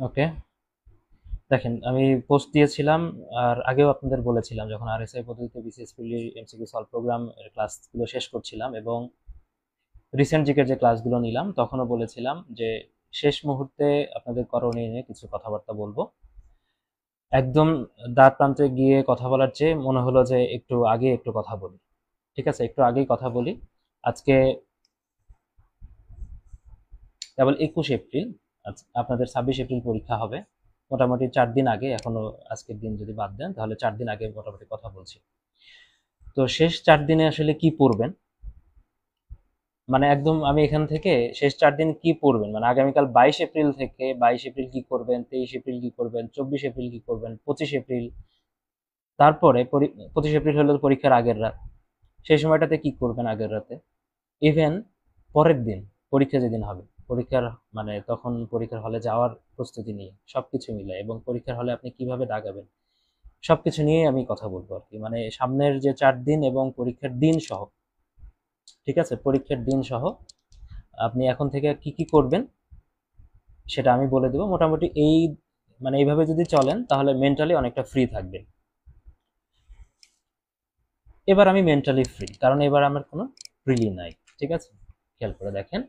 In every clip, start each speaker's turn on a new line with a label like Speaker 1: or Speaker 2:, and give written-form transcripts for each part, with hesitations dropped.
Speaker 1: ওকে, দেখেন আমি পোস্ট দিয়েছিলাম আর আগেও আপনাদের বলেছিলাম যখন আরএসআই পদ্ধতিতে বিসিএস প্রিলি এমসিকিউ সলভ প্রোগ্রাম এর ক্লাসগুলো শেষ করছিলাম এবং রিসেন্ট জিকের যে ক্লাসগুলো নিলাম তখনও বলেছিলাম যে শেষ মুহূর্তে আপনাদের করণীয় নিয়ে কিছু কথাবার্তা বলবো। একদম দ্বার প্রান্তে গিয়ে কথা বলার চেয়ে মনে হলো যে একটু আগে একটু কথা বলি। ঠিক আছে, একটু আগেই কথা বলি। আজকে কেবল 21 এপ্রিল, আপনাদের 26 এপ্রিল পরীক্ষা হবে। মোটামুটি 4 দিন আগে, এখনো আজকের দিন যদি বাদ দেন তাহলে 4 দিন আগে মোটামুটি কথা বলছি। তো শেষ 4 দিনে আসলে কি পড়বেন, মানে একদম আমি এখান থেকে শেষ 4 দিন কি পড়বেন, মানে আগামীকাল 22 এপ্রিল থেকে 22 এপ্রিল কি করবেন, 23 এপ্রিল কি করবেন, 24 এপ্রিল কি করবেন, 25 এপ্রিল, তারপরে 25 এপ্রিল হলো পরীক্ষার আগের রাত, সেই সময়টাতে কি করবেন আগের রাতে, ইভেন পরের দিন পরীক্ষা যেদিন হবে, পরীক্ষার মানে তখন পরীক্ষার হলে যাওয়ার প্রস্তুতি নিয়ে সবকিছু মিলে এবং পরীক্ষার হলে আপনি কিভাবে দাগাবেন সবকিছু নিয়ে আমি কথা বলবো আর কি। মানে সামনের যে 4 দিন এবং পরীক্ষার দিন সহ, ঠিক আছে, পরীক্ষার দিন সহ আপনি এখন থেকে কি কি করবেন সেটা আমি বলে দেবো। মোটামুটি এই মানে এইভাবে যদি চলেন তাহলে মেন্টালি অনেকটা ফ্রি থাকবেন। এবার আমি মেন্টালি ফ্রি, কারণ এবার আমার কোনো প্রিলি নাই। ঠিক আছে, খেয়াল করে দেখেন,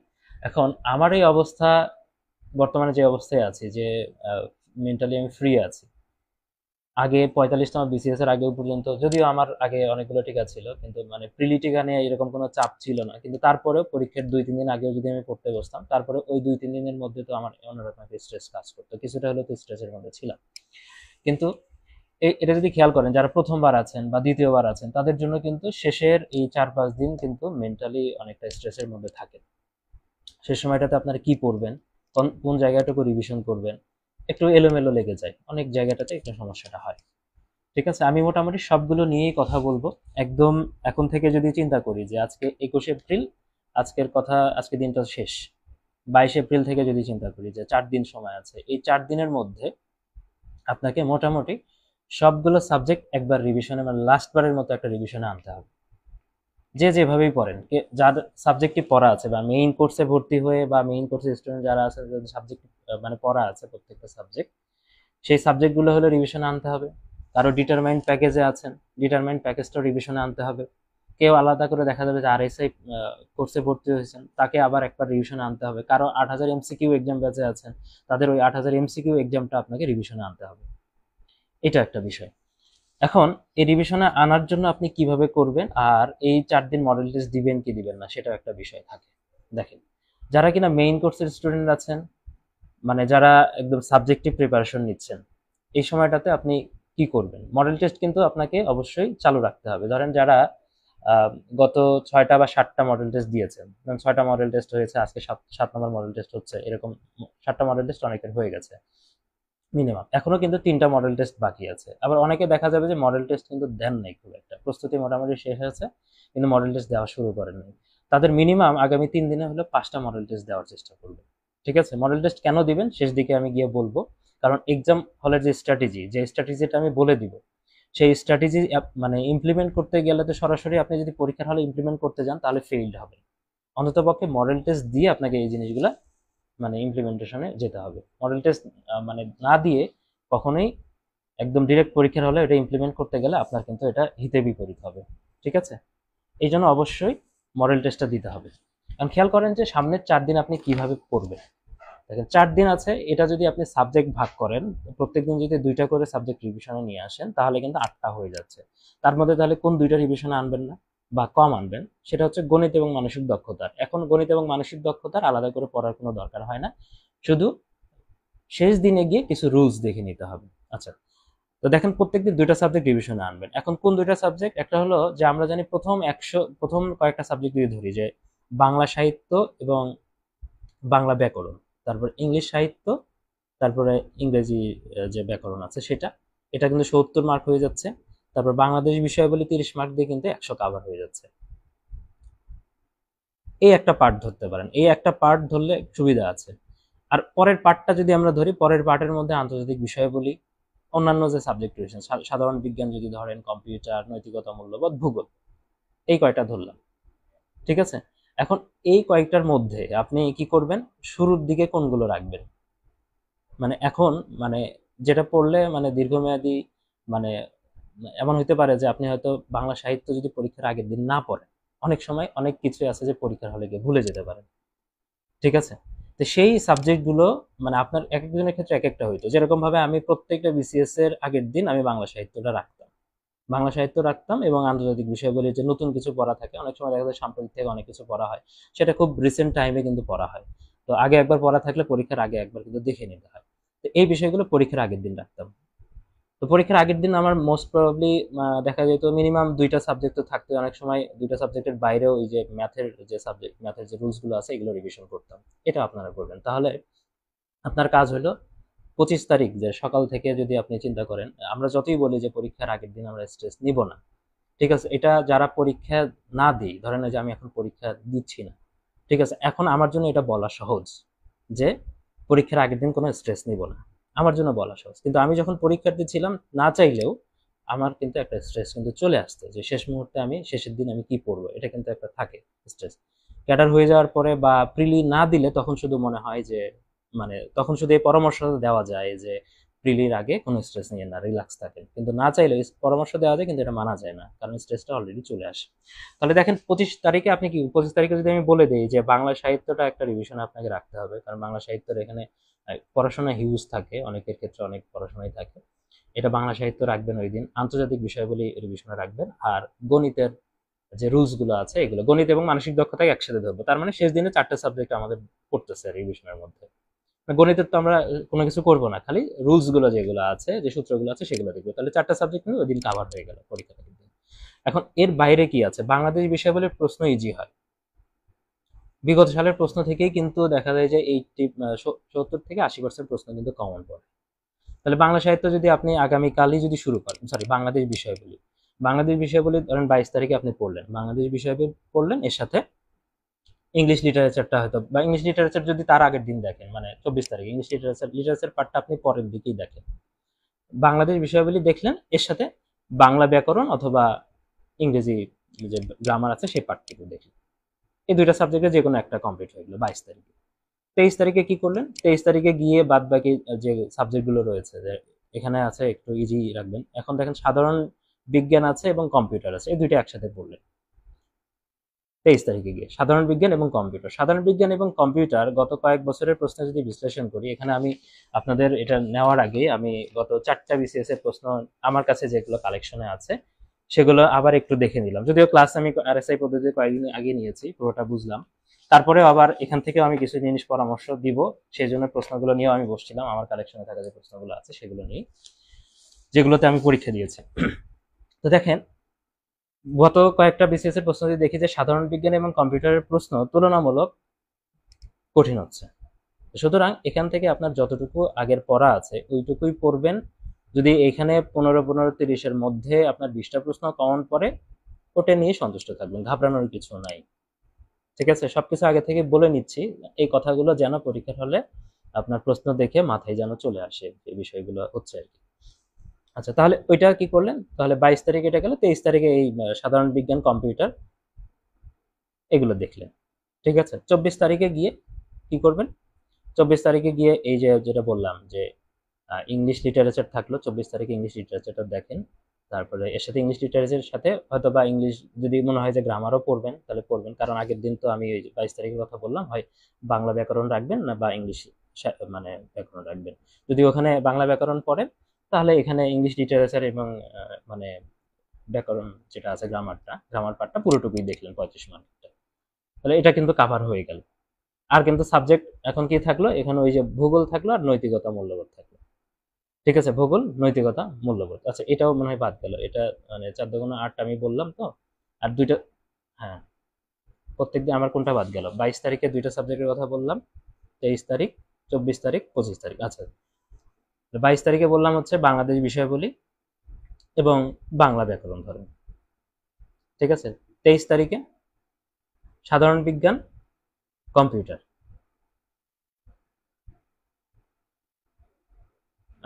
Speaker 1: এখন আমার এই অবস্থা, বর্তমানে যে অবস্থায় আছি, যে মেন্টালি আমি ফ্রি আছি। আগে 45তম বিসিএস এর আগে পর্যন্ত যদিও আমার আগে অনেকগুলো টিকা ছিল, কিন্তু মানে প্রিলি টিকা নিয়ে এরকম কোনো চাপ ছিল না, কিন্তু তারপরেও পরীক্ষার 2-3 দিন আগেও যদি আমি পড়তে বসতাম, তারপরে ওই 2-3 দিনের মধ্যে তো আমার অন্যরকম একটা স্ট্রেস কাজ করতো, কিছুটা হলেও তো স্ট্রেসের মধ্যে ছিলাম। কিন্তু এটা যদি খেয়াল করেন, যারা প্রথমবার আছেন বা দ্বিতীয়বার আছেন তাদের জন্য কিন্তু শেষের এই 4-5 দিন কিন্তু মেন্টালি অনেকটা স্ট্রেসের মধ্যে থাকে। সে সময়টাতে আপনারা কি পড়বেন, কোন কোন জায়গাটুকু রিভিশন করবেন, একটু এলোমেলো লেগে যায়, অনেক জায়গাটাতে একটু সমস্যাটা হয়। ঠিক আছে, আমি মোটামুটি সবগুলো নিয়েই কথা বলবো। একদম এখন থেকে যদি চিন্তা করি যে আজকে 21 এপ্রিল, আজকের কথা, আজকে দিনটা শেষ, 22 এপ্রিল থেকে যদি চিন্তা করি যে 4 দিন সময় আছে, এই 4 দিনের মধ্যে আপনাকে মোটামুটি সবগুলো সাবজেক্ট একবার রিভিশনে, মানে লাস্ট বারের মতো একটা রিভিশনে আনতে হবে। যে যেভাবেই পড়েন, যার সাবজেক্টই পড়া আছে বা মেইন কোর্সে ভর্তি হয়ে বা মেইন কোর্সের স্টুডেন্ট যারা আছে, যাদের সাবজেক্ট মানে পড়া আছে প্রত্যেকটা সাবজেক্ট, সেই সাবজেক্টগুলো হলো রিভিশনে আনতে হবে। কারো ডিটারমাইন্ড প্যাকেজে আছেন, ডিটারমাইন্ড প্যাকেজটা রিভিশনে আনতে হবে। কেউ আলাদা করে দেখা যাবে যে আরএসআই কোর্সে ভর্তি হয়েছেন, তাকে আবার একবার রিভিশনে আনতে হবে। কারো 8,000 এমসিকিউ এক্সাম ব্যাচে আছেন, তাদের ওই 8,000 এমসিকিউ এক্সামটা আপনাকে রিভিশনে আনতে হবে। এটা একটা বিষয়। এখন এই রিভিশনে আনার জন্য আপনি কিভাবে করবেন আর এই 4 দিন মডেল টেস্ট দিবেন কি দিবেন না সেটাও একটা বিষয় থাকে। দেখেন, যারা কিনা মেইন কোর্সের স্টুডেন্ট আছেন, মানে যারা একদম সাবজেক্টিভ প্রিপারেশন নিচ্ছেন, এই সময়টাতে আপনি কি করবেন, মডেল টেস্ট কিন্তু আপনাকে অবশ্যই চালু রাখতে হবে। ধরেন যারা আহ, গত 6টা বা 7টা মডেল টেস্ট দিয়েছেন, 6টা মডেল টেস্ট হয়েছে, আজকে 7 নম্বর মডেল টেস্ট হচ্ছে, এরকম 7টা মডেল টেস্ট অনেকের হয়ে গেছে মিনিমাম, এখনো কিন্তু 3টা মডেল টেস্ট বাকি আছে। আবার অনেকে দেখা যাবে যে মডেল টেস্ট কিন্তু দেন নাই, খুব একটা প্রস্তুতি মোটামুটি শেষ হয়েছে কিন্তু মডেল টেস্ট দেওয়া শুরু করেন নাই। তাদের মিনিমাম আগামী 3 দিনে হলো 5টা মডেল টেস্ট দেওয়ার চেষ্টা করবে। ঠিক আছে, মডেল টেস্ট কেন দিবেন শেষ দিকে আমি গিয়ে বলবো। কারণ এক্সাম হলের যে স্ট্র্যাটেজিটা আমি বলে দিব, সেই স্ট্র্যাটেজি মানে ইমপ্লিমেন্ট করতে গেলে তো সরাসরি আপনি যদি পরীক্ষার হলে ইমপ্লিমেন্ট করতে যান তাহলে ফেইল্ড হবে। অন্ততপক্ষে মডেল টেস্ট দিয়ে আপনাকে এই জিনিসগুলো মানে ইমপ্লিমেন্টেশনে যেতে হবে। মডেল টেস্ট মানে না দিয়ে কখনোই একদম ডিরেক্ট পরীক্ষার হলে এটা ইমপ্লিমেন্ট করতে গেলে আপনার কিন্তু এটা হিতে বিপরীত হবে। ঠিক আছে, এই জন্য অবশ্যই মডেল টেস্টটা দিতে হবে। কারণ খেয়াল করেন যে সামনের 4 দিন আপনি কিভাবে পড়বেন। দেখেন 4 দিন আছে, এটা যদি আপনি সাবজেক্ট ভাগ করেন, প্রত্যেকদিন যদি 2টা করে সাবজেক্ট রিভিশনে নিয়ে আসেন তাহলে কিন্তু 8টা হয়ে যাচ্ছে। তার মধ্যে তাহলে কোন 2টা রিভিশনে আনবেন না বা কম আনবেন, সেটা হচ্ছে গণিত এবং মানসিক দক্ষতার। এখন গণিত এবং মানসিক দক্ষতার আলাদা করে পড়ার কোনো দরকার হয় না, শুধু শেষ দিনে গিয়ে কিছু রুলস দেখে নিতে হবে। আচ্ছা, তো দেখেন প্রত্যেকদিন 2টা সাবজেক্ট রিভিশনে আনবেন। এখন কোন 2টা সাবজেক্ট, একটা হলো যে আমরা জানি প্রথম কয়েকটা সাবজেক্ট যদি ধরি, যে বাংলা সাহিত্য এবং বাংলা ব্যাকরণ, তারপর ইংলিশ সাহিত্য, তারপরে ইংরেজি যে ব্যাকরণ আছে সেটা, এটা কিন্তু 70 মার্ক হয়ে যাচ্ছে। তারপর বাংলাদেশ বিষয়াবলী 30 মার্ক দিয়ে কিন্তু 100 কাভার হয়ে যাচ্ছে। এই একটা পার্ট ধরতে পারেন, এই একটা পার্ট ধরলে সুবিধা আছে। আর পরের পার্টটা যদি আমরা ধরি, পরের পার্টের মধ্যে আন্তর্জাতিক বিষয়াবলী, অন্যান্য যে সাবজেক্ট রয়েছে, সাধারণ বিজ্ঞান যদি ধরেন, কম্পিউটার, নৈতিকতা, মূল্যবোধ, ভূগোল, এই কয়টা ধরলাম। ঠিক আছে, এখন এই কয়েকটার মধ্যে আপনি কি করবেন, শুরুর দিকে কোনগুলো রাখবেন, মানে এখন মানে যেটা পড়লে মানে দীর্ঘমেয়াদী মানে এমন হতে পারে যে আপনি হয়তো বাংলা সাহিত্য যদি পরীক্ষার আগের দিন না পড়েন, অনেক সময় অনেক কিছু আছে যে পরীক্ষার হলে গিয়ে ভুলে যেতে পারেন। ঠিক আছে? তো সেই সাবজেক্ট গুলো মানে আপনার এক একজনের ক্ষেত্রে এক একটা হইতো, যেরকম ভাবে আমি প্রত্যেকটা বিসিএস এর আগের দিন আমি বাংলা সাহিত্যটা রাখতাম, বাংলা সাহিত্য রাখতাম এবং আন্তর্জাতিক বিষয়গুলি যে নতুন কিছু পড়া থাকে, অনেক সময় দেখা যায় সাম্প্রতিক থেকে অনেক কিছু পড়া হয়, সেটা খুব রিসেন্ট টাইমে কিন্তু পড়া হয়। তো আগে একবার পড়া থাকলে পরীক্ষার আগে একবার কিন্তু দেখে নিতে হয়। তো এই বিষয়গুলো পরীক্ষার আগের দিন রাখতাম। তো পরীক্ষার আগের দিন আমার মোস্ট প্রবাবলি দেখা যেত মিনিমাম দুইটা সাবজেক্ট তো থাকতো, অনেক সময় দুইটা সাবজেক্টের বাইরেও এই যে ম্যাথের যে রুলস গুলো আছে এগুলো রিভিশন করতাম। এটা আপনারা করবেন, তাহলে আপনার কাজ হলো 25 তারিখ যে সকাল থেকে যদি আপনি চিন্তা করেন, আমরা যতই বলি যে পরীক্ষার আগের দিন আমরা স্ট্রেস নিব না, ঠিক আছে, এটা যারা পরীক্ষা না দিই, ধরেন যে আমি এখন পরীক্ষা দিচ্ছি না, ঠিক আছে, এখন আমার জন্য এটা বলা সহজ যে পরীক্ষার আগের দিন কোনো স্ট্রেস নিব না, আমার জন্য বলা সহজ। কিন্তু আমি যখন পরীক্ষার্থী ছিলাম না চাইলেও আমার কিন্তু একটা স্ট্রেস কিন্তু চলে আসতো যে শেষ মুহূর্তে আমি শেষের দিন আমি কি পড়বো, এটা কিন্তু একটা থাকে স্ট্রেস। ক্যাডার হয়ে যাওয়ার পরে বা প্রিলি না দিলে তখন শুধু মনে হয় যে মানে তখন শুধু এই পরামর্শ দেওয়া যায় যে প্রিলির আগে কোনো স্ট্রেস নিয়ে না, রিল্যাক্স থাকেন, কিন্তু না চাইলে পরামর্শ দেওয়া যায় কিন্তু এটা মানা যায় না, কারণ স্ট্রেসটা অলরেডি চলে আসে। তাহলে দেখেন 25 তারিখে আপনি কি 25 তারিখে যদি আমি বলে দিই যে বাংলা সাহিত্যটা একটা রিভিশন আপনাকে রাখতে হবে, কারণ বাংলা সাহিত্যের এখানে পড়াশোনা হিউজ থাকে, অনেকের ক্ষেত্রে অনেক পড়াশোনাই থাকে, এটা বাংলা সাহিত্য রাখবেন ওই দিন, আন্তর্জাতিক বিষয়গুলি রিভিশনে রাখবেন, আর গণিতের যে রুলস গুলো আছে এগুলো, গণিত এবং মানসিক দক্ষতাকে একসাথে ধরবো, তার মানে শেষ দিনে 4টা সাবজেক্ট আমাদের পড়তেছে রিভিশনের মধ্যে। গণিতের তো আমরা কোনো কিছু করবো না, খালি রুলস গুলো যেগুলো আছে, যে সূত্রগুলো আছে সেগুলো দেখবো, তাহলে 4টা সাবজেক্ট নিয়ে ওই দিন কাভার হয়ে গেল পরীক্ষাটা কিন্তু। এখন এর বাইরে কি আছে, বাংলাদেশ বিষয়াবলীর প্রশ্ন ইজি হয়, বিগত সালের প্রশ্ন থেকেই কিন্তু দেখা যায় যে 70 থেকে 80% প্রশ্ন কিন্তু কমন পড়ে। তাহলে বাংলা সাহিত্য যদি আপনি আগামীকালই যদি শুরু করেন, সরি বাংলাদেশ বিষয়াবলী, বাংলাদেশ বিষয়াবলী ধরেন 22 তারিখে আপনি পড়লেন, বাংলাদেশ বিষয়াবলী পড়লেন, এর সাথে ইংলিশ লিটারেচারটা হয়তো, বা ইংলিশ লিটারেচার যদি তার আগের দিন দেখেন মানে 24 তারিখ, ইংলিশ লিটারেচার পার্টটা আপনি পরের দিকেই দেখেন, বাংলাদেশ বিষয়াবলী দেখলেন, এর সাথে বাংলা ব্যাকরণ অথবা ইংরেজি যে গ্রামার আছে সেই পার্টটুকু দেখলেন, এই দুইটা সাবজেক্টে যে কোনো একটা কমপ্লিট হয়ে গেল 22 তারিখে। 23 তারিখে কি করলেন, 23 তারিখে গিয়ে বাদ বাকি যে সাবজেক্ট গুলো রয়েছে যে এখানে আছে একটু ইজি রাখবেন। এখন দেখেন সাধারণ বিজ্ঞান আছে এবং কম্পিউটার আছে, এই দুইটা একসাথে পড়লেন 23 তারিখে গিয়ে, সাধারণ বিজ্ঞান এবং কম্পিউটার। সাধারণ বিজ্ঞান এবং কম্পিউটার গত কয়েক বছরের প্রশ্ন যদি বিশ্লেষণ করি, এখানে আমি আপনাদের এটা নেওয়ার আগে আমি গত 4টা বিসিএস এর প্রশ্ন আমার কাছে যেগুলো কালেকশনে আছে সেগুলো আবার একটু দেখে নিলাম, যদিও ক্লাস আমি আরএসআই পদ্ধতিতে কয়েকদিন আগে নিয়েছি, পুরোটা বুঝলাম, তারপরেও আবার এখান থেকে আমি কিছু জিনিস পরামর্শ দিব, সেই জন্য প্রশ্নগুলো নিয়েও আমি বসছিলাম, আমার কালেকশনে থাকা যে প্রশ্নগুলো আছে সেগুলো নিয়ে, যেগুলোতে আমি পরীক্ষা দিয়েছি। তো দেখেন গত কয়েকটা বিসিএস এর প্রশ্ন যদি দেখি যে সাধারণ বিজ্ঞান এবং কম্পিউটারের প্রশ্ন তুলনামূলক কঠিন হচ্ছে, সুতরাং এখান থেকে আপনার যতটুকু আগের পড়া আছে ওইটুকুই পড়বেন। যদি এখানে 15-15-30-এর মধ্যে আপনার 20টা প্রশ্ন কমন পড়ে, ওটা নিয়ে সন্তুষ্ট থাকবেন, ঘাবড়ানোর কিছু নাই। ঠিক আছে, সবকিছু আগে থেকে বলে নিচ্ছি, এই কথাগুলো যেন পরীক্ষার হলে আপনার প্রশ্ন দেখে মাথায় যেন চলে আসে, এই বিষয়গুলো হচ্ছে আর কি। আচ্ছা, তাহলে ওইটা কি করলেন, তাহলে 22 তারিখে এটা গেল, 23 তারিখে এই সাধারণ বিজ্ঞান কম্পিউটার এগুলো দেখলেন। ঠিক আছে, 24 তারিখে গিয়ে কি করবেন, 24 তারিখে গিয়ে এই যে যেটা বললাম যে ইংলিশ লিটারেচার থাকলো, 24 তারিখে ইংলিশ লিটারেচারটা দেখেন, তারপরে এর সাথে ইংলিশ লিটারেচারের সাথে হয়তো বা ইংলিশ যদি মনে হয় যে গ্রামারও পড়বেন তাহলে পড়বেন, কারণ আগের দিন তো আমি ওই 22 তারিখের কথা বললাম, হয় বাংলা ব্যাকরণ রাখবেন না বা ইংলিশ মানে ব্যাকরণ রাখবেন। যদি ওখানে বাংলা ব্যাকরণ পড়েন তাহলে এখানে ইংলিশ লিটারেচার এবং মানে ব্যাকরণ যেটা আছে গ্রামার পার্টটা পুরোটুকুই দেখলেন 35 মার্কটা, তাহলে এটা কিন্তু কাভার হয়ে গেল। আর কিন্তু সাবজেক্ট এখন কি থাকলো, এখানে ওই যে ভূগোল থাকলো আর নৈতিকতা মূল্যবোধ থাকলো। ঠিক আছে, ভূগোল নৈতিকতা মূল্যবোধ, আচ্ছা এটাও মনে হয় বাদ গেল, এটা মানে 4 × 8 আমি বললাম তো, আর দুইটা, হ্যাঁ প্রত্যেকদিন আমার কোনটা বাদ গেল, 22 তারিখে দুইটা সাবজেক্টের কথা বললাম, 23 তারিখ, 24 তারিখ, 25 তারিখ। আচ্ছা, 22 তারিখে বললাম হচ্ছে বাংলাদেশ বিষয়াবলী এবং বাংলা ব্যাকরণ ধরেন। ঠিক আছে, 23 তারিখে সাধারণ বিজ্ঞান কম্পিউটার।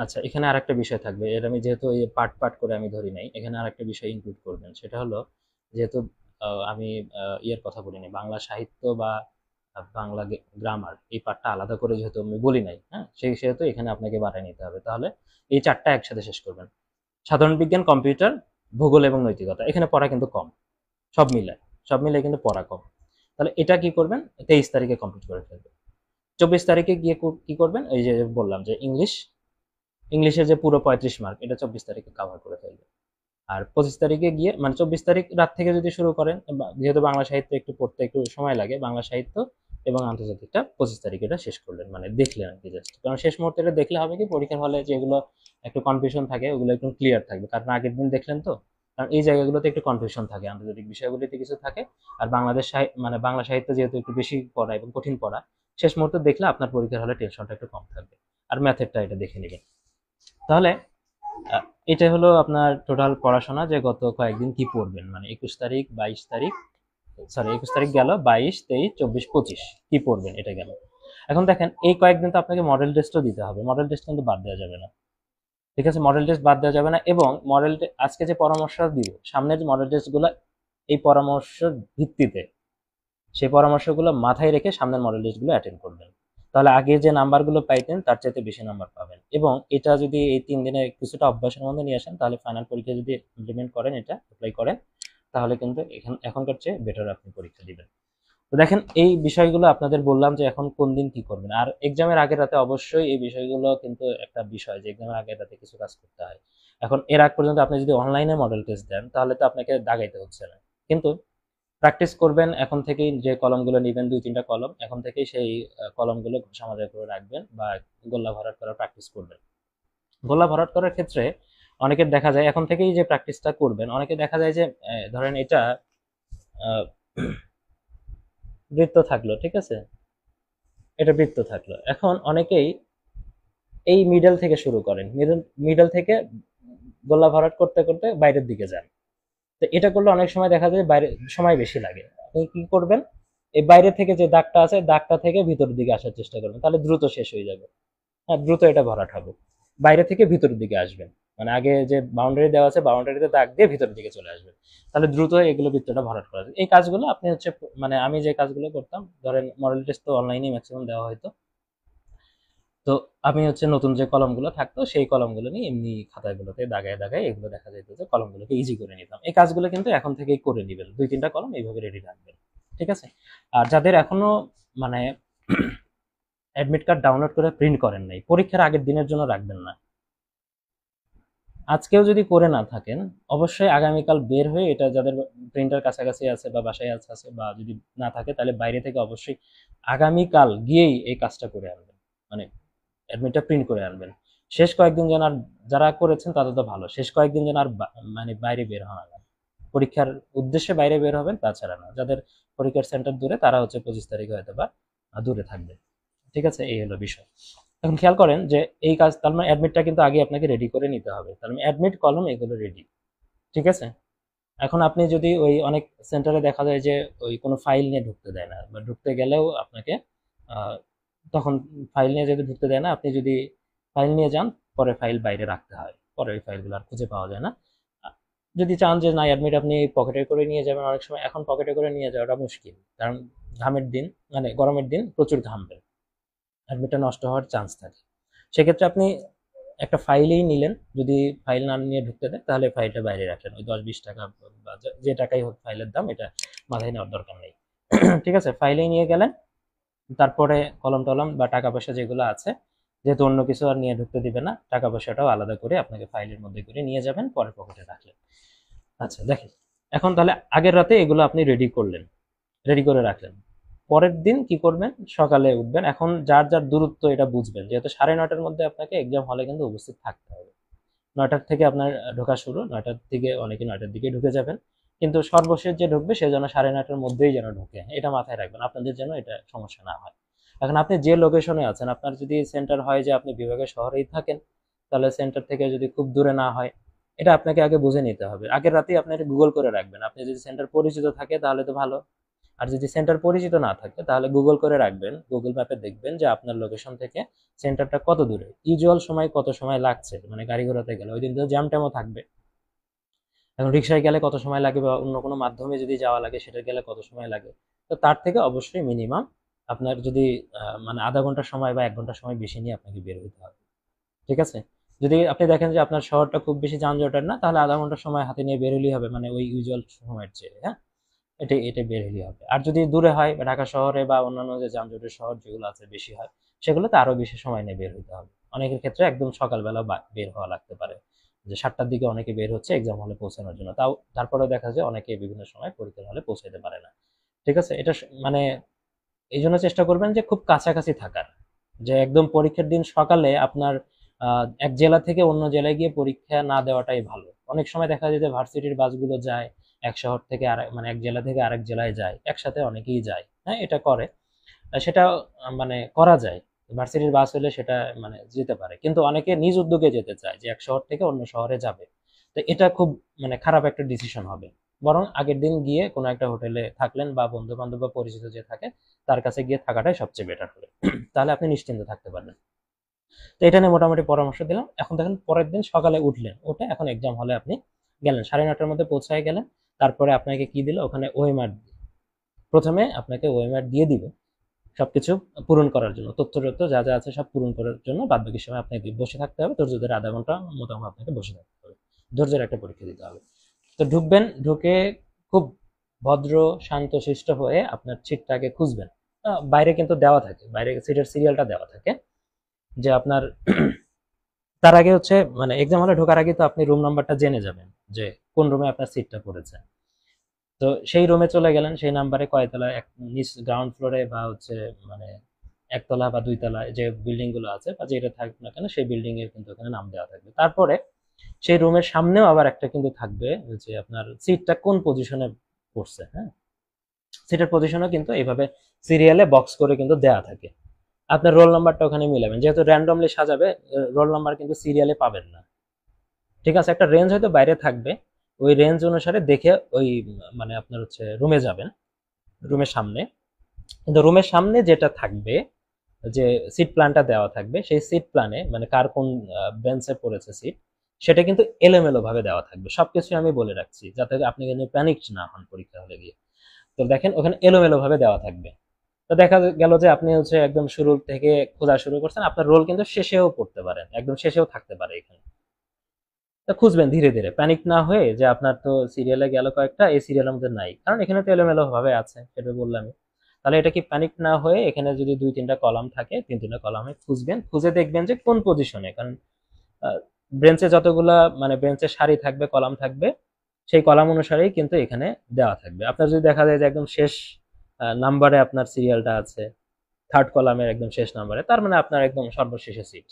Speaker 1: আচ্ছা, এখানে আরেকটা বিষয় থাকবে, এর আমি যেহেতু এই পার্ট পার্ট করে আমি ধরি নাই, এখানে আরেকটা বিষয় ইনক্লুড করবেন, সেটা হলো যেহেতু আমি ইয়ের কথা বলিনি, বাংলা সাহিত্য বা বাংলা গ্রামার এই পার্টটা আলাদা করে যেহেতু আমি বলি নাই, হ্যাঁ, সেহেতু এখানে আপনাকে বাড়ায় নিতে হবে। তাহলে এই 4টা একসাথে শেষ করবেন। সাধারণ বিজ্ঞান, কম্পিউটার, ভূগোল এবং নৈতিকতা, এখানে পড়া কিন্তু কম, সব মিলে সব মিলে কিন্তু পড়া কম। তাহলে এটা কি করবেন, 23 তারিখে কমপ্লিট করে ফেলবেন। 24 তারিখে গিয়ে কি করবেন, এই যে বললাম যে ইংলিশের যে পুরো 35 মার্ক, এটা 24 তারিখে কাভার করে ফেলবেন। আর 25 তারিখে গিয়ে, মানে 24 তারিখ রাত থেকে যদি শুরু করেন, যেহেতু বাংলা সাহিত্য একটু পড়তে একটু সময় লাগে, বাংলা সাহিত্য এবং আন্তর্জাতিকটা 25 তারিখে এটা শেষ করলেন, মানে দেখলেন আর কি জাস্ট। কারণ শেষ মুহূর্তে এটা দেখলে হবে কি, পরীক্ষার হলে যেগুলো একটু কনফিউশন থাকে ওগুলো একটু ক্লিয়ার থাকবে, কারণ আগের দিন দেখলেন তো। কারণ এই জায়গাগুলোতে একটু কনফিউশন থাকে, আন্তর্জাতিক বিষয়গুলিতে কিছু থাকে। আর বাংলাদেশ মানে বাংলা সাহিত্য যেহেতু একটু বেশি পড়া এবং কঠিন পড়া, শেষ মুহূর্তে দেখলে আপনার পরীক্ষার হলে টেনশনটা একটু কম থাকবে। আর ম্যাথেরটা এটা দেখে নেবেন। তাহলে এটা হলো আপনার টোটাল পড়াশোনা, যে গত কয়েকদিন কি পড়বেন, মানে 21 তারিখ, 22 তারিখ, সরি 21 তারিখ গেল, 22, 23, 24, 25 কি পড়বেন এটা গেল। এখন দেখেন এই কয়েকদিন তো আপনাকে মডেল টেস্টও দিতে হবে, মডেল টেস্ট কিন্তু বাদ দেওয়া যাবে না। ঠিক আছে, মডেল টেস্ট বাদ দেওয়া যাবে না। এবং আজকে যে পরামর্শ দিব, সামনের যে মডেল টেস্টগুলো এই পরামর্শের ভিত্তিতে, সেই পরামর্শগুলো মাথায় রেখে সামনের মডেল টেস্টগুলো অ্যাটেন্ড করবেন। তাহলে আগে যে নাম্বারগুলো পাইতেন তার চাইতে বেশি নাম্বার পাবেন। এবং এটা যদি এই 3 দিনে কিছুটা অভ্যাসের মধ্যে নিয়ে আসেন, তাহলে ফাইনাল পরীক্ষা যদি ইমপ্লিমেন্ট করেন, এটা অ্যাপ্লাই করেন, তাহলে কিন্তু এখনকার চেয়ে বেটার আপনি পরীক্ষা দিবেন। তো দেখেন এই বিষয়গুলো আপনাদের বললাম যে এখন কোন দিন কি করবেন। আর এক্সামের আগের রাতে অবশ্যই এই বিষয়গুলো কিন্তু একটা বিষয়, যে এক্সামের আগের রাতে কিছু কাজ করতে হয়। এখন এর আগ পর্যন্ত আপনি যদি অনলাইনে মডেল টেস্ট দেন, তাহলে তো আপনাকে দাগাইতে হচ্ছে না। কিন্তু প্র্যাকটিস করবেন এখন থেকেই, যে কলমগুলো নেবেন 2-3টা কলম, এখন থেকেই সেই কলমগুলো ঘষা মাজা করে রাখবেন বা গোল্লা ভরাট করার প্র্যাকটিস করবেন। গোল্লা ভরাট করার ক্ষেত্রে অনেকের দেখা যায়, এখন থেকেই যে প্র্যাকটিসটা করবেন, অনেকে দেখা যায় যে ধরেন এটা বৃত্ত থাকলো, ঠিক আছে, এটা বৃত্ত থাকলো। এখন অনেকেই এই মিডল থেকে শুরু করেন, মিডল থেকে গোল্লা ভরাট করতে করতে বাইরের দিকে যান। তো এটা করলে অনেক সময় দেখা যায় বাইরে সময় বেশি লাগে। আপনি কি করবেন, এই বাইরে থেকে যে দাগটা আছে, দাগটা থেকে ভিতরের দিকে আসার চেষ্টা করবেন, তাহলে দ্রুত শেষ হয়ে যাবে। হ্যাঁ, দ্রুত এটা ভরাট হবে। বাইরে থেকে ভিতরের দিকে আসবেন, মানে আগে যে বাউন্ডারি দেওয়া আছে, বাউন্ডারিতে দাগ দিয়ে ভিতরের দিকে চলে আসবেন, তাহলে দ্রুত এগুলো বৃত্তটা ভরাট করা যায়। এই কাজগুলো আপনি হচ্ছে, মানে আমি যে কাজগুলো করতাম, ধরেন মডেল টেস্ট তো অনলাইনে ম্যাক্সিমাম দেওয়া হয়তো, তো আমি হচ্ছে নতুন যে কলমগুলো থাকতো সেই কলমগুলো নিয়ে এমনি খাতাগুলোতে দাগায় দাগায় এগুলো দেখা যেত যে কলমগুলোকে ইজি করে নিতাম। এই কাজগুলো কিন্তু এখন থেকেই করে নিবেন, 2-3টা কলম এইভাবে রেডি রাখবেন, ঠিক আছে। আর যাদের এখনো মানে অ্যাডমিট কার্ড ডাউনলোড করে প্রিন্ট করেন নাই, পরীক্ষার আগের দিনের জন্য রাখবেন না। আজকেও যদি করে না থাকেন, অবশ্যই আগামীকাল বের হয়ে, এটা যাদের প্রিন্টার কাছাকাছি আছে বা বাসায় আছে বা যদি না থাকে, তাহলে বাইরে থেকে অবশ্যই আগামীকাল গিয়েই এই কাজটা করে আনবেন, মানে অ্যাডমিটটা প্রিন্ট করে আনবেন। শেষ কয়েকদিন যেন আর, যারা করেছেন তাদের তো ভালো, শেষ কয়েকদিন যেন আর মানে বাইরে বের হওয়া না, পরীক্ষার উদ্দেশ্যে বাইরে বের হবেন, তাছাড়া না। যাদের পরীক্ষার সেন্টার দূরে, তারা হচ্ছে 25 তারিখে হয়তো বা দূরে থাকবে, ঠিক আছে। এই হলো বিষয়। এখন খেয়াল করেন যে এই কাজ, তার মানে অ্যাডমিটটা কিন্তু আগে আপনাকে রেডি করে নিতে হবে, তার মানে অ্যাডমিট কলম এগুলো রেডি, ঠিক আছে। এখন আপনি যদি ওই অনেক সেন্টারে দেখা যায় যে ওই কোনো ফাইল নিয়ে ঢুকতে দেয় না, বা ঢুকতে গেলেও আপনাকে তখন ফাইল নিয়ে যদি ঢুকতে দেয় না, আপনি যদি ফাইল নিয়ে যান, পরে ফাইল বাইরে রাখতে হয়, পরে ওই ফাইলগুলো আর খুঁজে পাওয়া যায় না। যদি চান যে না অ্যাডমিট আপনি পকেটে করে নিয়ে যাবেন, অনেক সময় এখন পকেটে করে নিয়ে যাওয়াটা মুশকিল, কারণ ঘামের দিন, মানে গরমের দিন প্রচুর ঘামবে, অ্যাডমিটটা নষ্ট হওয়ার চান্স থাকে। সেক্ষেত্রে আপনি একটা ফাইলেই নিলেন, যদি ফাইল না নিয়ে ঢুকতে দেয়, তাহলে ফাইলটা বাইরে রাখলেন, ওই 10-20 টাকা বা যে টাকাই হোক ফাইলের দাম, এটা মাথায় নেওয়ার দরকার নেই। ঠিক আছে, ফাইলেই নিয়ে গেলেন, তারপরে কলম টলম বা টাকা পয়সা যেগুলো আছে, যেহেতু অন্য কিছু আর নিয়ে ঢুকতে দিবে না, টাকা পয়সাটাও আলাদা করে আপনাকে ফাইলের মধ্যে করে নিয়ে যাবেন, পরে পকেটে রাখলেন। আচ্ছা দেখেন, এখন তাহলে আগের রাতে এগুলো আপনি রেডি করলেন, রেডি করে রাখলেন। পরের দিন কি করবেন, সকালে উঠবেন। এখন যার যার দূরত্ব এটা বুঝবেন, যেহেতু 9:30-র মধ্যে আপনাকে এক্সাম হলে কিন্তু উপস্থিত থাকতে হবে। 9টার থেকে আপনার ঢোকা শুরু, 9টার দিকে অনেকে 9টার দিকে ঢুকে যাবেন, কিন্তু সর্বশেষ যে ঢুকবে সে যেন 9:30-র মধ্যেই যেন ঢুকে, এটা মাথায় রাখবেন, আপনাদের যেন এটা সমস্যা না হয়। এখন আপনি যে লোকেশনে আছেন, আপনার যদি সেন্টার হয় যে আপনি বিভাগের শহরেই থাকেন, তাহলে সেন্টার থেকে যদি খুব দূরে না হয়, এটা আপনাকে আগে বুঝে নিতে হবে। আগের রাতেই আপনি এটা গুগল করে রাখবেন। আপনি যদি সেন্টার পরিচিত থাকে তাহলে তো ভালো, আর যদি সেন্টার পরিচিত না থাকে তাহলে গুগল করে রাখবেন, গুগল ম্যাপে দেখবেন যে আপনার লোকেশন থেকে সেন্টারটা কত দূরে, ইউজুয়াল সময় কত সময় লাগছে, মানে গাড়ি ঘোড়াতে গেলে ওই দিন তো জ্যাম ট্যামও থাকবে। এখন রিক্সায় গেলে কত সময় লাগে, বা অন্য কোনো মাধ্যমে যদি যাওয়া লাগে সেটা গেলে কত সময় লাগে, তো তার থেকে অবশ্যই মিনিমাম আপনার যদি মানে আধা ঘন্টা সময় বা 1 ঘন্টা সময় বেশি নিয়ে আপনাকে বের হইতে হবে, ঠিক আছে? যদি আপনি দেখেন যে আপনার শহরটা খুব বেশি যানজটের না, তাহলে আধা ঘন্টা সময় হাতে নিয়ে বের হলেই হবে, মানে ওই ইউজুয়াল সময়ের চেয়ে, হ্যাঁ? এটা বের হলেই হবে। আর যদি দূরে হয় বা ঢাকা শহরে বা অন্যান্য যে যানজটের শহর যেগুলো আছে বেশি হয়, সেগুলোতে আরো বেশি সময় নিয়ে বের হইতে হবে। অনেকের ক্ষেত্রে একদম সকালবেলা বের হওয়া লাগতে পারে, যে 7টার দিকে অনেকে বের হচ্ছে এক্সাম হলে পৌঁছানোর জন্য, তারপরেও দেখা যায় অনেকে বিভিন্ন সময় পরীক্ষার হলে পৌঁছাইতে পারে না, ঠিক আছে? এটা মানে এই জন্য চেষ্টা করবেন যে খুব কাছাকাছি থাকার, যে একদম পরীক্ষার দিন সকালে আপনার এক জেলা থেকে অন্য জেলায় গিয়ে পরীক্ষা না দেওয়াটাই ভালো। অনেক সময় দেখা যায় যে ভার্সিটির বাসগুলো যায় এক শহর থেকে আর মানে এক জেলা থেকে আরেক জেলায় যায়, একসাথে অনেকেই যায়, হ্যাঁ এটা করে। সেটা মানে করা যায়, ভার্সিটির বাস হলে সেটা মানে যেতে পারে, কিন্তু অনেকে নিজ উদ্যোগে যেতে চায় যে এক শহর থেকে অন্য শহরে যাবে। তো এটা খুব মানে খারাপ একটা ডিসিশন হবে। বরং আগের দিন গিয়ে কোনো একটা হোটেলে থাকলেন বা বন্ধু বান্ধব বা পরিচিত যে থাকে তার কাছে গিয়ে থাকাটাই সবচেয়ে বেটার হবে। তাহলে আপনি নিশ্চিন্ত থাকতে পারবেন। তো এটা নিয়ে মোটামুটি পরামর্শ দিলাম। এখন দেখেন পরের দিন সকালে উঠলেন, উঠে এখন এক্সাম হলে আপনি গেলেন, 9:30টার মধ্যে পৌঁছায় গেলেন। তারপরে আপনাকে কি দিল ওখানে, ওএমআর। প্রথমে আপনাকে ওএমআর দিয়ে দিবে সবকিছু পূরণ করার জন্য, তথ্য তথ্য যা যা আছে সব পূরণ করার জন্য। বাদ বাকি সময় আপনাকে বসে থাকতে হবে, ধৈর্য ধরে আধা ঘন্টা মোটামুটি আপনাকে বসে থাকতে হবে, ধৈর্যের একটা পরীক্ষা দিতে হবে। তো ঢুকবেন, ঢুকে খুব ভদ্র শান্ত শিষ্ট হয়ে আপনার সিটটাকে খুঁজবেন। বাইরে কিন্তু দেওয়া থাকে, বাইরে সিটের সিরিয়ালটা দেওয়া থাকে, যে আপনার তার আগে হচ্ছে মানে এক্সাম হলে ঢোকার আগে তো আপনি রুম নাম্বারটা জেনে যাবেন যে কোন রুমে আপনার সিটটা পড়েছে। তো সেই রুমে চলে গেলেন, সেই নাম্বারে কয়তলা, নিচ গ্রাউন্ড ফ্লোরে বা হচ্ছে মানে একতলা বা দুইতলা যে বিল্ডিং গুলো আছে বা যেটা থাকুক না কেন সেই বিল্ডিং এর কিন্তু ওখানে নাম দেওয়া থাকবে। তারপরে সেই রুমের সামনেও আবার একটা কিন্তু থাকবে যে আপনার সিটটা কোন পজিশনে পড়ছে, হ্যাঁ? সিটের পজিশনও কিন্তু এইভাবে সিরিয়ালে বক্স করে কিন্তু দেয়া থাকে। আপনার রোল নাম্বারটা ওখানে মিলাবেন, যেহেতু র্যান্ডমলি সাজাবে, রোল নাম্বার কিন্তু সিরিয়ালে পাবেন না, ঠিক আছে? একটা রেঞ্জ হয়তো বাইরে থাকবে, ওই রেঞ্জ অনুসারে দেখে ওই মানে আপনার হচ্ছে রুমে যাবেন, রুমের সামনে। কিন্তু রুমের সামনে যেটা থাকবে, যে সিট প্ল্যানটা দেওয়া থাকবে, সেই সিট প্ল্যানে মানে কার কোন বেঞ্চে পড়েছে সিট, সেটা কিন্তু এলোমেলো ভাবে দেওয়া থাকবে। সবকিছু আমি বলে রাখছি যাতে আপনি কিন্তু প্যানিক না হন পরীক্ষা হলে গিয়ে। তো দেখেন ওখানে এলোমেলো ভাবে দেওয়া থাকবে। তো দেখা গেল যে আপনি হচ্ছে একদম শুরু থেকে খোঁজা শুরু করছেন, আপনার রোল কিন্তু শেষেও পড়তে পারেন, একদম শেষেও থাকতে পারে এখানে। তো খুঁজবেন ধীরে ধীরে, প্যানিক না হয়ে, যে আপনার তো সিরিয়ালে গেল কয়েকটা, এই সিরিয়ালের মধ্যে নাই, কারণ এখানে তো এলোমেলো ভাবে আছে, সেটা বললামই। তাহলে এটা কি প্যানিক না হয়ে এখানে যদি 2-3টা কলাম থাকে, 3-3টা কলামে খুঁজবেন, খুঁজে দেখবেন যে কোন পজিশনে, কারণ ব্রেঞ্চে যতগুলা মানে ব্রেঞ্চের সারি থাকবে, কলাম থাকবে, সেই কলাম অনুসারেই কিন্তু এখানে দেওয়া থাকবে। আপনার যদি দেখা যায় যে একদম শেষ নাম্বারে আপনার সিরিয়ালটা আছে, থার্ড কলামের একদম শেষ নাম্বারে, তার মানে আপনার একদম সর্বশেষে সিট।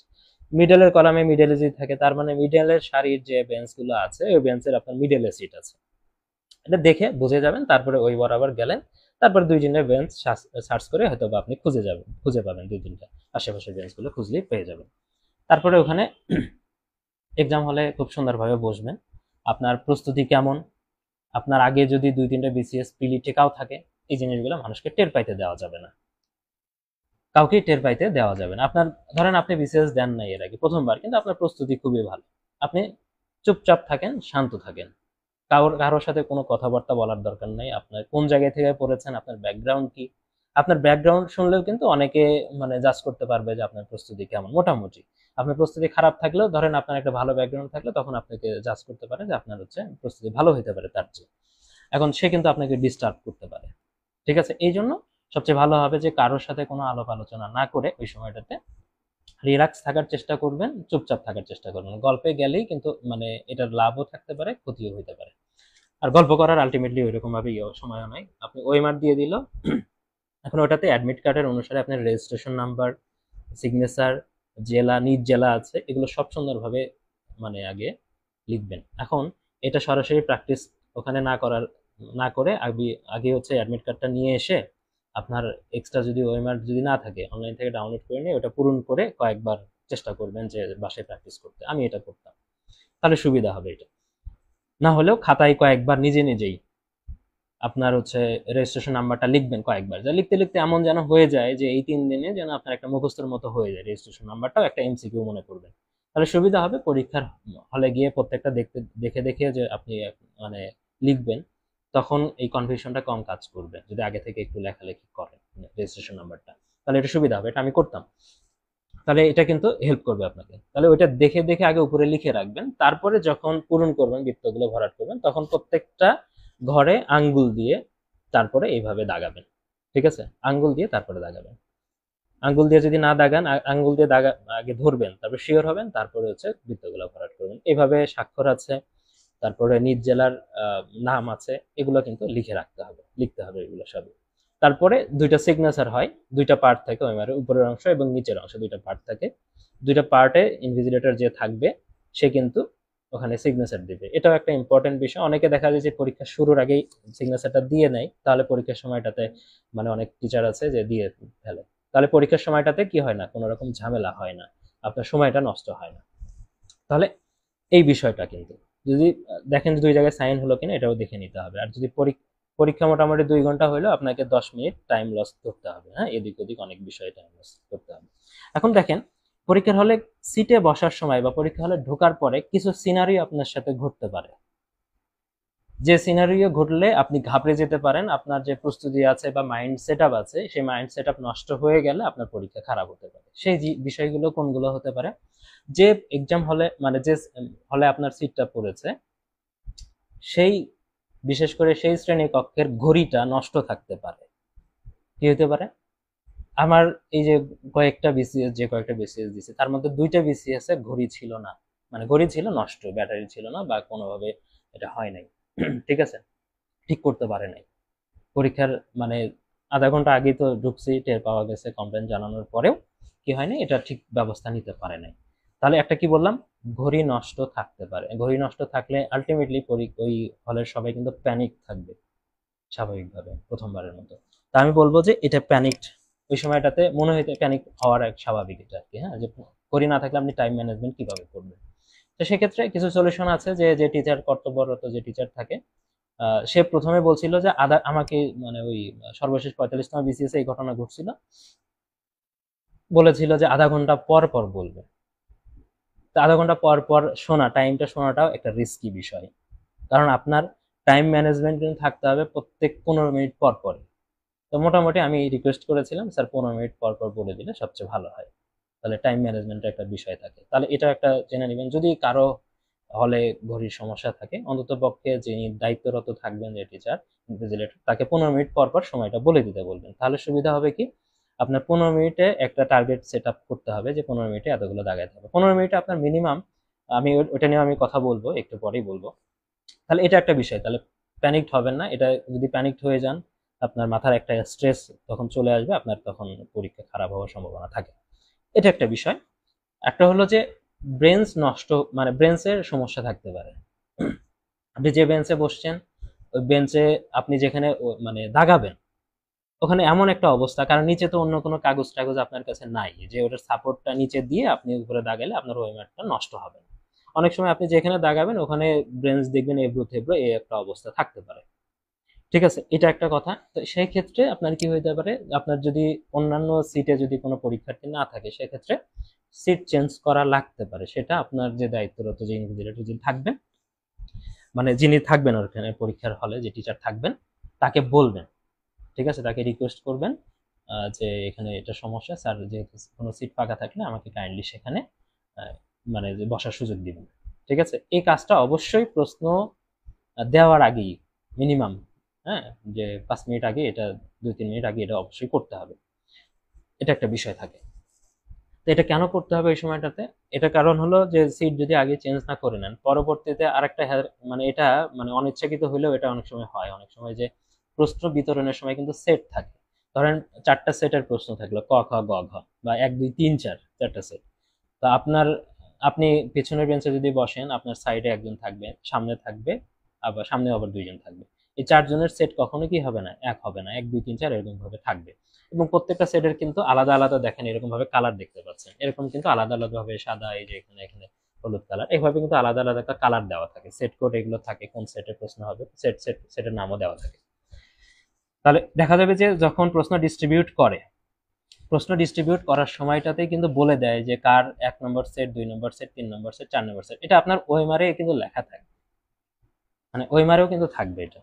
Speaker 1: মিডলের কলামে মিডলে যদি থাকে, তার মানে মিডলের সারির যে বেঞ্চগুলো আছে ওই বেঞ্চের আপনার মিডলে সিট আছে, এটা দেখে বুঝে যাবেন। তারপরে ওই বরাবর গেলেন, তারপরে 2-3টা বেঞ্চ সার্চ করে হয়তো বা আপনি খুঁজে পাবেন, 2-3টা আশেপাশের বেঞ্চগুলো খুঁজলেই পেয়ে যাবেন। তারপরে ওখানে এক্সাম হলে খুব সুন্দরভাবে বসবেন। আপনার প্রস্তুতি কেমন, আপনার আগে যদি 2-3টা বিসিএস প্রিলি টেকাও থাকে, এই জিনিসগুলো মানুষকে টের পাইতে দেওয়া যাবে না, কাউকেই টের পাইতে দেওয়া যাবে না। আপনার ধরেন আপনি বিসিএস দেন নাই এর আগে, প্রথমবার, কিন্তু আপনার প্রস্তুতি খুবই ভালো, আপনি চুপচাপ থাকেন, শান্ত থাকেন, কারোর সাথে কোনো কথাবার্তা বলার দরকার নেই। আপনার কোন জায়গায় থেকে পড়েছেন, আপনার ব্যাকগ্রাউন্ড কি, আপনার ব্যাকগ্রাউন্ড শুনলেও কিন্তু অনেকে মানে জাজ করতে পারবে যে আপনার প্রস্তুতি কেমন। মোটামুটি আপনার প্রস্তুতি খারাপ থাকলেও, ধরেন আপনার একটা ভালো ব্যাকগ্রাউন্ড থাকলে, তখন আপনাকে জাজ করতে পারে যে আপনার হচ্ছে প্রস্তুতি ভালো হইতে পারে তার চেয়ে। এখন সে কিন্তু আপনাকে ডিস্টার্ব করতে পারে, ঠিক আছে? এই জন্য সবচেয়ে ভালো হবে যে কারোর সাথে কোনো আলাপ আলোচনা না করে ওই সময়টাতে রিল্যাক্স থাকার চেষ্টা করবেন, চুপচাপ থাকার চেষ্টা করবেন। গল্পে গেলেই কিন্তু মানে এটার লাভও থাকতে পারে, ক্ষতিও হইতে পারে। আর গল্প করার আলটিমেটলি ওইরকম ভাবে সময়ও নাই। আপনি ওএমআর দিয়ে দিল, এখন ওটাতে অ্যাডমিট কার্ডের অনুসারে আপনার রেজিস্ট্রেশন নাম্বার, সিগনেচার, জেলা, নিজ জেলা আছে, এগুলো সব সুন্দরভাবে মানে আগে লিখবেন। এখন এটা সরাসরি প্র্যাকটিস ওখানে না করে আগে আগে হচ্ছে অ্যাডমিট কার্ডটা নিয়ে এসে আপনার এক্সট্রা যদি ওএমআর যদি না থাকে, অনলাইন থেকে ডাউনলোড করে নিয়ে ওটা পূরণ করে কয়েকবার চেষ্টা করবেন যে বাসায় প্র্যাকটিস করতে। আমি এটা করতাম, তাহলে সুবিধা হবে এটা। না হলেও খাতায় কয়েকবার নিজে নিজেই আপনার হচ্ছে রেজিস্ট্রেশন নাম্বারটা লিখবেন কয়েকবার, যা লিখতে লিখতে এমন যেন হয়ে যায় যে এই 3 দিনে যেন আপনার একটা মুখস্থের মতো হয়ে যায়, রেজিস্ট্রেশন নাম্বারটাও একটা এমসিকিউ মনে করবেন। তাহলে সুবিধা হবে পরীক্ষার হলে গিয়ে প্রত্যেকটা দেখে দেখে যে আপনি মানে লিখবেন, তখন এই কনফিউশনটা কম কাজ করবে যদি আগে থেকে একটু লেখালেখি করেন। রেজিস্ট্রেশন নাম্বারটা, তাহলে এটা সুবিধা হবে, এটা আমি করতাম। তাহলে এটা কিন্তু হেল্প করবে আপনাকে। তাহলে ওইটা দেখে দেখে আগে উপরে লিখে রাখবেন, তারপরে যখন পূরণ করবেন, বৃত্তগুলো ভরাট করবেন, তখন প্রত্যেকটা ঘরে আঙ্গুল দিয়ে তারপরে এইভাবে দাগাবেন। ঠিক আছে, আঙ্গুল দিয়ে তারপরে দাগাবেন। আঙ্গুল দিয়ে যদি না দাগান, আঙ্গুল দিয়ে দাগা আগে ধরবেন, তারপর শিওর হবেন, তারপরে হচ্ছে বৃত্তগুলো ভরাট করবেন। এইভাবে স্বাক্ষর আছে, তারপরে নিজ জেলার নাম আছে, এগুলো কিন্তু লিখে রাখতে হবে, লিখতে হবে এগুলো সবই। তারপরে দুইটা সিগনেচার হয়, দুইটা পার্ট থাকে ওইমারে, উপরের অংশ এবং নিচের অংশ, দুইটা পার্ট থাকে। দুইটা পার্টে ইনভিজিলেটর যে থাকবে সে কিন্তু ওখানে সিগনেচার দিবে। এটাও একটা ইম্পর্টেন্ট বিষয়। অনেকে দেখা যায় যে পরীক্ষা শুরুর আগেই সিগনেচারটা দিয়ে নেয়, তাহলে পরীক্ষার সময়টাতে মানে অনেক টিচার আছে যে দিয়ে ফেলে, তাহলে পরীক্ষার সময়টাতে কি হয় না, কোনো রকম ঝামেলা হয় না, আপনার সময়টা নষ্ট হয় না। তাহলে এই বিষয়টা কিন্তু যদি দেখেন দুই জায়গায় সাইন হলো কিনা, এটাও দেখে নিতে হবে। আর যদি পরীক্ষা মোটামুটি 2 ঘন্টা হইলো, আপনাকে 10 মিনিট টাইম লস করতে হবে। হ্যাঁ, এদিক ওদিক অনেক বিষয়ে টাইম লস করতে হবে। এখন দেখেন, পরীক্ষার হলে সিটে বসার সময় বা পরীক্ষা হলে ঢোকার পরে কিছু সিনারিও আপনার সাথে ঘটতে পারে, যে সিনারিও ঘটলে আপনি ঘাবড়ে যেতে পারেন, আপনার যে প্রস্তুতি আছে বা মাইন্ড সেট আপ আছে, সেই মাইন্ড সেট আপ নষ্ট হয়ে গেলে আপনার পরীক্ষা খারাপ হতে পারে। সেই বিষয়গুলো কোনগুলো হতে পারে, যে এক্সাম হলে মানে যে হলে আপনার সিটটা পড়েছে, সেই বিশেষ করে সেই শ্রেণী কক্ষের ঘড়িটা নষ্ট থাকতে পারে। কি হতে পারে, আমার এই যে কয়েকটা বিসিএস দিছে, তার মধ্যে 2টা বিসিএস এ ঘড়ি ছিল না, মানে ঘড়ি ছিল নষ্ট, ব্যাটারি ছিল না, বা কোনোভাবে এটা হয় নাই। ঠিক আছে, ঠিক করতে পারে নাই পরীক্ষার মানে আধা ঘন্টা আগেই তো ঢুকছি, টের পাওয়া গেছে, কমপ্লেন জানানোর পরেও কি হয়নি, এটা ঠিক ব্যবস্থা নিতে পারে নাই। তাহলে একটা কি বললাম, ঘড়ি নষ্ট থাকতে পারে। ঘড়ি নষ্ট থাকলে আলটিমেটলি ওই হলের সবাই কিন্তু প্যানিক থাকবে স্বাভাবিকভাবে, প্রথমবারের মতো। তা আমি বলবো যে এটা প্যানিকড, ওই সময়টাতে মনে হইতে প্যানিক হওয়ার এক স্বাভাবিক এটা আর কি। হ্যাঁ, যে ঘড়ি না থাকলে আপনি টাইম ম্যানেজমেন্ট কিভাবে করবেন। তো সেক্ষেত্রে কিছু সলিউশন আছে, যে যে টিচার কর্তব্যরত যে টিচার থাকে, সে প্রথমে বলছিল যে আমাকে মানে ওই সর্বশেষ 45তম বিসিএস এই ঘটনা ঘটছিল, বলেছিল যে আধা ঘন্টা পর পর বলবে। তো আধা ঘন্টা পর পর টাইমটা শোনাটাও একটা রিস্কি বিষয়, কারণ আপনার টাইম ম্যানেজমেন্ট কিন্তু থাকতে হবে প্রত্যেক 15 মিনিট পর পর। তো মোটামুটি আমি রিকোয়েস্ট করেছিলাম, স্যার 15 মিনিট পর পর বলে দিলে সবচেয়ে ভালো হয়, তাহলে টাইম ম্যানেজমেন্টের একটা বিষয় থাকে। তাহলে এটা একটা জেনে নেবেন, যদি কারো হলে ঘড়ির সমস্যা থাকে, অন্তত পক্ষে যিনি দায়িত্বরত থাকবেন, যে টিচার ইনভিজিলেটর, তাকে 15 মিনিট পর পর সময়টা বলে দিতে বলবেন। তাহলে সুবিধা হবে কি, আপনার 15 মিনিটে একটা টার্গেট সেট আপ করতে হবে, যে 15 মিনিটে এতগুলো দাগাইতে হবে। 15 মিনিটে আপনার মিনিমাম, আমি ওটা নিয়ে আমি কথা বলবো, একটু পরেই বলবো। তাহলে এটা একটা বিষয়, তাহলে প্যানিকড হবেন না। এটা যদি প্যানিকড হয়ে যান, আপনার মাথার একটা স্ট্রেস তখন চলে আসবে, আপনার তখন পরীক্ষা খারাপ হওয়ার সম্ভাবনা থাকে। এটা একটা বিষয়। একটা হলো যে ব্রেনস নষ্ট, মানে ব্রেনসের সমস্যা থাকতে পারে। আপনি যে বেঞ্চে বসছেন, ওই বেঞ্চে আপনি যেখানে মানে দাগাবেন, ওখানে এমন একটা অবস্থা, কারণ নিচে তো অন্য কোনো কাগজ টাগজ আপনার কাছে নাই, যে ওটার সাপোর্টটা নিচে দিয়ে আপনি উপরে দাগালে আপনার ওই ম্যাটটা নষ্ট হবে না। অনেক সময় আপনি যেখানে দাগাবেন ওখানে ব্রেঞ্চ দেখবেন এবড়ো থেবড়ো, এই একটা অবস্থা থাকতে পারে। ঠিক আছে, এটা একটা কথা। তো সেই ক্ষেত্রে আপনার কি হইতে পারে, আপনার যদি অন্যান্য সিটে যদি কোনো পরীক্ষার্থী না থাকে, সেক্ষেত্রে সিট চেঞ্জ করা লাগতে পারে। সেটা আপনার যে দায়িত্বরত যে ইনভিজিলেটর যিনি থাকবেন, মানে যিনি থাকবেন ওখানে পরীক্ষার হলে, যে টিচার থাকবেন, তাকে বলবেন। ঠিক আছে, তাকে রিকোয়েস্ট করবেন যে এখানে এটা সমস্যা স্যার, যে কোনো সিট ফাঁকা থাকলে আমাকে কাইন্ডলি সেখানে মানে যে বসার সুযোগ দিবেন। ঠিক আছে, এই কাজটা অবশ্যই প্রশ্ন দেওয়ার আগেই মিনিমাম, হ্যাঁ, যে 5 মিনিট আগে এটা, 2-3 মিনিট আগে এটা অবশ্যই করতে হবে। এটা একটা বিষয় থাকে। তো এটা কেন করতে হবে এই সময়টাতে, এটা কারণ হলো যে সিট যদি আগে চেঞ্জ না করে নেন, পরবর্তীতে আরেকটা মানে এটা মানে অনিচ্ছাকৃত হলেও এটা অনেক সময় হয়, অনেক সময় যে প্রশ্ন বিতরণের সময় কিন্তু সেট থাকে। ধরেন 4টা সেটের প্রশ্ন থাকলো, ক খ গ ঘ, বা 1 2 3 4, 4টা সেট। তো আপনি পেছনের বেঞ্চে যদি বসেন, আপনার সাইডে একজন থাকবে, সামনে থাকবে, আবার সামনে আবার 2জন থাকবে। এই 4 জনের সেট কখনো কি হবে না, এক হবে না, 1 2 3 4 এরকম ভাবে থাকবে। এবং প্রত্যেকটা সেটের কিন্তু আলাদা আলাদা, দেখেন এরকম ভাবে কালার দেখতে পাচ্ছেন, এরকম কিন্তু আলাদা আলাদা ভাবে সাদা, এই যে এখানে এখানে হলুদ কালার, এইভাবে কিন্তু আলাদা আলাদা একটা কালার দেওয়া থাকে, সেট কোড এগুলো থাকে, কোন সেটের প্রশ্ন হবে, সেটের নামও দেওয়া থাকে। তাহলে দেখা যাবে যে যখন প্রশ্ন ডিস্ট্রিবিউট করার সময়টাতেই কিন্তু বলে দেয় যে কার 1 নম্বর সেট, 2 নম্বর সেট, 3 নম্বর সেট, 4 নম্বর সেট। এটা আপনার ওএমআরে কিন্তু লেখা থাকে, মানে ওএমআরেও কিন্তু থাকবে এটা,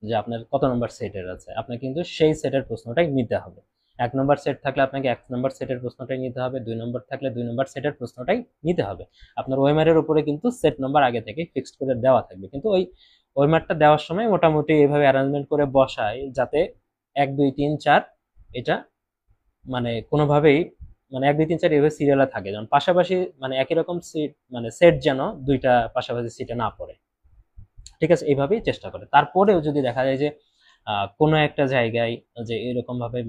Speaker 1: যে আপনার কত নম্বর সেটের আছে, আপনার কিন্তু সেই সেটের প্রশ্নটাই নিতে হবে। এক নম্বর সেট থাকলে আপনাকে এক নম্বর সেটের প্রশ্নটাই নিতে হবে, 2 নম্বর থাকলে 2 নম্বর সেটের প্রশ্নটাই নিতে হবে। আপনার ওএমআর উপরে কিন্তু সেট নম্বর আগে থেকে ফিক্সড করে দেওয়া থাকবে, কিন্তু ওই ওএমআরটা দেওয়ার সময় মোটামুটি এইভাবে অ্যারেঞ্জমেন্ট করে বসায় যাতে 1 2 3 4 এটা মানে কোনোভাবেই মানে 1 2 3 4 এভাবে সিরিয়ালে থাকে, যেমন পাশাপাশি মানে একই রকম সিট মানে সেট যেন দুইটা পাশাপাশি সিটে না পড়ে। ঠিক আছে, এইভাবেই চেষ্টা করে। তারপরেও যদি দেখা যায় যে কোনো একটা জায়গায় যে এরকম ভাবে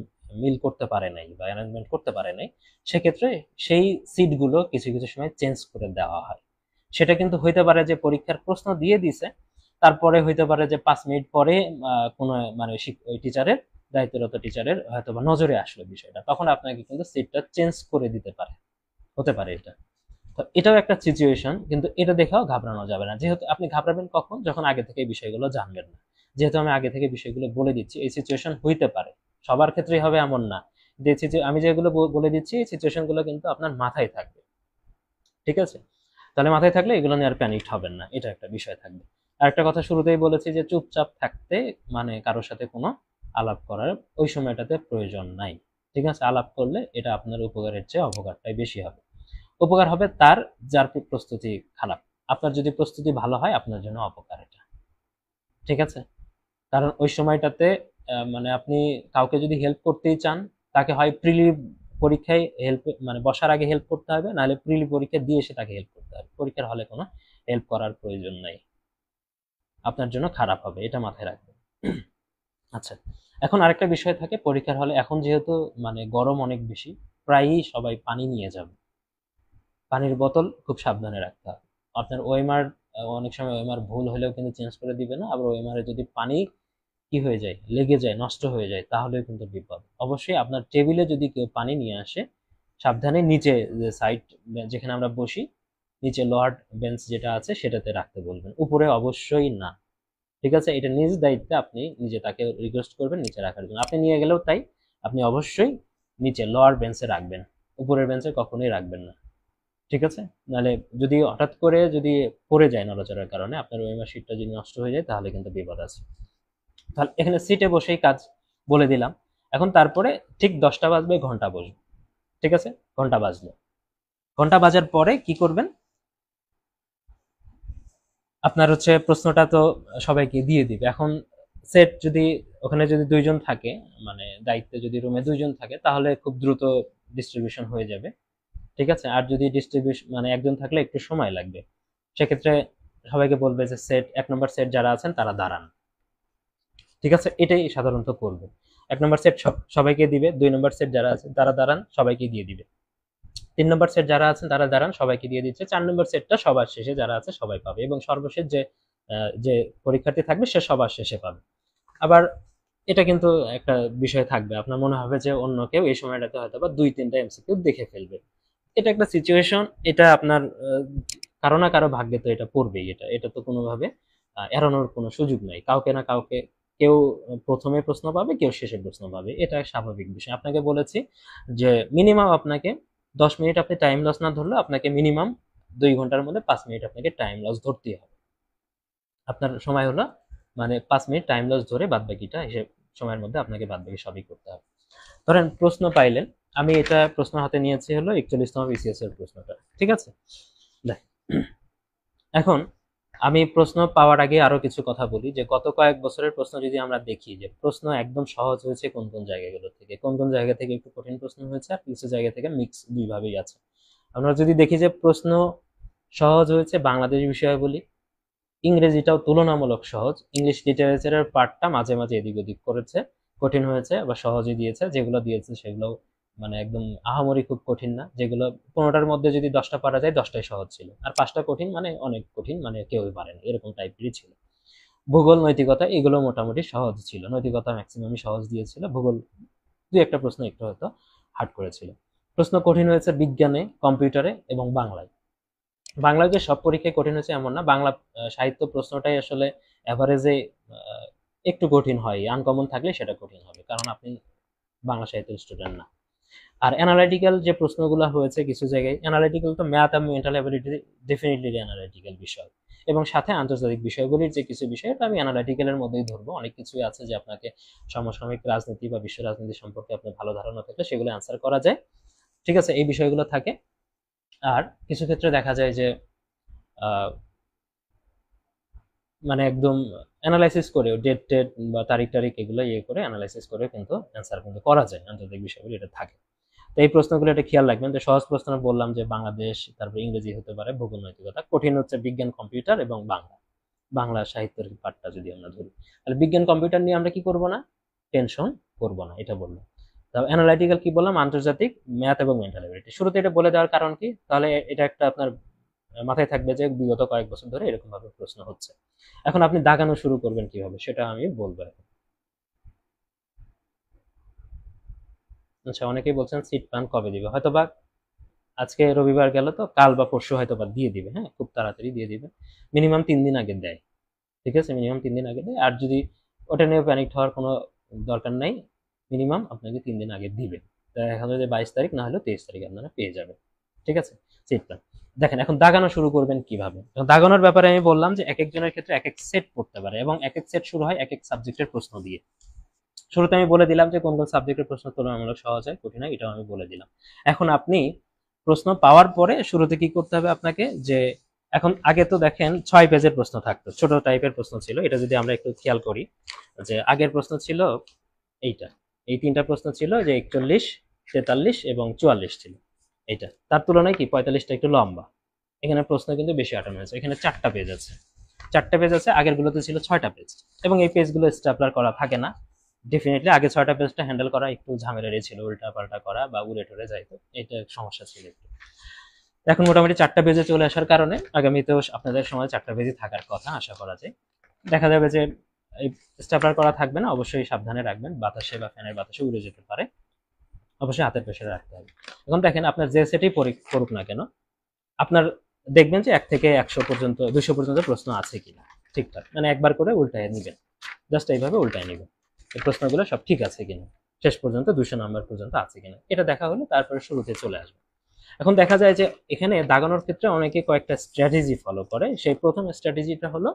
Speaker 1: মিল করতে পারে নাই বা অ্যারেঞ্জমেন্ট করতে পারে নাই, সেক্ষেত্রে সেই সিটগুলো কিছু কিছু সময় চেঞ্জ করে দেওয়া হয়। সেটা কিন্তু হইতে পারে যে পরীক্ষার প্রশ্ন দিয়ে দিছে, তারপরে হইতে পারে যে 5 মিনিট পরে কোনো মানে ওই টিচারের দায়িত্বরত টিচারের হয়তো বা নজরে আসলো বিষয়টা, তখন আপনাকে কিন্তু সিটটা চেঞ্জ করে দিতে পারে, হতে পারে এটা। তো এটাও একটা সিচুয়েশন, কিন্তু এটা দেখেও ঘাবড়ানো যাবে না। যেহেতু আপনি ঘাবড়াবেন কখন, যখন আগে থেকে এই বিষয়গুলো জানবেন না। যেহেতু আমি আগে থেকে বিষয়গুলো বলে দিচ্ছি, এই সিচুয়েশন হইতে পারে, সবার ক্ষেত্রেই হবে এমন না। আমি যেগুলো বলে দিচ্ছি এই সিচুয়েশন গুলো কিন্তু আপনার মাথায় থাকবে, ঠিক আছে? তাহলে মাথায় থাকলে এগুলো নিয়ে আর প্যানিক হবেন না, এটা একটা বিষয় থাকবে। আর একটা কথা শুরুতেই বলেছি যে চুপচাপ থাকতে মানে কারোর সাথে কোনো আলাপ করার ওই সময়টাতে প্রয়োজন নাই। ঠিক আছে, আলাপ করলে এটা আপনার উপকারের চেয়ে অপকারটাই বেশি হবে। উপকার হবে তার যার প্রস্তুতি খারাপ। আপনার যদি প্রস্তুতি ভালো হয় আপনার জন্য অপকার এটা, ঠিক আছে? কারণ ওই সময়টাতে মানে আপনি কাউকে যদি হেল্প করতেই চান, তাকে হয় প্রিলি পরীক্ষায় হেল্প মানে বসার আগে হেল্প করতে হবে, নাহলে প্রিলি পরীক্ষা দিয়ে এসে তাকে হেল্প করতে হবে। পরীক্ষার হলে কোনো হেল্প করার প্রয়োজন নাই, আপনার জন্য খারাপ হবে, এটা মাথায় রাখবেন। আচ্ছা, এখন আরেকটা বিষয় থাকে পরীক্ষার হলে, এখন যেহেতু মানে গরম অনেক বেশি, প্রায়ই সবাই পানি নিয়ে যাবে। পানির বোতল খুব সাবধানে রাখতে হবে। আপনার ওএমআর অনেক সময় ওএমআর ভুল হলেও কিন্তু চেঞ্জ করে দিবে না, আবার ওএমআর এ যদি পানি কি হয়ে যায়, লেগে যায়, নষ্ট হয়ে যায়, তাহলেও কিন্তু বিপদ। অবশ্যই আপনার টেবিলে যদি কেউ পানি নিয়ে আসে, সাবধানে নিচে যে সাইড যেখানে আমরা বসি, নিচে লোয়ার বেঞ্চ যেটা আছে সেটাতে রাখতে বলবেন, উপরে অবশ্যই না। ঠিক আছে, এটা নিজ দায়িত্বে আপনি নিজে তাকে রিকোয়েস্ট করবেন নিচে রাখার জন্য। আপনি নিয়ে গেলেও তাই, আপনি অবশ্যই নিচে লোয়ার বেঞ্চে রাখবেন, উপরের বেঞ্চে কখনোই রাখবেন না। ঠিক আছে, নাহলে যদি হঠাৎ করে যদি পড়ে যায় নড়াচড়ার কারণে আপনার ওএমআর শিটটা যদি নষ্ট হয়ে যায়, তাহলে কিন্তু বিপদ আছে। তাহলে এখানে সিটে বসেই কাজ বলে দিলাম। এখন তারপরে ঠিক 10টা বাজবে, ঘন্টা বসবে। ঠিক আছে, ঘন্টা বাজলো, ঘন্টা বাজার পরে কি করবেন, আপনার হচ্ছে প্রশ্নটা তো সবাইকে দিয়ে দিবে। এখন সেট যদি ওখানে যদি 2 জন থাকে, মানে দায়িত্বে যদি রুমে 2 জন থাকে, তাহলে খুব দ্রুত ডিস্ট্রিবিউশন হয়ে যাবে। ঠিক আছে, আর যদি ডিস্ট্রিবিউশন মানে একজন থাকলে একটু সময় লাগবে, সেক্ষেত্রে সবাইকে বলবে যে সেট 1 নম্বর সেট যারা আছেন তারা দাঁড়ান। ঠিক আছে, এটাই সাধারণত করবে। 1 নম্বর সেট সবাইকে দিবে, 2 নম্বর সেট যারা আছে তারা দাঁড়ান, সবাইকে দিয়ে দিবে। 3 নম্বর সেট যারা আছেন তারা দাঁড়ান, সবাইকে দিয়ে দিচ্ছে। 4 নম্বর সেটটা সবার শেষে যারা আছে সবাই পাবে, এবং সর্বশেষ যে পরীক্ষার্থী থাকবে সে সবার শেষে পাবে। আবার এটা কিন্তু একটা বিষয় থাকবে, আপনার মনে হবে যে অন্য কেউ এই সময়টাতে হয়তো বা 2 3টা এমসিকিউ দেখে ফেলবে। এটা একটা সিচুয়েশন, এটা আপনার কারো না কারো ভাগ্যে তো এটা পড়বেই, এটা এটা তো কোনোভাবে এড়ানোর কোনো সুযোগ নাই। কাউকে না কাউকে কেউ প্রথমে প্রশ্ন পাবে, কেউ শেষে প্রশ্ন পাবে, এটা স্বাভাবিক বিষয়। আপনাকে বলেছি যে মিনিমাম আপনাকে 10 মিনিট আপনি টাইম লস না ধরলে আপনাকে মিনিমাম 2 ঘন্টার মধ্যে 5 মিনিট আপনাকে টাইম লস ধরতেই হবে। আপনার সময় হলো মানে 5 মিনিট টাইম লস ধরে বাদ বাকিটা হিসেব সময়ের মধ্যে আপনাকে বাদ বাকি সবই করতে হবে। ধরেন প্রশ্ন পাইলেন, আমি এটা প্রশ্ন হাতে নিয়েছি হলো 41তম বিসিএস এর প্রশ্নটা। ঠিক আছে, দেখ এখন আমি প্রশ্ন পাওয়ার আগে আরো কিছু কথা বলি যে গত কয়েক বছরের প্রশ্ন যদি আমরা দেখি, যে প্রশ্ন একদম সহজ হয়েছে কোন কোন জায়গাগুলো থেকে, কোন কোন জায়গা থেকে একটু কঠিন প্রশ্ন হয়েছে, আর কিছু জায়গা থেকে মিক্স দুইভাবেই আছে। আমরা যদি দেখি যে প্রশ্ন সহজ হয়েছে বাংলাদেশ বিষয়াবলী, ইংরেজিটাও তুলনামূলক সহজ, ইংলিশ লিটারেচারের পার্টটা মাঝে মাঝে এদিক ওদিক করেছে, কঠিন হয়েছে বা সহজই দিয়েছে, যেগুলো দিয়েছে সেগুলো মানে একদম আহামরি খুব কঠিন না, যেগুলো 15টার মধ্যে যদি 10টা পারা যায় 10টাই সহজ ছিল, আর 5টা কঠিন মানে অনেক কঠিন মানে কেউই পারে না, এরকম টাইপেরই ছিল। ভূগোল নৈতিকতা এগুলো মোটামুটি সহজ ছিল, নৈতিকতা ম্যাক্সিমামই সহজ দিয়েছিল, ভূগোল 2 একটা প্রশ্ন একটু হয়তো হার্ড করেছিল। প্রশ্ন কঠিন হয়েছে বিজ্ঞানে, কম্পিউটারে এবং বাংলায়। বাংলা যে সব পরীক্ষায় কঠিন হয়েছে এমন না, বাংলা সাহিত্য প্রশ্নটাই আসলে এভারেজে একটু কঠিন হয়, আনকমন থাকলে সেটা কঠিন হবে, কারণ আপনি বাংলা সাহিত্যের স্টুডেন্ট না। আর অ্যানালাইটিক্যাল যে প্রশ্নগুলো হয়েছে কিছু জায়গায়, অ্যানালাইটিক্যাল তো ম্যাথ এবং মেন্টাল অ্যাবিলিটি ডেফিনেটলি অ্যানালাইটিক্যাল বিষয়, এবং সাথে আন্তর্জাতিক বিষয়গুলির যে কিছু বিষয় এটা আমি অ্যানালাইটিক্যালের মধ্যেই ধরবো। অনেক কিছুই আছে যে আপনাকে সমসাময়িক রাজনীতি বা বিশ্ব রাজনীতি সম্পর্কে আপনার ভালো ধারণা থাকলে সেগুলো অ্যান্সার করা যায়, ঠিক আছে, এই বিষয়গুলো থাকে। আর কিছু ক্ষেত্রে দেখা যায় যে মানে একদম অ্যানালাইসিস করে ডেট টেট বা তারিখ টারিখ এগুলো করে অ্যানালাইসিস করে কিন্তু অ্যান্সার কিন্তু করা যায়, আন্তর্জাতিক বিষয়গুলো এটা থাকে। তো এই প্রশ্নগুলো এটা খেয়াল রাখবেন। যে সহজ প্রশ্ন বললাম যে বাংলাদেশ, তারপর ইংরেজি হতে পারে, ভূগোল, নৈতিকতা। কঠিন হচ্ছে বিজ্ঞান, কম্পিউটার এবং বাংলা, বাংলা সাহিত্যের পাঠটা যদি আমরা ধরি, তাহলে বিজ্ঞান কম্পিউটার নিয়ে আমরা কি করব না, টেনশন করব না, এটা বললাম। তাহলে অ্যানালাইটিক্যাল কি বললাম, আন্তর্জাতিক, ম্যাথ এবং মেন্টাল অ্যাবিলিটি। শুরুতে এটা বলে দেওয়ার কারণ কি, তাহলে এটা একটা আপনার মাথায় থাকবে যে বিগত কয়েক বছর ধরে এরকম ভাবে প্রশ্ন হচ্ছে। এখন আপনি দাগানো শুরু করবেন কিভাবে সেটা আমি বলবো এখন। আচ্ছা, অনেকেই বলছেন সিট প্ল্যান কবে দিবে, হয়তো বা আজকে রবিবার গেল তো কাল বা পরশু হয়তো বা দিয়ে দিবে, হ্যাঁ, খুব তাড়াতাড়ি দিয়ে দিবে। মিনিমাম 3 দিন আগে দেয়, ঠিক আছে, মিনিমাম 3 দিন আগে দেয়। আর যদি ওটা নিয়ে প্যানিক হওয়ার কোনো দরকার নাই, মিনিমাম আপনাকে 3 দিন আগে দিবে। দেখা যাবে যে 22 তারিখ না হলেও 23 তারিখ আপনারা পেয়ে যাবেন, ঠিক আছে, সিট প্ল্যান। দেখেন এখন দাগানো শুরু করবেন কিভাবে। দাগানোর ব্যাপারে আমি বললাম যে এক একজনের ক্ষেত্রে এক এক সেট পড়তে পারে, এবং এক এক সেট শুরু হয় এক এক সাবজেক্টের প্রশ্ন দিয়ে। শুরুতে আমি বলে দিলাম যে কোন কোন সাবজেক্টের প্রশ্ন তুলনামূলক সহজ হয়, কঠিন হয়, এটাও আমি বলে দিলাম। এখন আপনি প্রশ্ন পাওয়ার পরে শুরুতে কি করতে হবে আপনাকে, যে এখন আগে তো দেখেন 6 পেজের প্রশ্ন থাকতো, ছোট টাইপের প্রশ্ন ছিল। এটা যদি আমরা একটু খেয়াল করি, যে আগের প্রশ্ন ছিল এইটা, এই 3টা প্রশ্ন ছিল, যে 41, 43 এবং 44 ছিল। এইটা তার তুলনায় কি 45টা একটু লম্বা। এখানে প্রশ্ন কিন্তু বেশি আটানো হয়েছে। এখানে 4টা পেজ আছে, 4টা পেজ আছে, আগের গুলোতে ছিল 6টা পেজ। এবং এই পেজগুলো স্ট্যাপলার করা থাকে না। ডেফিনেটলি আগে 6টা পেজটা হ্যান্ডেল করা একটু ঝামেলারই ছিল, উল্টা পাল্টা করা বা উড়ে টুরে যাইতো, এটা সমস্যা ছিল একটু। এখন মোটামুটি 4টা পেজে চলে আসার কারণে আগামীতেও আপনাদের সময় 4টা পেজই থাকার কথা আশা করা যায়। দেখা যাবে যে এই স্ট্যাপলার করা থাকবে না, অবশ্যই সাবধানে রাখবেন, বাতাসে বা ফ্যানের বাতাসে উড়ে যেতে পারে, অবশ্যই হাতের প্রেসারে রাখতে হবে। এখন দেখেন আপনার যে সেটই করুক না কেন, আপনার দেখবেন যে 1 থেকে 100 পর্যন্ত 200 পর্যন্ত প্রশ্ন আছে কিনা ঠিকঠাক, মানে একবার করে উল্টায় নিবেন, জাস্ট এইভাবে উল্টায় নিবেন এই প্রশ্নগুলো সব ঠিক আছে কিনা, শেষ পর্যন্ত 200 নম্বর পর্যন্ত আছে কিনা, এটা দেখা হলো তারপরে শুরুতে চলে আসবে। এখন দেখা যায় যে এখানে দাগানোর ক্ষেত্রে অনেকে কয়েকটা স্ট্র্যাটেজি ফলো করে। সেই প্রথম স্ট্র্যাটেজিটা হলো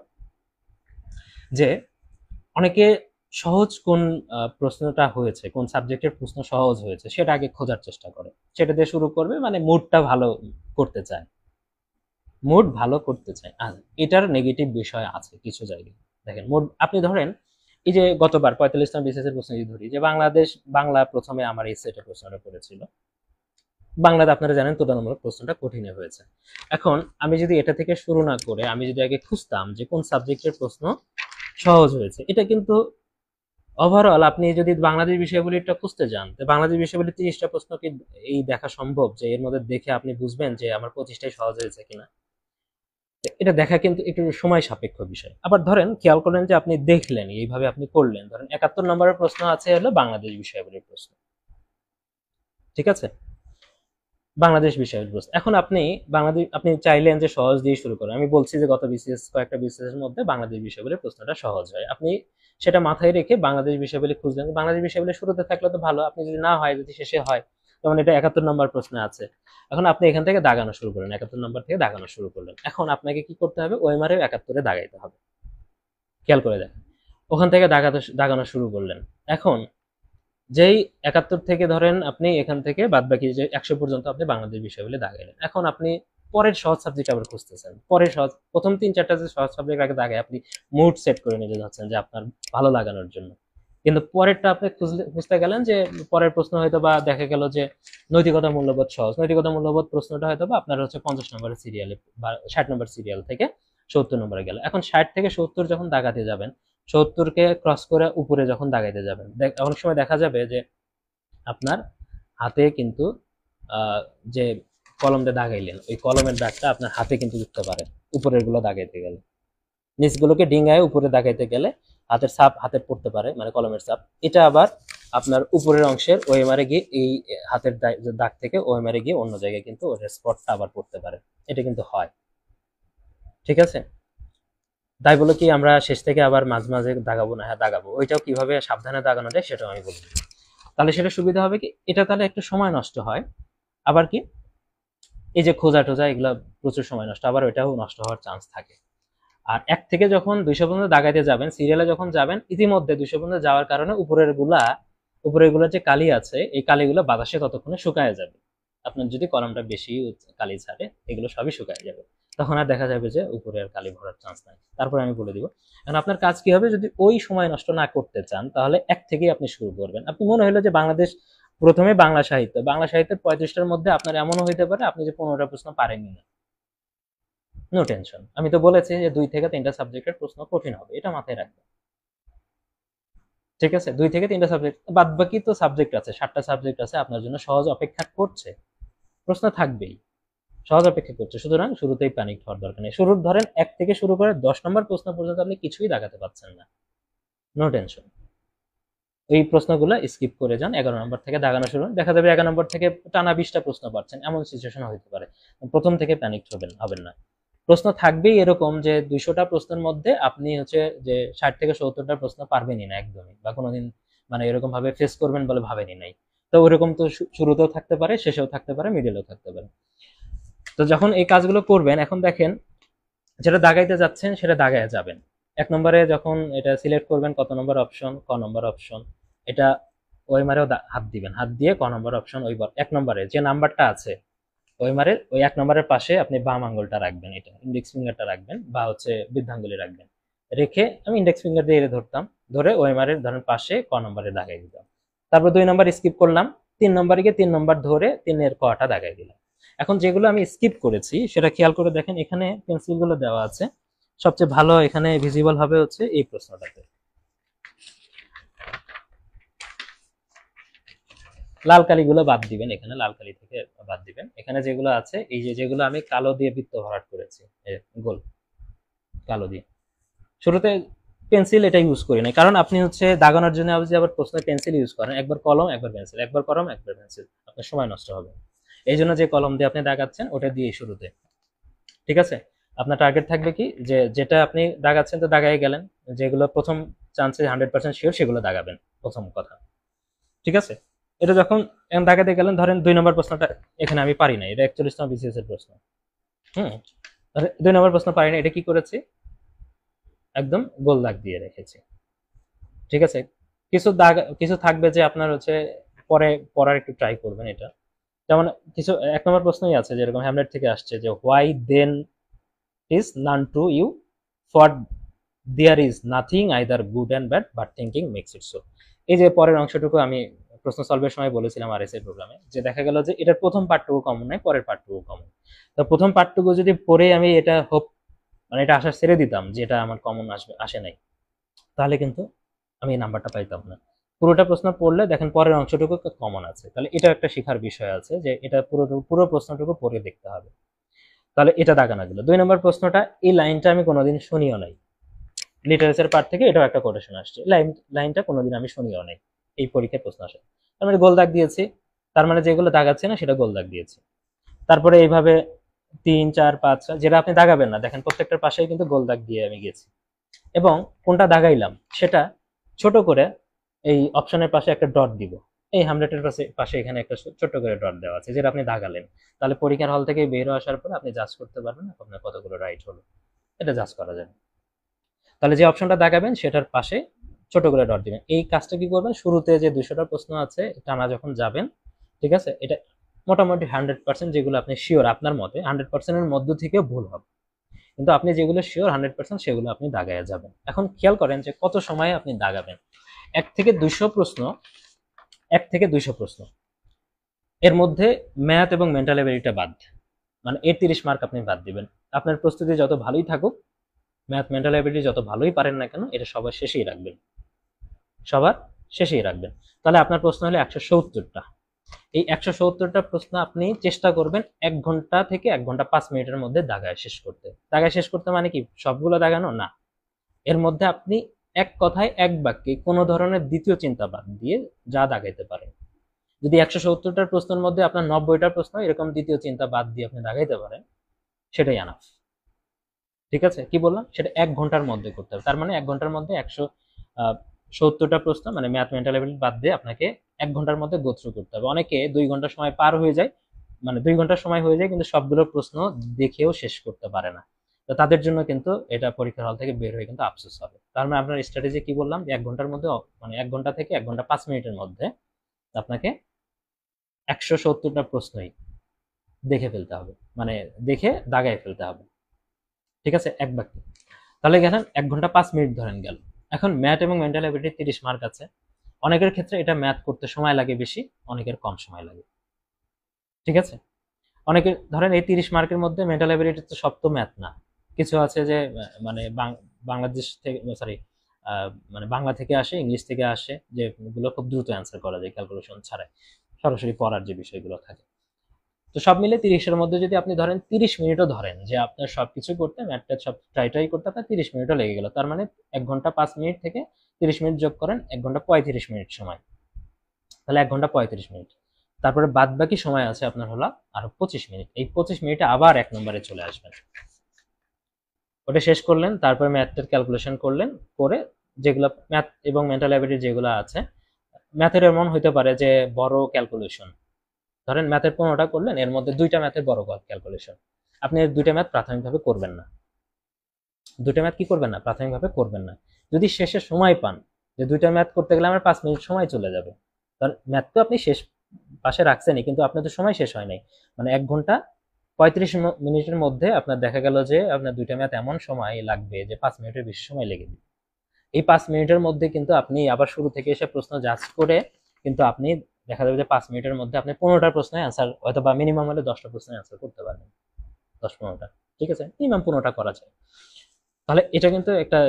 Speaker 1: যে অনেকে সহজ কোন প্রশ্নটা হয়েছে, কোন সাবজেক্টের প্রশ্ন সহজ হয়েছে সেটা আগে খোঁজার চেষ্টা করে, সেটা দিয়ে শুরু করবে, মানে মুডটা ভালো করতে চায়, মুড ভালো করতে চায়। আর এটার নেগেটিভ বিষয় আছে কিছু জায়গায়। দেখেন মুড, আপনি ধরেন এই যে গতবার 45তম বিসিএস এর প্রশ্ন যদি ধরি, যে বাংলা প্রথমে আমার এই সেটে প্রশ্নটা পড়েছিল, বাংলাতে আপনারা জানেন তুলনামূলক প্রশ্নটা কঠিন হয়েছে। এখন আমি যদি এটা থেকে শুরু না করে আমি যদি আগে খুঁজতাম যে কোন সাবজেক্টের প্রশ্ন সহজ হয়েছে, এটা কিন্তু ওভারঅল আপনি যদি বাংলাদেশ বিষয়গুলিটা খুঁজতে যান, বাংলাদেশ বিষয়গুলি 30টা প্রশ্ন কি এই দেখা সম্ভব যে এর মধ্যে দেখে আপনি বুঝবেন যে আমার 25টাই সহজ হয়েছে কিনা? এটা দেখা কিন্তু একটু সময় সাপেক্ষ বিষয়। আবার ধরেন খেয়াল করেন যে আপনি দেখলেন, এইভাবে আপনি করলেন, ধরেন 71 নম্বরের প্রশ্ন আছে হলো বাংলাদেশ বিষয়াবলীর প্রশ্ন, ঠিক আছে, বাংলাদেশ বিষয়ের প্রশ্ন। এখন আপনি চাইলেন যে সহজ দিয়ে শুরু করেন। আমি বলছি যে গত বিসিএস কয়েকটা বিসিএস এর মধ্যে বাংলাদেশ বিষয়গুলির প্রশ্নটা সহজ হয়, আপনি সেটা মাথায় রেখে বাংলাদেশ বিষয়গুলি খুঁজলেন। বাংলাদেশ বিষয়গুলি শুরুতে থাকলে তো ভালো, আপনি যদি না হয়, যদি শেষে হয়, যেমন এটা 71 নম্বর প্রশ্নে আছে, এখন আপনি এখান থেকে দাগানো শুরু করেন, 71 নম্বর থেকে দাগানো শুরু করলেন। এখন আপনাকে কি করতে হবে, ওএমআর 71-এ দাগাইতে হবে। খেয়াল করে দেখেন, ওখান থেকে দাগানো শুরু করলেন। এখন যেই 71 থেকে ধরেন আপনি এখান থেকে বাদ বাকি যে 100 পর্যন্ত আপনি বাংলাদেশ বিষয়গুলি দাগাইলেন। এখন আপনি পরের সহজ সাবজেক্ট আবার খুঁজতেছেন, পরের সহজ, প্রথম 3-4টা যে সহজ সাবজেক্ট আগে দাগায় আপনি মুড সেট করে নিতে যাচ্ছেন যে আপনার ভালো লাগানোর জন্য, কিন্তু পরেরটা আপনি খুঁজতে গেলেন যে পরের প্রশ্ন হয়তো বা দেখা গেল যে নৈতিকতা মূল্যবোধ সহজ, নৈতিকতা মূল্যবোধ প্রশ্নটা হয়তো বা আপনার হচ্ছে 50 নম্বরের সিরিয়ালে বা 60 নম্বর সিরিয়াল থেকে 70 নম্বরে গেল। এখন 60 থেকে 70 যখন দাগাতে যাবেন, 70কে ক্রস করে উপরে যখন দাগাইতে যাবেন, অনেক সময় দেখা যাবে যে আপনার হাতে কিন্তু যে কলম দিয়ে দাগাইলেন, ওই কলমের দাগটা আপনার হাতে কিন্তু উঠতে পারে উপরের গুলো দাগাইতে গেলে, নিচগুলোকে ডিঙ্গায় উপরে দাগাইতে গেলে হাতের ছাপ হাতে পড়তে পারে, মানে কলমের ছাপ। এটা আবার আপনার উপরের অংশের ওএমআর এ গিয়ে এই হাতের দাগ থেকে ওএমআর এ গিয়ে অন্য জায়গায় কিন্তু ওর স্পটটা আবার পড়তে পারে, এটা কিন্তু হয়, ঠিক আছে। তাই বলে কি আমরা শেষ থেকে আবার মাঝে মাঝে দাগাবো না? হ্যাঁ দাগাবো, ওইটাও কিভাবে সাবধানে দাগানো যায় সেটাও আমি বলবো। তাহলে সেটা সুবিধা হবে কি, এটা তাহলে একটু সময় নষ্ট হয়, আবার কি এই যে খোঁজা টোজা এগুলো প্রচুর সময় নষ্ট, আবার ওইটাও নষ্ট হওয়ার চান্স থাকে। আর 1 থেকে যখন 200 পর্যন্ত দাগাইতে যাবেন, সিরিয়ালে যখন যাবেন, ইতিমধ্যে 200 পর্যন্ত যাওয়ার কারণে উপরের গুলা যে কালি আছে, এই কালিগুলো বাতাসে ততক্ষণে শুকায় যাবে। আপনার যদি কলমটা বেশি কালি ছাড়ে, এগুলো সবই শুকায় যাবে, তখন আর দেখা যাবে যে উপরে আর কালি ভরার চান্স নাই। তারপরে আমি বলে দিব। এখন আপনার কাজ কি হবে, যদি ওই সময় নষ্ট না করতে চান, তাহলে 1 থেকেই আপনি শুরু করবেন। আপনি মনে হলো যে বাংলাদেশ প্রথমে বাংলা সাহিত্যের 35টার মধ্যে আপনার এমনও হইতে পারে আপনি যে 15টা প্রশ্ন পারেনই না, নো টেনশন। আমি তো বলেছি যে 2 থেকে 3টা সাবজেক্টের প্রশ্ন কঠিন হবে, এটা মাথায় রাখবেন। ঠিক আছে, 2 থেকে 3টা সাবজেক্ট, বাদ বাকি তো সাবজেক্ট আছে, 7টা সাবজেক্ট আছে আপনার জন্য সহজ অপেক্ষা করছে, প্রশ্ন থাকবেই, সহজ অপেক্ষা করছে। সুতরাং শুরুতেই প্যানিক হওয়ার দরকার নেই। শুরুর ধরেন 1 থেকে শুরু করে 10 নম্বর প্রশ্ন পর্যন্ত আপনি কিছুই দাগাতে পারছেন না, নো টেনশন। এই প্রশ্নগুলো স্কিপ করে যান, 11 নম্বর থেকে দাগানো শুরু, দেখা যাবে 11 নম্বর থেকে টানা 20টা প্রশ্ন পাচ্ছেন, এমন সিচুয়েশন হতে পারে। প্রথম থেকে প্যানিক হবেন না। প্রশ্ন থাকবেই এরকম যে 200টা প্রশ্নের মধ্যে আপনি হচ্ছে যে 60 থেকে 70টা প্রশ্ন পারবেনই না একদমই, বা কোনোদিন মানে এরকম ভাবে ফেস করবেন বলে ভাবেনই নাই। তো ওরকম তো শুরুতেও থাকতে পারে, শেষেও থাকতে পারে, মিডলেও থাকতে পারে। তো যখন এই কাজগুলো করবেন, এখন দেখেন যেটা দাগাইতে যাচ্ছেন সেটা দাগায় যাবেন। 1 নম্বরে যখন এটা সিলেক্ট করবেন কত নম্বর অপশন, ক নম্বর অপশন, এটা ওই মারেও হাত দিবেন, হাত দিয়ে ক নম্বর অপশন, ওই 1 নম্বরে যে নাম্বারটা আছে ওই মারের ওই 1 নম্বরের পাশে আপনি বাম আঙ্গুলটা রাখবেন, এটা ইন্ডেক্স ফিঙ্গারটা রাখবেন, বা হচ্ছে বৃদ্ধাঙ্গুলি রাখবেন। রেখে আমি ইন্ডেক্স ফিঙ্গার দিয়ে ধরতাম, ধরে ওই মারের ধরেন পাশে ক নম্বরে দাগাই দিতাম। তারপর 2 নম্বর স্কিপ করলাম, 3 নম্বরে গিয়ে 3 নম্বর ধরে 3-এর কটা দাগাই দিলাম। এখন যেগুলো আমি স্কিপ করেছি সেটা খেয়াল করে দেখেন, এখানে পেন্সিলগুলো দেওয়া আছে, সবচেয়ে ভালো এখানে ভিজিবল হবে হচ্ছে এই প্রশ্নটাতে। লাল কালিগুলো বাদ দিবেন, এখানে লাল কালি থেকে বাদ দিবেন। এখানে যেগুলো আছে, এই যে যেগুলো আমি কালো দিয়ে বৃত্ত ভরাট করেছি, গোল কালো দিয়ে, শুরুতে পেন্সিল এটা ইউজ করি না, কারণ আপনি হচ্ছে দাগানোর জন্য আবার প্রশ্নে পেন্সিল ইউজ করেন, একবার কলম একবার পেন্সিল, একবার কলম একবার পেন্সিল, আপনার সময় নষ্ট হবে। এই জন্য যে কলম দিয়ে আপনি দাগাচ্ছেন ওটা দিয়ে শুরুতে, ঠিক আছে। আপনার টার্গেট থাকবে কি, যে যেটা আপনি দাগাচ্ছেন তো দাগাই গেলেন, যেগুলো প্রথম চান্সে 100% শিওর সেগুলো দাগাবেন, প্রথম কথা, ঠিক আছে। এটা যখন দাগাতে গেলেন, ধরেন 2 নম্বর প্রশ্নটা এখানে আমি পারি না, এটা 41তম বিসিএস এর প্রশ্ন, হুম, 2 নম্বর প্রশ্ন পারি না, এটা কি করেছি, একদম গোল দাগ দিয়ে রেখেছি, ঠিক আছে। কিছু থাকবে যে আপনার হচ্ছে পরে পড়ার একটু ট্রাই করবেন এটা, যেমন কিছু 1 নম্বর প্রশ্নই আছে যেরকম হ্যামলেট থেকে আসছে, যে why then is none to you, for there is nothing either good and bad but thinking makes it so. এই যে পরের অংশটুকু আমি প্রশ্ন সলভের সময় বলেছিলাম আর এস এর প্রোগ্রামে, যে দেখা গেল যে এটার প্রথম পার্টটুকু কমন নাই, পরের পার্টটুকু কমন। তো প্রথম পার্টটুকু যদি পড়ে আমি এটা মানে এটা আশা ছেড়ে দিতাম যে এটা আমার কমন আসে নাই, তাহলে কিন্তু আমি এই নাম্বারটা পাইতাম না। পুরোটা প্রশ্ন পড়লে দেখেন পরের অংশটুকু কমন আছে, তাহলে এটা একটা শেখার বিষয় আছে যে এটা পুরো প্রশ্নটুকু পড়ে দেখতে হবে। তাহলে এটা দাগানো গেল। 2 নম্বর প্রশ্নটা, এই লাইনটা আমি কোনোদিন শুনিও নাই, লিটারেচার পার্ট থেকে এটাও একটা কোটেশন আসছে, লাইনটা কোনোদিন আমি শুনিও নাই, এই পরীক্ষায় প্রশ্ন আসে, তার মানে গোল দাগ দিয়েছি, তার মানে যেগুলো দাগাচ্ছে না সেটা গোল দাগ দিয়েছি। তারপরে এইভাবে 3, 4, 5 যেটা আপনি দাগাবেন না, দেখেন প্রত্যেকটার পাশেই কিন্তু গোল দাগ দিয়ে আমি গেছি, এবং কোনটা দাগাইলাম সেটা ছোট করে এই অপশনের পাশে একটা ডট দিব, এই হামলেটের পাশে এখানে একটা ছোট্ট করে ডট দেওয়া আছে, যেটা আপনি দাগালেন। তাহলে পরীক্ষার হল থেকে বের আসার পর আপনি জাজ করতে পারবেন আপনার কতগুলো রাইট হলো, এটা জাজ করা যায়। তাহলে যে অপশনটা দাগাবেন সেটার পাশে ছোট করে ডট দিবেন। এই কাজটা কি করবেন, শুরুতে যে 200টা প্রশ্ন আছে টানা যখন যাবেন, ঠিক আছে, এটা মোটামুটি 100% যেগুলো আপনি শিওর আপনার মতে 100%-এর মধ্য থেকে ভুল হবে, কিন্তু আপনি যেগুলো শিওর 100% সেগুলো আপনি দাগায় যাবেন। এখন খেয়াল করেন যে কত সময়ে আপনি দাগাবেন। 1 থেকে 200 প্রশ্ন, 1 থেকে 200 প্রশ্ন এর মধ্যে ম্যাথ এবং মেন্টাল এবিলিটি বাদ, মানে এর 30 মার্ক আপনি বাদ দিবেন। আপনার প্রস্তুতি যত ভালোই থাকুক, ম্যাথ মেন্টাল এবিলিটি যত ভালোই পারেন না কেন, এটা সবার শেষেই রাখবেন, সবার শেষেই রাখবেন। তাহলে আপনার প্রশ্ন হলো 170টা। এই 170টা প্রশ্ন আপনি চেষ্টা করবেন 1 ঘন্টা থেকে 1 ঘন্টা 5 মিনিটের মধ্যে দাগায় শেষ করতে। দাগায় শেষ করতে মানে কি সবগুলো দাগানো না, এর মধ্যে আপনি এক কথায় এক বাক্যে কোনো ধরনের দ্বিতীয় চিন্তা বাদ দিয়ে যা দাগাইতে পারেন। যদি 170টার প্রশ্নের মধ্যে আপনার 90টা প্রশ্ন এরকম দ্বিতীয় চিন্তা বাদ দিয়ে আপনি দাগাইতে পারেন, সেটাই আনাফ, ঠিক আছে। কি বললাম, সেটা 1 ঘন্টার মধ্যে করতে হবে, তার মানে 1 ঘন্টার মধ্যে 70টা প্রশ্ন মানে ম্যাথ মেন্টাল এবিলিটি বাদ দিয়ে আপনাকে 1 ঘন্টার মধ্যে গো থ্রু করতে হবে। অনেকে 2 ঘন্টা সময় পার হয়ে যায়, মানে 2 ঘন্টা সময় হয়ে যায় কিন্তু সবগুলো প্রশ্ন দেখেও শেষ করতে পারে না। তো তাদের জন্য কিন্তু এটা পরীক্ষার হল থেকে বের হয়ে কিন্তু আফসোস হবে। তার মানে আপনার স্ট্র্যাটেজি কি বললাম, যে 1 ঘন্টার মধ্যে মানে 1 ঘন্টা থেকে 1 ঘন্টা 5 মিনিটের মধ্যে আপনাকে 170টা প্রশ্নই দেখে ফেলতে হবে, মানে দেখে দাগায় ফেলতে হবে। ঠিক আছে, এক বাক্যে। তাহলে গেলেন 1 ঘন্টা 5 মিনিট ধরেন গেল। এখন ম্যাথ এবং মেন্টাল অ্যাবিলিটি 30 মার্ক আছে। অনেকের ক্ষেত্রে এটা ম্যাথ করতে সময় লাগে বেশি, অনেকের কম সময় লাগে। ঠিক আছে, অনেকের ধরেন এই 30 মার্কের মধ্যে মেন্টাল অ্যাবিলিটি তো সব তো ম্যাথ না, কিছু আছে যে মানে বাংলাদেশ থেকে সরি মানে বাংলা থেকে আসে, ইংলিশ থেকে আসে, যেগুলো খুব দ্রুত অ্যান্সার করা যায় ক্যালকুলেশন ছাড়াই, সরাসরি পড়ার যে বিষয়গুলো থাকে। তো সব মিলে 30-এর মধ্যে যদি আপনি ধরেন 30 মিনিটও ধরেন, যে আপনার সবকিছু করতে ম্যাথটা সব ট্রাই করতে আপনার 30 মিনিটও লেগে গেল, তার মানে 1 ঘন্টা 5 মিনিট থেকে 30 মিনিট যোগ করেন 1 ঘন্টা 35 মিনিট সময়, তাহলে 1 ঘন্টা 35 মিনিট। তারপরে বাদ বাকি সময় আছে আপনার হলো আরো 25 মিনিট। এই 25 মিনিটে আবার 1 নম্বরে চলে আসবেন, ওটা শেষ করলেন, তারপরে ম্যাথের ক্যালকুলেশন করলেন, করে যেগুলো ম্যাথ এবং মেন্টাল অ্যাবিলিটি যেগুলো আছে, ম্যাথের এমন হইতে পারে যে বড় ক্যালকুলেশন, ধরেন ম্যাথের 15টা করলেন, এর মধ্যে 2টা ম্যাথের বড় ক্যালকুলেশন, আপনি এর 2টা ম্যাথ প্রাথমিকভাবে করবেন না, 2টা ম্যাথ কি করবেন না, প্রাথমিকভাবে করবেন না। যদি শেষে সময় পান, যে 2টা ম্যাথ করতে গেলে আমার 5 মিনিট সময় চলে যাবে, কারণ ম্যাথ তো আপনি শেষ পাশে রাখছেনই, কিন্তু আপনার তো সময় শেষ হয় নাই, মানে 1 ঘন্টা 35 মিনিটের মধ্যে আপনার দেখা গেল যে আপনার 2টা ম্যাথ এমন সময় লাগবে যে 5 মিনিটের বেশি সময় লেগে যাবে। এই 5 মিনিটের মধ্যে কিন্তু আপনি আবার শুরু থেকে এসে প্রশ্ন জাজ করে কিন্তু আপনি দেখা যাবে যে 5 মিনিটের মধ্যে আপনি 15টা প্রশ্নের অ্যান্সার, হয়তো বা মিনিমাম হলে 10টা প্রশ্নের অ্যান্সার করতে পারবেন, 10-15টা। ঠিক আছে, মিনিমাম 15টা করা যায়। তাহলে এটা কিন্তু একটা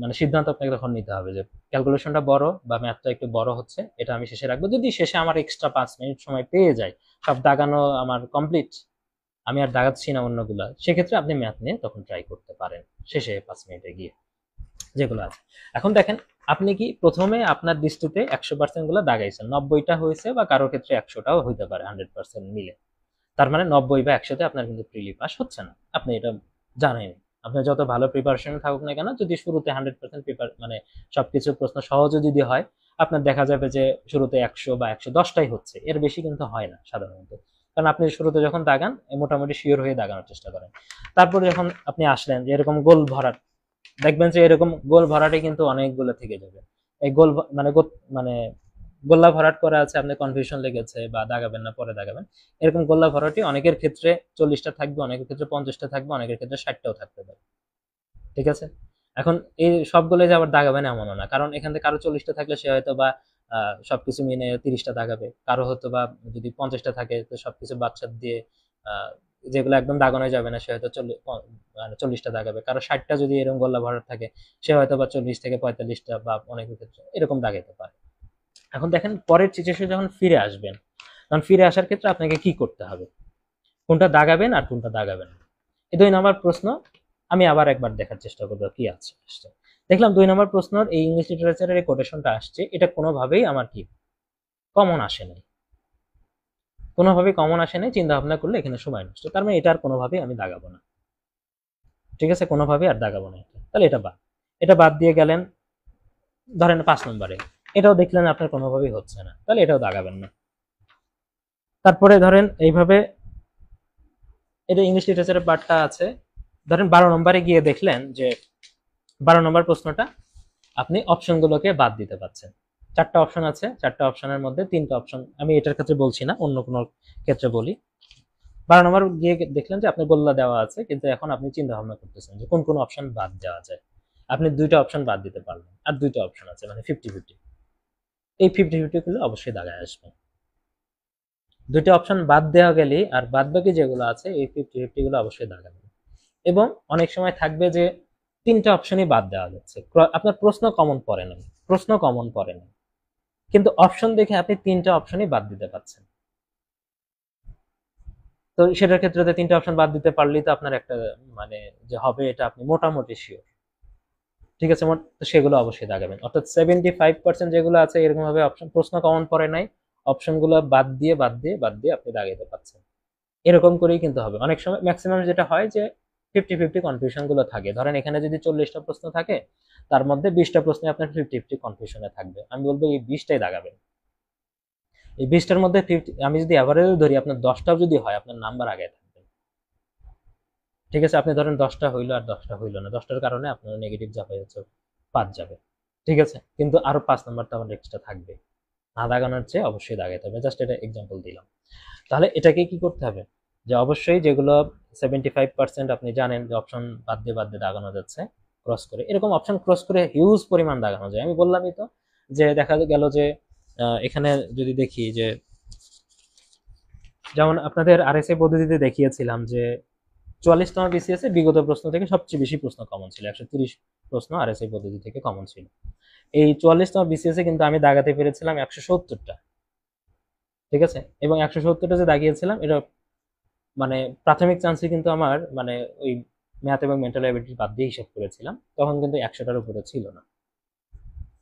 Speaker 1: মানে সিদ্ধান্ত আপনাকে তখন নিতে হবে যে ক্যালকুলেশনটা বড় বা ম্যাথটা একটু বড় হচ্ছে, এটা আমি শেষে রাখবো। যদি শেষে আমার এক্সট্রা 5 মিনিট সময় পেয়ে যায়, সব দাগানো আমার কমপ্লিট, আমি আর দাগাচ্ছি না অন্যগুলা, সেক্ষেত্রে আপনি ম্যাথ নিয়ে তখন ট্রাই করতে পারেন শেষে 5 মিনিটে গিয়ে যেগুলো আছে। এখন দেখেন, আপনি কি প্রথমে আপনার দৃষ্টিতে 100% গুলো দাগাইছেন, 90টা হয়েছে বা কারোর ক্ষেত্রে 100টাও হইতে পারে 100% মিলে, তার মানে 90 বা 100তে আপনার কিন্তু প্রিলি পাস হচ্ছে না, আপনি এটা জানেন। আপনার যত ভালো প্রিপারেশন থাকুক না কেন, যদি শুরুতে 100% পেপার মানে সবকিছু প্রশ্ন সহজ যদি হয়, আপনার দেখা যাবে যে শুরুতে 100 বা 110টাই হচ্ছে, এর বেশি কিন্তু হয় না সাধারণত। কারণ আপনি শুরুতে যখন দাগান মোটামুটি শিওর হয়ে দাগানোর চেষ্টা করেন, তারপরে যখন আপনি আসলেন যে এরকম গোল ভরাট, দেখবেন যে এরকম গোল ভরাটে কিন্তু অনেকগুলো থেকে যাবে। এই গোল মানে গোল্লা ভরাট করা আছে, আপনি কনফিউশন লেগেছে বা দাগাবেন না পরে দাগাবেন, এরকম গোল্লা ভরাটি অনেকের ক্ষেত্রে 40টা থাকবে, অনেকের ক্ষেত্রে 50টা থাকবে, অনেকের ক্ষেত্রে 60টাও থাকতে পারে। ঠিক আছে, এখন এই সবগুলো যে আবার দাগাবেন এমনও না, কারণ এখান থেকে কারো 40টা থাকলে সে হয়তো বা সবকিছু মিলে 30টা দাগাবে, কারো হয়তো বা যদি 50টা থাকে তো সবকিছু বাচ্চার দিয়ে যেগুলো একদম দাগানো যাবে না, সে হয়তো 40টা দাগাবে, কারো 60টা যদি এরকম গোল্লা ভরাট থাকে, সে হয়তো বা 40 থেকে 45টা বা অনেকের ক্ষেত্রে এরকম দাগাইতে পারে। এখন দেখেন পরের সিচুয়েশনে যখন ফিরে আসবেন, তখন ফিরে আসার ক্ষেত্রে আপনাকে কি করতে হবে, কোনটা দাগাবেন আর কোনটা দাগাবেন না। এই 2 নম্বর প্রশ্ন আমি আবার একবার দেখার চেষ্টা করবো কি আছে। দেখলাম 2 নম্বর প্রশ্নের এই ইংলিশ লিটারেচারের এই কোটেশনটা আসছে, এটা কোনোভাবেই আমার কি কমন আসে নাই, কোনোভাবেই কমন আসে নাই, চিন্তা ভাবনা করলে এখানে সময় নষ্ট, তার মানে এটা আর কোনোভাবেই আমি দাগাবো না। ঠিক আছে, কোনোভাবেই আর দাগাবো না এটা, তাহলে এটা বাদ দিয়ে গেলেন। ধরেন 5 নম্বরে এটাও দেখলেন আপনার কোনোভাবেই হচ্ছে না, তাহলে এটাও দাগাবেন না। তারপরে ধরেন এইভাবে এটা ইংলিশ লিটারেচারের পার্টটা আছে, ধরেন 12 নম্বরে গিয়ে দেখলেন যে 12 নম্বর প্রশ্নটা আপনি অপশনগুলোকে বাদ দিতে পারছেন। 4টা অপশন আছে, 4টা অপশনের মধ্যে 3টা অপশন, আমি এটার ক্ষেত্রে বলছি না, অন্য কোনো ক্ষেত্রে বলি। 12 নম্বর গিয়ে দেখলেন যে আপনার গোল্লা দেওয়া আছে, কিন্তু এখন আপনি চিন্তা ভাবনা করতেছেন যে কোন কোন অপশন বাদ দেওয়া যায়। আপনি 2টা অপশন বাদ দিতে পারলেন, আর 2টা অপশন আছে, মানে 50-50। এই 50-50 গুলো অবশ্যই দাগায় আসবে। 2টা অপশন বাদ দেওয়া গেলে আর বাদ বাকি যেগুলো আছে এই 50-50 গুলো অবশ্যই দাগাবে। এবং অনেক সময় থাকবে যে 3টা অপশনই বাদ দেওয়া যাচ্ছে, আপনার প্রশ্ন কমন পড়ে না, কিন্তু অপশন দেখে আপনি 3টা অপশনই বাদ দিতে পারছেন। তো সেটার ক্ষেত্রে 3টা অপশন বাদ দিতে পারলেই তো আপনার একটা মানে যে হবে এটা আপনি মোটামুটি শিওর। ঠিক আছে, তো সেগুলো অবশ্যই দাগাবেন, অর্থাৎ 75% যেগুলো আছে এরকম ভাবে অপশন প্রশ্ন কমন পড়ে নাই, অপশনগুলো বাদ দিয়ে আপনি দাগাইতে পারছেন। এরকম করেই কিন্তু হবে। অনেক সময় ম্যাক্সিমাম যেটা হয় যে 50-50 কনফিউশন গুলো থাকে। ধরেন এখানে যদি 40টা প্রশ্ন থাকে, তার মধ্যে 20টা প্রশ্নে আপনার 50-50 কনফিউশনে থাকবে, আমি বলবো এই 20টাই দাগাবেন। এই 20টার মধ্যে 50, আমি যদি অ্যাভারেজ ধরি আপনার 10টাও যদি হয়, আপনার নাম্বার আগে থাকবে। ঠিক আছে, আপনি ধরেন 10টা হইলো আর 10টা হইলো না, 10টার কারণে আপনার নেগেটিভ যাবে হচ্ছে 5 যাবে। ঠিক আছে, কিন্তু আরো 5 নাম্বার তো আমার এক্সট্রা থাকবে। না দাগানোর চেয়ে অবশ্যই দাগাইতে হবে, জাস্ট এটা এক্সাম্পল দিলাম। তাহলে এটাকে কি করতে হবে, যে অবশ্যই যেগুলো 75% আপনি জানেন যে অপশন বাদ দিয়ে দাগানো যাচ্ছে ক্রস করে, এরকম অপশন ক্রস করে হিউজ পরিমাণ দাগানো যায়। আমি বললামই তো যে দেখা গেল যে এখানে যদি দেখি যে, যেমন আপনাদের আরএসএ পদ্ধতিতে দেখিয়েছিলাম যে 44তম বিসিএস এ বিগত প্রশ্ন থেকে সবচেয়ে বেশি প্রশ্ন কমন ছিল, 130 প্রশ্ন আরএসএ পদ্ধতি থেকে কমন ছিল। এই 44তম বিসিএস এ কিন্তু আমি দাগাতে পেরেছিলাম 170টা। ঠিক আছে, এবং 170টা যে দাগিয়েছিলাম, এটা মানে প্রাথমিক চান্সে কিন্তু আমার মানে ওই ম্যাথ এবং মেন্টাল অ্যাবিলিটি বাদ দিয়ে হিসাব করেছিলাম, তখন কিন্তু 100টার উপরে ছিল না,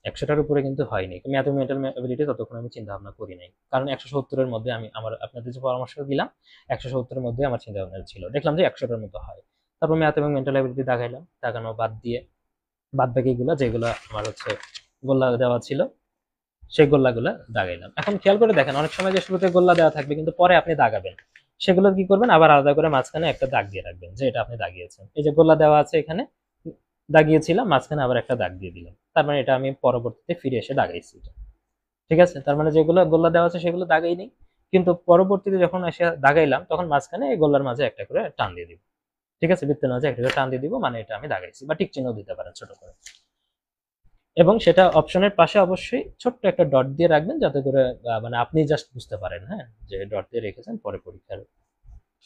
Speaker 1: 100টার উপরে কিন্তু হয়নি। ম্যাথ এবং মেন্টাল অ্যাবিলিটি ততক্ষণ আমি চিন্তা ভাবনা করি নাই, কারণ 170-এর মধ্যে আমি আমার আপনাদের যে পরামর্শ দিলাম 170-এর মধ্যে আমার চিন্তা ভাবনা ছিল, দেখলাম যে 100টার মতো হয়। তারপর ম্যাথ এবং মেন্টাল অ্যাবিলিটি দাগাইলাম, দাগানো বাদ দিয়ে বাদ বাকিগুলো যেগুলো আমার হচ্ছে গোল্লা দেওয়া ছিল সেই গোল্লাগুলো দাগাইলাম। এখন খেয়াল করে দেখেন, অনেক সময় যে শুরুতে গোল্লা দেওয়া থাকবে কিন্তু পরে আপনি দাগাবেন, সেগুলো কি করবেন, আবার আলাদা করে মাঝখানে একটা দাগ দিয়ে রাখবেন যে এটা আপনি দাগিয়েছেন। এই যে গোল্লা দেওয়া আছে এখানে দাগিয়েছিলাম, মাঝখানে আবার একটা দাগ দিয়ে দিলাম, তার মানে এটা আমি পরবর্তীতে ফিরে এসে দাগাইছি। ঠিক আছে, তার মানে যেগুলো গোল্লা দেওয়া আছে সেগুলো দাগাই নেই, কিন্তু পরবর্তীতে যখন এসে দাগাইলাম তখন মাঝখানে এই গোল্লার মাঝে একটা করে টান দিয়ে দিব। ঠিক আছে, বৃত্তের মাঝে একটা করে টান দিয়ে দিব, মানে এটা আমি দাগাইছি, বা টিক চিহ্ন দিতে পারেন ছোট করে। এবং সেটা অপশনের পাশে অবশ্যই ছোট্ট একটা ডট দিয়ে রাখবেন, যাতে করে মানে আপনি জাস্ট বুঝতে পারেন, হ্যাঁ, যে ডট দিয়ে রেখেছেন, পরে পরীক্ষার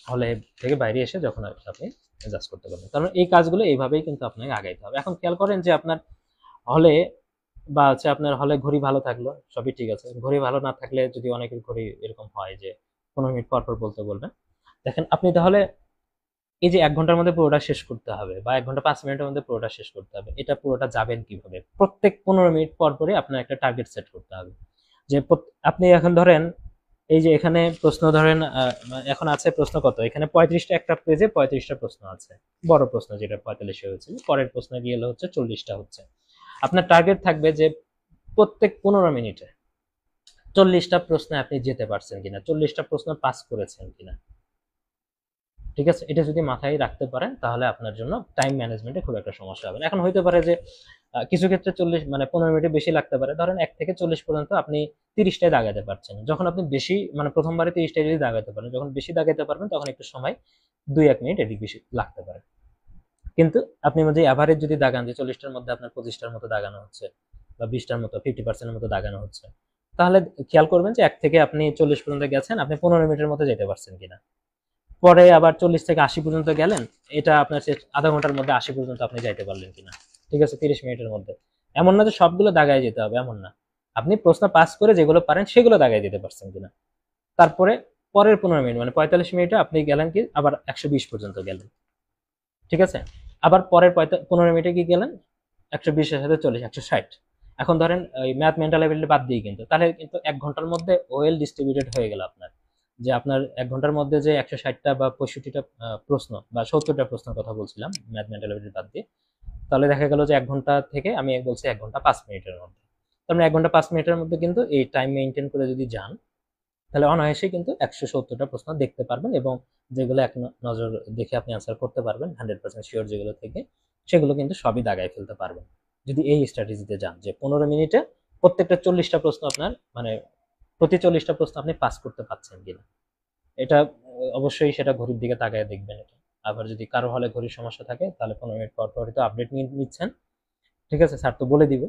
Speaker 1: হলে থেকে বাইরে এসে যখন আপনি জাজ করতে পারবেন। কারণ এই কাজগুলো এইভাবেই কিন্তু আপনাকে আগাইতে হবে। এখন খেয়াল করেন যে আপনার হলে বা হচ্ছে আপনার হলে ঘড়ি ভালো থাকলো, সবই ঠিক আছে, ঘড়ি ভালো না থাকলে যদি অনেকের ঘড়ি এরকম হয় যে 15 মিনিট পর পর বলতে বলবেন, দেখেন আপনি তাহলে এই যে 1 ঘন্টার মধ্যে পুরোটা শেষ করতে হবে বা 1 ঘন্টা 5 মিনিটের মধ্যে পুরোটা শেষ করতে হবে, এটা পুরোটা যাবেন কিভাবে? প্রত্যেক 15 মিনিট পর পরে আপনার একটা টার্গেট সেট করতে হবে। যে আপনি এখন ধরেন এই যে এখানে প্রশ্ন ধরেন এখন আছে প্রশ্ন কত, এখানে 35টা, একটা পেজে 35টা প্রশ্ন আছে, বড় প্রশ্ন যেটা 45 হয়েছে, পরের প্রশ্ন গিয়ে হচ্ছে 40টা হচ্ছে। আপনার টার্গেট থাকবে যে প্রত্যেক 15 মিনিটে 40টা প্রশ্নে আপনি যেতে পারছেন কিনা, 40টা প্রশ্ন পাস করেছেন কিনা। ঠিক আছে, এটা যদি মাথায় রাখতে পারেন তাহলে আপনার জন্য টাইম ম্যানেজমেন্টে খুব একটা সমস্যা হবে না। এখন হইতে পারে যে কিছু ক্ষেত্রে 40 মানে 15 মিনিটে বেশি লাগতে পারে, ধরেন 1 থেকে 40 পর্যন্ত আপনি 30টায় দাগাতে পারছেন। যখন আপনি বেশি মানে প্রথমবারে 30টায় যদি দাগাতে পারেন, যখন বেশি দাগাতে পারবেন তখন একটু সময় 2-1 মিনিট এদিক বেশি লাগতে পারে। কিন্তু আপনি যদি অ্যাভারেজ যদি দাগান যে 40টার মধ্যে আপনার 25টার মতো দাগানো হচ্ছে বা 20টার মতো 50%-এর মতো দাগানো হচ্ছে, তাহলে খেয়াল করবেন যে 1 থেকে আপনি 40 পর্যন্ত গেছেন, আপনি 15 মিনিটের মতো যেতে পারছেন কিনা। পরে আবার 40 থেকে 80 পর্যন্ত গেলেন, এটা আপনার আধা ঘন্টার মধ্যে 80 পর্যন্ত আপনি যাইতে পারলেন কিনা। ঠিক আছে, 30 মিনিটের মধ্যে। এমন না যে সবগুলো দাগায় যেতে হবে, এমন না, আপনি প্রশ্ন পাস করে যেগুলো পারেন সেগুলো দাগায় দিতে পারছেন কিনা। তারপরে পরের 15 মিনিট মানে 45 মিনিটে আপনি গেলেন কি আবার 120 পর্যন্ত গেলেন। ঠিক আছে, আবার পরের 15 মিনিটে কি গেলেন 120-এর সাথে 40, 160। এখন ধরেন ওই ম্যাথ মেন্টাল অ্যাবিলিটি বাদ দিয়ে, কিন্তু তাহলে কিন্তু 1 ঘন্টার মধ্যে ওয়েল ডিস্ট্রিবিউটেড হয়ে গেল আপনার, যে আপনার 1 ঘন্টার মধ্যে যে 160টা বা 65টা প্রশ্ন বা 70টা প্রশ্নের কথা বলছিলাম ম্যাথ মেন্টাল অ্যাবিলিটি বাদ দিয়ে, তাহলে দেখা গেল যে 1 ঘন্টা থেকে আমি বলছি 1 ঘন্টা 5 মিনিটের মধ্যে। তার মানে 1 ঘন্টা 5 মিনিটের মধ্যে কিন্তু এই টাইম মেনটেন করে যদি যান, তাহলে অনায়াসেই কিন্তু 170টা প্রশ্ন দেখতে পারবেন, এবং যেগুলো এক নজর দেখে আপনি আনসার করতে পারবেন 100% শিওর যেগুলো থেকে, সেগুলো কিন্তু সবই দাগায় ফেলতে পারবেন যদি এই স্ট্র্যাটেজিতে যান, যে 15 মিনিটে প্রত্যেকটা 40টা প্রশ্ন আপনার মানে প্রতি 40টা প্রশ্ন আপনি পাস করতে পারছেন কিনা। এটা অবশ্যই সেটা ঘড়ির দিকে তাকায় দেখবেন এটা। আবার যদি কারো হলে ঘড়ির সমস্যা থাকে তাহলে 15 মিনিট পর পর হয়তো আপডেট নিচ্ছেন। ঠিক আছে, স্যার তো বলে দিবে,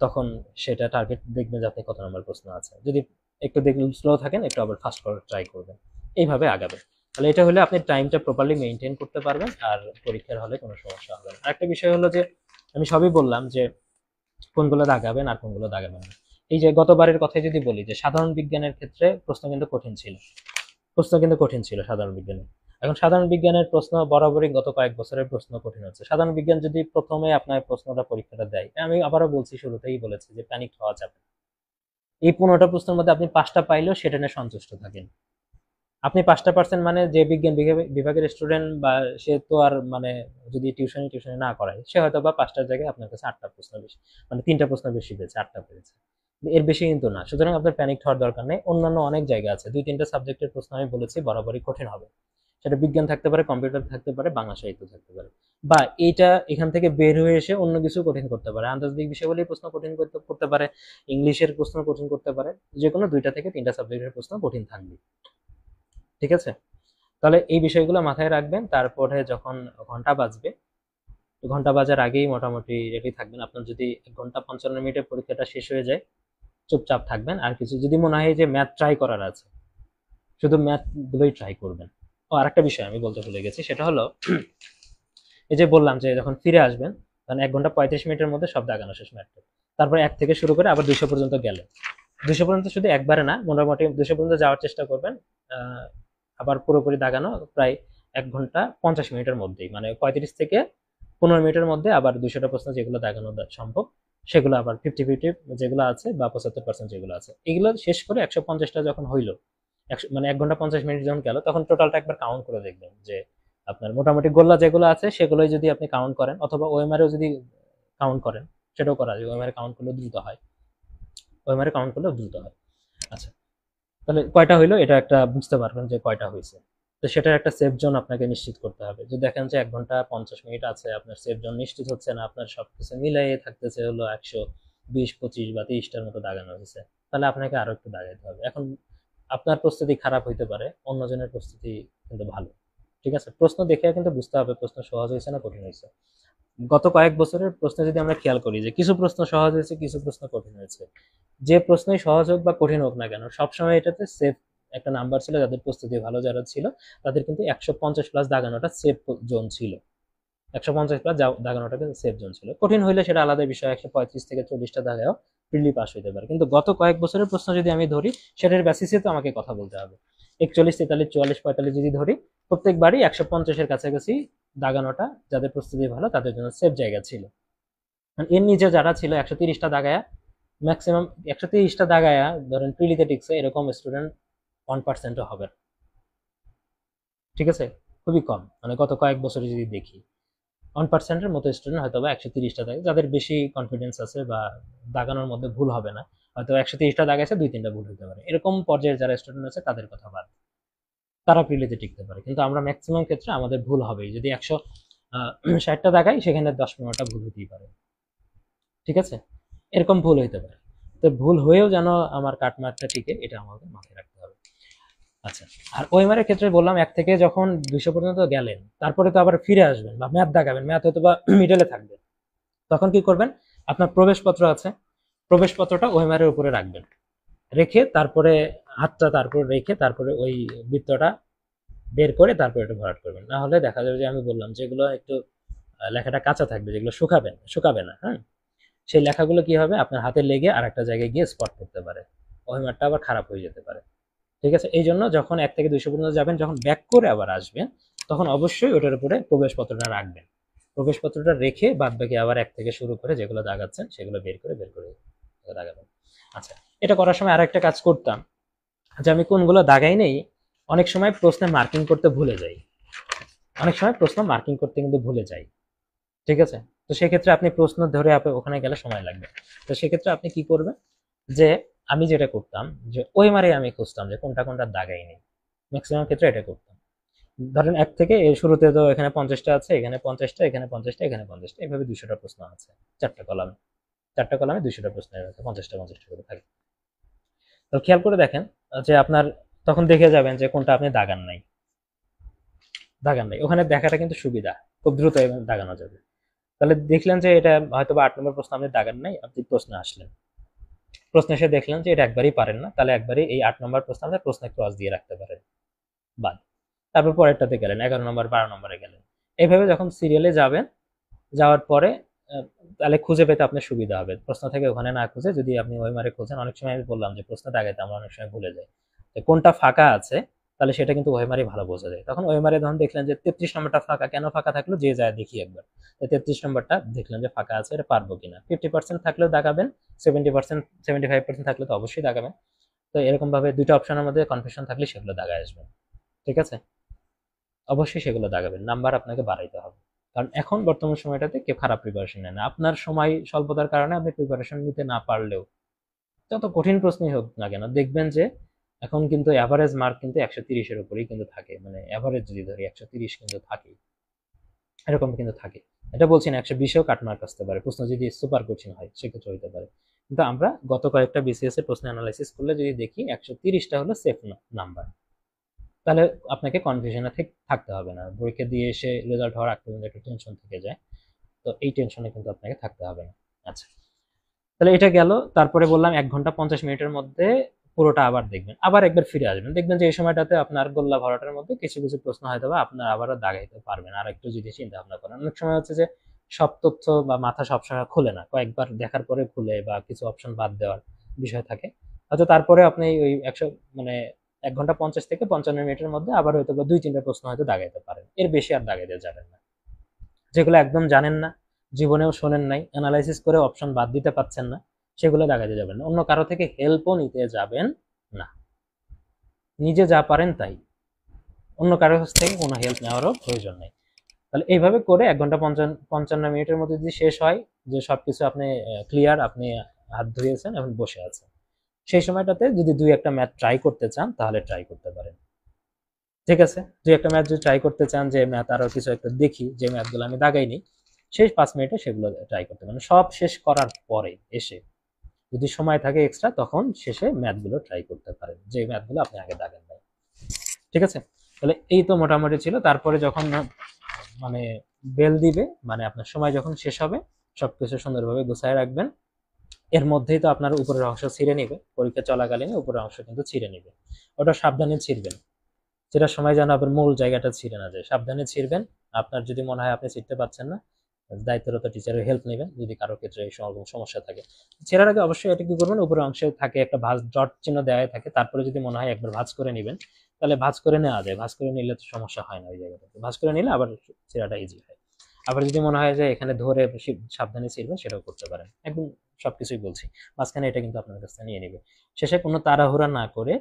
Speaker 1: তখন সেটা টার্গেট দেখবেন যে আপনি কত নম্বর প্রশ্ন আছে। যদি একটু দেখবেন স্লো থাকেন, একটু আবার ফাস্ট করার ট্রাই করবেন, এইভাবে আগাবেন। তাহলে এটা হলে আপনি টাইমটা প্রপারলি মেনটেন করতে পারবেন, আর পরীক্ষার হলে কোনো সমস্যা হবে না। আরেকটা বিষয় হলো যে আমি সবই বললাম যে কোনগুলো দাগাবেন আর কোনগুলো দাগাবেন না। এই যে গতবারের কথাই যদি বলি, যে সাধারণ বিজ্ঞানের ক্ষেত্রে প্রশ্ন কিন্তু কঠিন ছিল, সাধারণ বিজ্ঞানে। এখন সাধারণ বিজ্ঞানের প্রশ্ন বরাবরই গত কয়েক বছরের প্রশ্ন কঠিন হচ্ছে। সাধারণ বিজ্ঞান যদি প্রথমে আপনার প্রশ্নটা পরীক্ষাটা দেয়, আমি আবারও বলছি, শুরুতেই বলেছি যে প্যানিক হওয়া যাবে। এই 15টা প্রশ্নের মধ্যে আপনি 5টা পাইলেও সেটা নিয়ে সন্তুষ্ট থাকেন। আপনি 5% মানে যে বিজ্ঞান বিভাগের স্টুডেন্ট বা সে তো আর মানে যদি টিউশনি না করায় সে হয়তো বা 5টার জায়গায় আপনার কাছে 8টা প্রশ্ন বেশি, মানে 3টা প্রশ্ন বেশি পেয়েছে, 8টা পেয়েছে, এর বেশি কিন্তু না। সুতরাং আপনার প্যানিক হওয়ার দরকার নেই। অন্যান্য অনেক জায়গা আছে, 2-3টা সাবজেক্টের প্রশ্ন আমি বলেছি বরাবরই কঠিন হবে। সেটা বিজ্ঞান থাকতে পারে, কম্পিউটার থাকতে পারে, বাংলা সাহিত্য থাকতে পারে, বা এইটা এখান থেকে বের হয়ে এসে অন্য কিছু কঠিন করতে পারে, আন্তর্জাতিক বিষয়াবলীর প্রশ্ন কঠিন করতে পারে, ইংলিশের প্রশ্ন কঠিন করতে পারে, যে কোনো 2টা থেকে 3টা সাবজেক্টের প্রশ্ন কঠিন থাকবে। ঠিক আছে? তাহলে এই বিষয়গুলো মাথায় রাখবেন। তারপরে যখন ঘন্টা বাজবে, ঘন্টা বাজার আগেই মোটামুটি রেডি থাকবেন। আপনার যদি 1 ঘন্টা 55 মিনিটে পরীক্ষাটা শেষ হয়ে যায়, চুপচাপ থাকবেন। আর কিছু যদি মনে হয় যে ম্যাথ ট্রাই করার আছে, শুধু ম্যাথ গুলোই ট্রাই করবেন। ও আরেকটা বিষয় আমি বলতে ভুলে গেছি, সেটা হলো এই যে বললাম যে যখন ফিরে আসবেন, মানে 1 ঘন্টা 35 মিনিটের মধ্যে সব দাগানো শেষ ম্যাথটা। তারপর 1 থেকে শুরু করে আবার 200 পর্যন্ত গেলেন। 200 পর্যন্ত শুধু একবারে না, মোটামুটি 200 পর্যন্ত যাওয়ার চেষ্টা করবেন। আবার পুরোপুরি দাগানো প্রায় 1 ঘন্টা 50 মিনিটের মধ্যেই, মানে 35 থেকে 15 মিনিটের মধ্যে আবার 200টা প্রশ্ন যেগুলো দাগানো সম্ভব সেগুলো আবার 50-50 যেগুলো আছে বা 75% যেগুলো আছে এগুলো শেষ করে 150টা যখন হইলো, মানে 1 ঘন্টা 50 মিনিট যখন গেল, তখন টোটালটা একবার কাউন্ট করে দেখবেন যে আপনার মোটামুটি গোল্লা যেগুলো আছে সেগুলোই যদি আপনি কাউন্ট করেন, অথবা ওএমআরও যদি কাউন্ট করেন, সেটাও করা যায়। ওএমআর কাউন্ট করলে দ্রুত হয়, ওএমআর কাউন্ট করলে দ্রুত হয়। আচ্ছা, তাহলে কয়টা হইলো এটা একটা বুঝতে পারবেন যে কয়টা হয়েছে। তো সেটার একটা সেফ জোন আপনাকে নিশ্চিত করতে হবে। যদি দেখেন যে 1 ঘন্টা 50 মিনিট আছে, আপনার সেফ জোন নিশ্চিত হচ্ছে না, আপনার সবকিছু মিলাইয়ে থাকতেছে হলো 120, 25 বা 30টার মতো দাগানো হয়েছে, তাহলে আপনাকে আরো একটু দাগাইতে হবে। এখন আপনার প্রস্তুতি খারাপ হইতে পারে, অন্যজনের প্রস্তুতি কিন্তু ভালো। ঠিক আছে? প্রশ্ন দেখে কিন্তু বুঝতে হবে প্রশ্ন সহজ হয়েছে না কঠিন হয়েছে। গত কয়েক বছরের প্রশ্ন যদি আমরা খেয়াল করি, যে কিছু প্রশ্ন সহজ হয়েছে, কিছু প্রশ্ন কঠিন হয়েছে, যে প্রশ্নই সহজ হোক বা কঠিন হোক না কেন, সবসময় এটাতে সেফ একটা নাম্বার ছিল। যাদের প্রস্তুতি ভালো যারা ছিল, তাদের কিন্তু 150+ দাগানোটা সেফ জোন ছিল। 150+ দাগানোটা কিন্তু সেফ জোন ছিল। কঠিন হইলে সেটা আলাদা বিষয়, 135 থেকে 40টা দাগাও প্রিলি পাস হইতে পারে। কিন্তু গত কয়েক বছরের প্রশ্ন যদি আমি ধরি, সেটার বেসিসে তো আমাকে কথা বলতে হবে। 41, 43, 44, 45 যদি ধরি, প্রত্যেকবারই 150-এর কাছাকাছি দাগানোটা যাদের প্রস্তুতি ভালো তাদের জন্য সেফ জায়গা ছিল। এর নিচে যারা ছিল 130টা দাগায়া, ম্যাক্সিমাম 130টা দাগায়া ধরেন প্রিলিতে টিকছে, এরকম স্টুডেন্ট 1%ও হবে। ঠিক আছে? খুবই কম, মানে গত কয়েক বছরে যদি দেখি 1%-এর মতো স্টুডেন্ট হয়তো বা 130টা দাগে, যাদের বেশি কনফিডেন্স আছে বা দাগানোর মধ্যে ভুল হবে না, হয়তো 130টা দাগাইছে 2-3টা ভুল হতে পারে, এরকম পর্যায়ের যারা স্টুডেন্ট আছে তাদের কথা বাদ, তারা প্রিলিতে টিকতে পারে। কিন্তু আমরা ম্যাক্সিমাম ক্ষেত্রে আমাদের ভুল হবেই। যদি 160টা দাগাই, সেখানে 10-15টা ভুল হতেই পারে। ঠিক আছে? এরকম ভুল হইতে পারে। তো ভুল হয়েও যেন আমার কাটমার্কটা টিকে, এটা আমাদের মাথায় রাখতে হবে। আচ্ছা, আর ওএমআর ক্ষেত্রে বললাম 1 থেকে যখন 200 পর্যন্ত গেলেন, তারপরে তো আবার ফিরে আসবেন বা ম্যাথ দাগাবেন, ম্যাথ হয়তো বা মিডলে থাকবে, তখন কি করবেন? আপনার প্রবেশপত্র আছে, প্রবেশপত্রটা ওএমআর এর উপরে রাখবেন, রেখে তারপরে হাতটা তারপর রেখে তারপরে ওই বৃত্তটা বের করে তারপরে এটা ভরাট করবেন। না হলে দেখা যাবে যে আমি বললাম যেগুলো একটু লেখাটা কাঁচা থাকবে, যেগুলো শুকাবে না, হ্যাঁ, সেই লেখাগুলো কি হবে, আপনার হাতে লেগে আর একটা জায়গায় গিয়ে স্পট করতে পারে, ওএমআরটা আবার খারাপ হয়ে যেতে পারে। ঠিক আছে? এই জন্য যখন 1 থেকে 200 পর্যন্ত যাবেন, যখন ব্যাক করে আবার আসবেন, তখন অবশ্যই ওটার উপরে প্রবেশপত্রটা রাখবেন। প্রবেশপত্রটা রেখে বাদ বাকি আবার 1 থেকে শুরু করে যেগুলো দাগাচ্ছেন সেগুলো বের করে দাগাবেন। আচ্ছা, এটা করার সময় আরেকটা কাজ করতাম, যে আমি কোনগুলো দাগাই নেই, অনেক সময় প্রশ্নে মার্কিং করতে ভুলে যাই, অনেক সময় প্রশ্ন মার্কিং করতে কিন্তু ভুলে যাই। ঠিক আছে? তো সেক্ষেত্রে আপনি প্রশ্ন ধরে ওখানে গেলে সময় লাগবে। তো সেক্ষেত্রে আপনি কি করবেন, যে আমি যেটা করতাম, যে ওএমআর আমি খুঁজতাম যে কোনটা কোনটা দাগাই নেই, ম্যাক্সিমাম ক্ষেত্রে এটা করতাম। ধরেন 1 থেকে শুরুতে তো এখানে 50টা আছে, এখানে 50টা, এখানে 50টা, এখানে 50টা, এভাবে 200টা প্রশ্ন আছে, 4টা কলামে, 4টা কলামে 200টা প্রশ্ন আছে, 50টা 50টা করে থাকে। তো খেয়াল করে দেখেন যে আপনার তখন দেখে যাবেন যে কোনটা আপনি দাগান নাই, ওখানে দেখাটা কিন্তু সুবিধা, খুব দ্রুত দাগানো যাবে। তাহলে দেখলেন যে এটা হয়তো বা 8 নম্বর প্রশ্ন আপনি দাগান নাই, আপনি প্রশ্নে আসলেন, প্রশ্নে এসে দেখলেন যে এটা একবারই পারেন না, তাহলে একবারই এই 8 নম্বর প্রশ্ন আপনি প্রশ্নে ক্রস দিয়ে রাখতে পারেন, বাদ। তারপর পরেরটাতে গেলেন, 11 নম্বর 12 নম্বরে গেলেন, এইভাবে যখন সিরিয়ালে যাবেন, যাওয়ার পরে তাহলে খুঁজে পেতে আপনার সুবিধা হবে। প্রশ্ন থেকে ওখানে না খুঁজে যদি আপনি ওইমারে খোঁজেন, অনেক সময় আমি বললাম যে প্রশ্ন দাগাইতে আমরা অনেক সময় ভুলে যাই, কোনটা ফাঁকা আছে, তাহলে সেটা কিন্তু ওইমারে ভালো বোঝা যায়। তখন ওইমারে যখন দেখলেন যে 33 নম্বরটা ফাঁকা, কেন ফাঁকা থাকলো, যে যায় দেখি একবার, 33 নম্বরটা দেখলেন যে ফাঁকা আছে, এটা পারবো কিনা, 50% থাকলেও দাগাবেন, 70%, 75% থাকলে তো অবশ্যই দাগাবেন। তো এরকম ভাবে দুইটা অপশনের মধ্যে কনফিউশন থাকলে সেগুলো দাগায় আসবেন। ঠিক আছে, অবশ্যই সেগুলো দাগাবেন, নাম্বার আপনাকে বাড়াইতে হবে। কারণ এখন বর্তমান সময়টাতে কেউ খারাপ প্রিপারেশন নেয় না, আপনার সময় স্বল্পতার কারণে আপনি প্রিপারেশন নিতে না পারলেও যত কঠিন প্রশ্নই হোক না কেন দেখবেন যে এখন কিন্তু অ্যাভারেজ মার্ক কিন্তু 130-এর উপরেই কিন্তু থাকে, মানে অ্যাভারেজ যদি ধরি 130 কিন্তু থাকে, এরকম কিন্তু থাকে। এটা বলছি না 120-এও কাট মার্ক আসতে পারে, প্রশ্ন যদি সুপার কঠিন হয় সেক্ষেত্রে হইতে পারে। কিন্তু আমরা গত কয়েকটা বিসিএস এর প্রশ্ন অ্যানালাইসিস করলে যদি দেখি 130টা হলো সেফ নাম্বার, তাহলে আপনাকে কনফিউশনে থাকতে হবে না, পরীক্ষা দিয়ে এসে রেজাল্ট হওয়ার আগ পর্যন্ত একটা টেনশন থেকে যায়, তো এই টেনশনে কিন্তু আপনাকে থাকতে হবে না। আচ্ছা, তাহলে এটা গেল। তারপরে বললাম 1 ঘন্টা 50 মিনিটের মধ্যে পুরোটা আবার দেখবেন, আবার একবার ফিরে আসবেন, দেখবেন যে এই সময়টাতে আপনার গোল্লা ভরাটার মধ্যে কিছু কিছু প্রশ্ন হয়তো বা আপনার আবারও দাগাইতে পারবেন, আর একটু যদি চিন্তা ভাবনা করেন। অনেক সময় হচ্ছে যে সব তথ্য বা মাথা সবসময় খুলে না, কয়েকবার দেখার পরে খুলে বা কিছু অপশন বাদ দেওয়ার বিষয় থাকে, হয়তো তারপরে আপনি ওই 100 মানে 1 ঘন্টা 50 থেকে 55 মিনিটের মধ্যে আবার হয়তো বা 2-3টা প্রশ্ন হয়তো দাগাইতে পারেন, এর বেশি আর দাগাইতে যাবেন না। যেগুলো একদম জানেন না, জীবনেও শোনেন নাই, অ্যানালাইসিস করে অপশন বাদ দিতে পারছেন না, সেগুলো দাগাতে যাবেন না। অন্য কারো থেকে হেল্পও নিতে যাবেন না, নিজে যা পারেন তাই, অন্য কারো কাছ থেকে কোনো হেল্প নেওয়ারও প্রয়োজন নেই। তাহলে এইভাবে করে 1 ঘন্টা 55 মিনিটের মধ্যে যদি শেষ হয় যে সবকিছু আপনি ক্লিয়ার, আপনি হাত ধুয়েছেন, এখন বসে আছেন, সেই সময়টাতে যদি 2-1টা ম্যাথ ট্রাই করতে চান তাহলে ট্রাই করতে পারেন। ঠিক আছে, 2-1টা ম্যাথ যদি ট্রাই করতে চান যে ম্যাথ আরো কিছু একটা দেখি, যে ম্যাথগুলো আমি দাগাইনি, শেষ 5 মিনিটে সেগুলো ট্রাই করতে পারেন। সব শেষ করার পরে এসে যদি সময় থাকে এক্সট্রা, তখন শেষে ম্যাথগুলো ট্রাই করতে পারেন, যে ম্যাথগুলো আপনি আগে দাগেন নাই। ঠিক আছে, তাহলে এই তো মোটামুটি ছিল। তারপরে যখন মানে বেল দিবে, মানে আপনার সময় যখন শেষ হবে, সবকিছু সুন্দরভাবে গুছায় রাখবেন। এর মধ্যেই তো আপনার উপরের অংশ ছিঁড়ে নিবে, পরীক্ষা চলাকালীন উপরের অংশ কিন্তু ছিঁড়ে নিবে, ওটা সাবধানে ছিঁড়বেন, সেটার সময় যেন আপনার মূল জায়গাটা ছিঁড়ে না যায়, সাবধানে ছিঁড়বেন। আপনার যদি মনে হয় আপনি ছিঁড়তে পারছেন না, দায়িত্বরত টিচারের হেল্প নেবেন যদি কারো ক্ষেত্রে এই সমস্যা থাকে। ছেঁড়ার আগে অবশ্যই এটা কি করবেন, উপরের অংশে থাকে একটা ভাঁজ ডট চিহ্ন দেওয়া থাকে, তারপরে যদি মনে হয় একবার ভাঁজ করে নেবেন, তাহলে ভাঁজ করে নেওয়া যায়, ভাঁজ করে নিলে তো সমস্যা হয় না ওই জায়গাটাতে, ভাঁজ করে নিলে আবার ছেঁড়াটা ইজি হয়। আবার যদি মনে হয় যে এখানে ধরে সাবধানে ছিঁড়বেন, সেটাও করতে পারেন, একদম সবকিছুই বলছি। মাঝখানে এটা কিন্তু আপনার কাছ থেকে নিয়ে নিবে। শেষে কোনো তাড়াহুড়া না করে,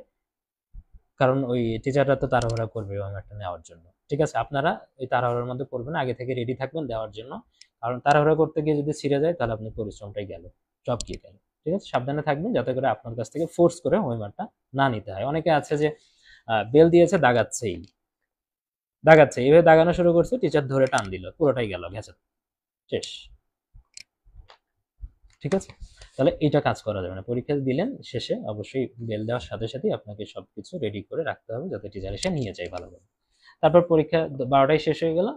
Speaker 1: কারণ ওই টিচাররা তো তাড়াহুড়া করবে হোমওয়ার্কটা নেওয়ার জন্য। ঠিক আছে, আপনারা ওই তাড়াহুড়ার মধ্যে পড়বেন, আগে থেকে রেডি থাকবেন দেওয়ার জন্য, কারণ তাড়াহুড়া করতে গিয়ে যদি ছিঁড়ে যায় তাহলে আপনার পরিশ্রমটাই গেল, সব কি গেল। ঠিক আছে, সাবধানে থাকবেন যাতে করে আপনার কাছ থেকে ফোর্স করে হোমওয়ার্কটা না নিতে হয়। অনেকে আছে যে বেল দিয়েছে দাগাচ্ছেই, দাগাচ্ছে, এইভাবে দাগানো শুরু করছে, টিচার ধরে টান দিল, পুরোটাই গেল, গেছে, শেষ। ঠিক আছে, তাহলে এটা কাজ করা যাবে না, পরীক্ষা দিলেন শেষে অবশ্যই বেল দেওয়ার সাথে সাথেই আপনাকে সবকিছু রেডি করে রাখতে হবে যাতে টিচার এসে নিয়ে যায় ভালোভাবে। তারপর পরীক্ষা 12টায় শেষ হয়ে গেল,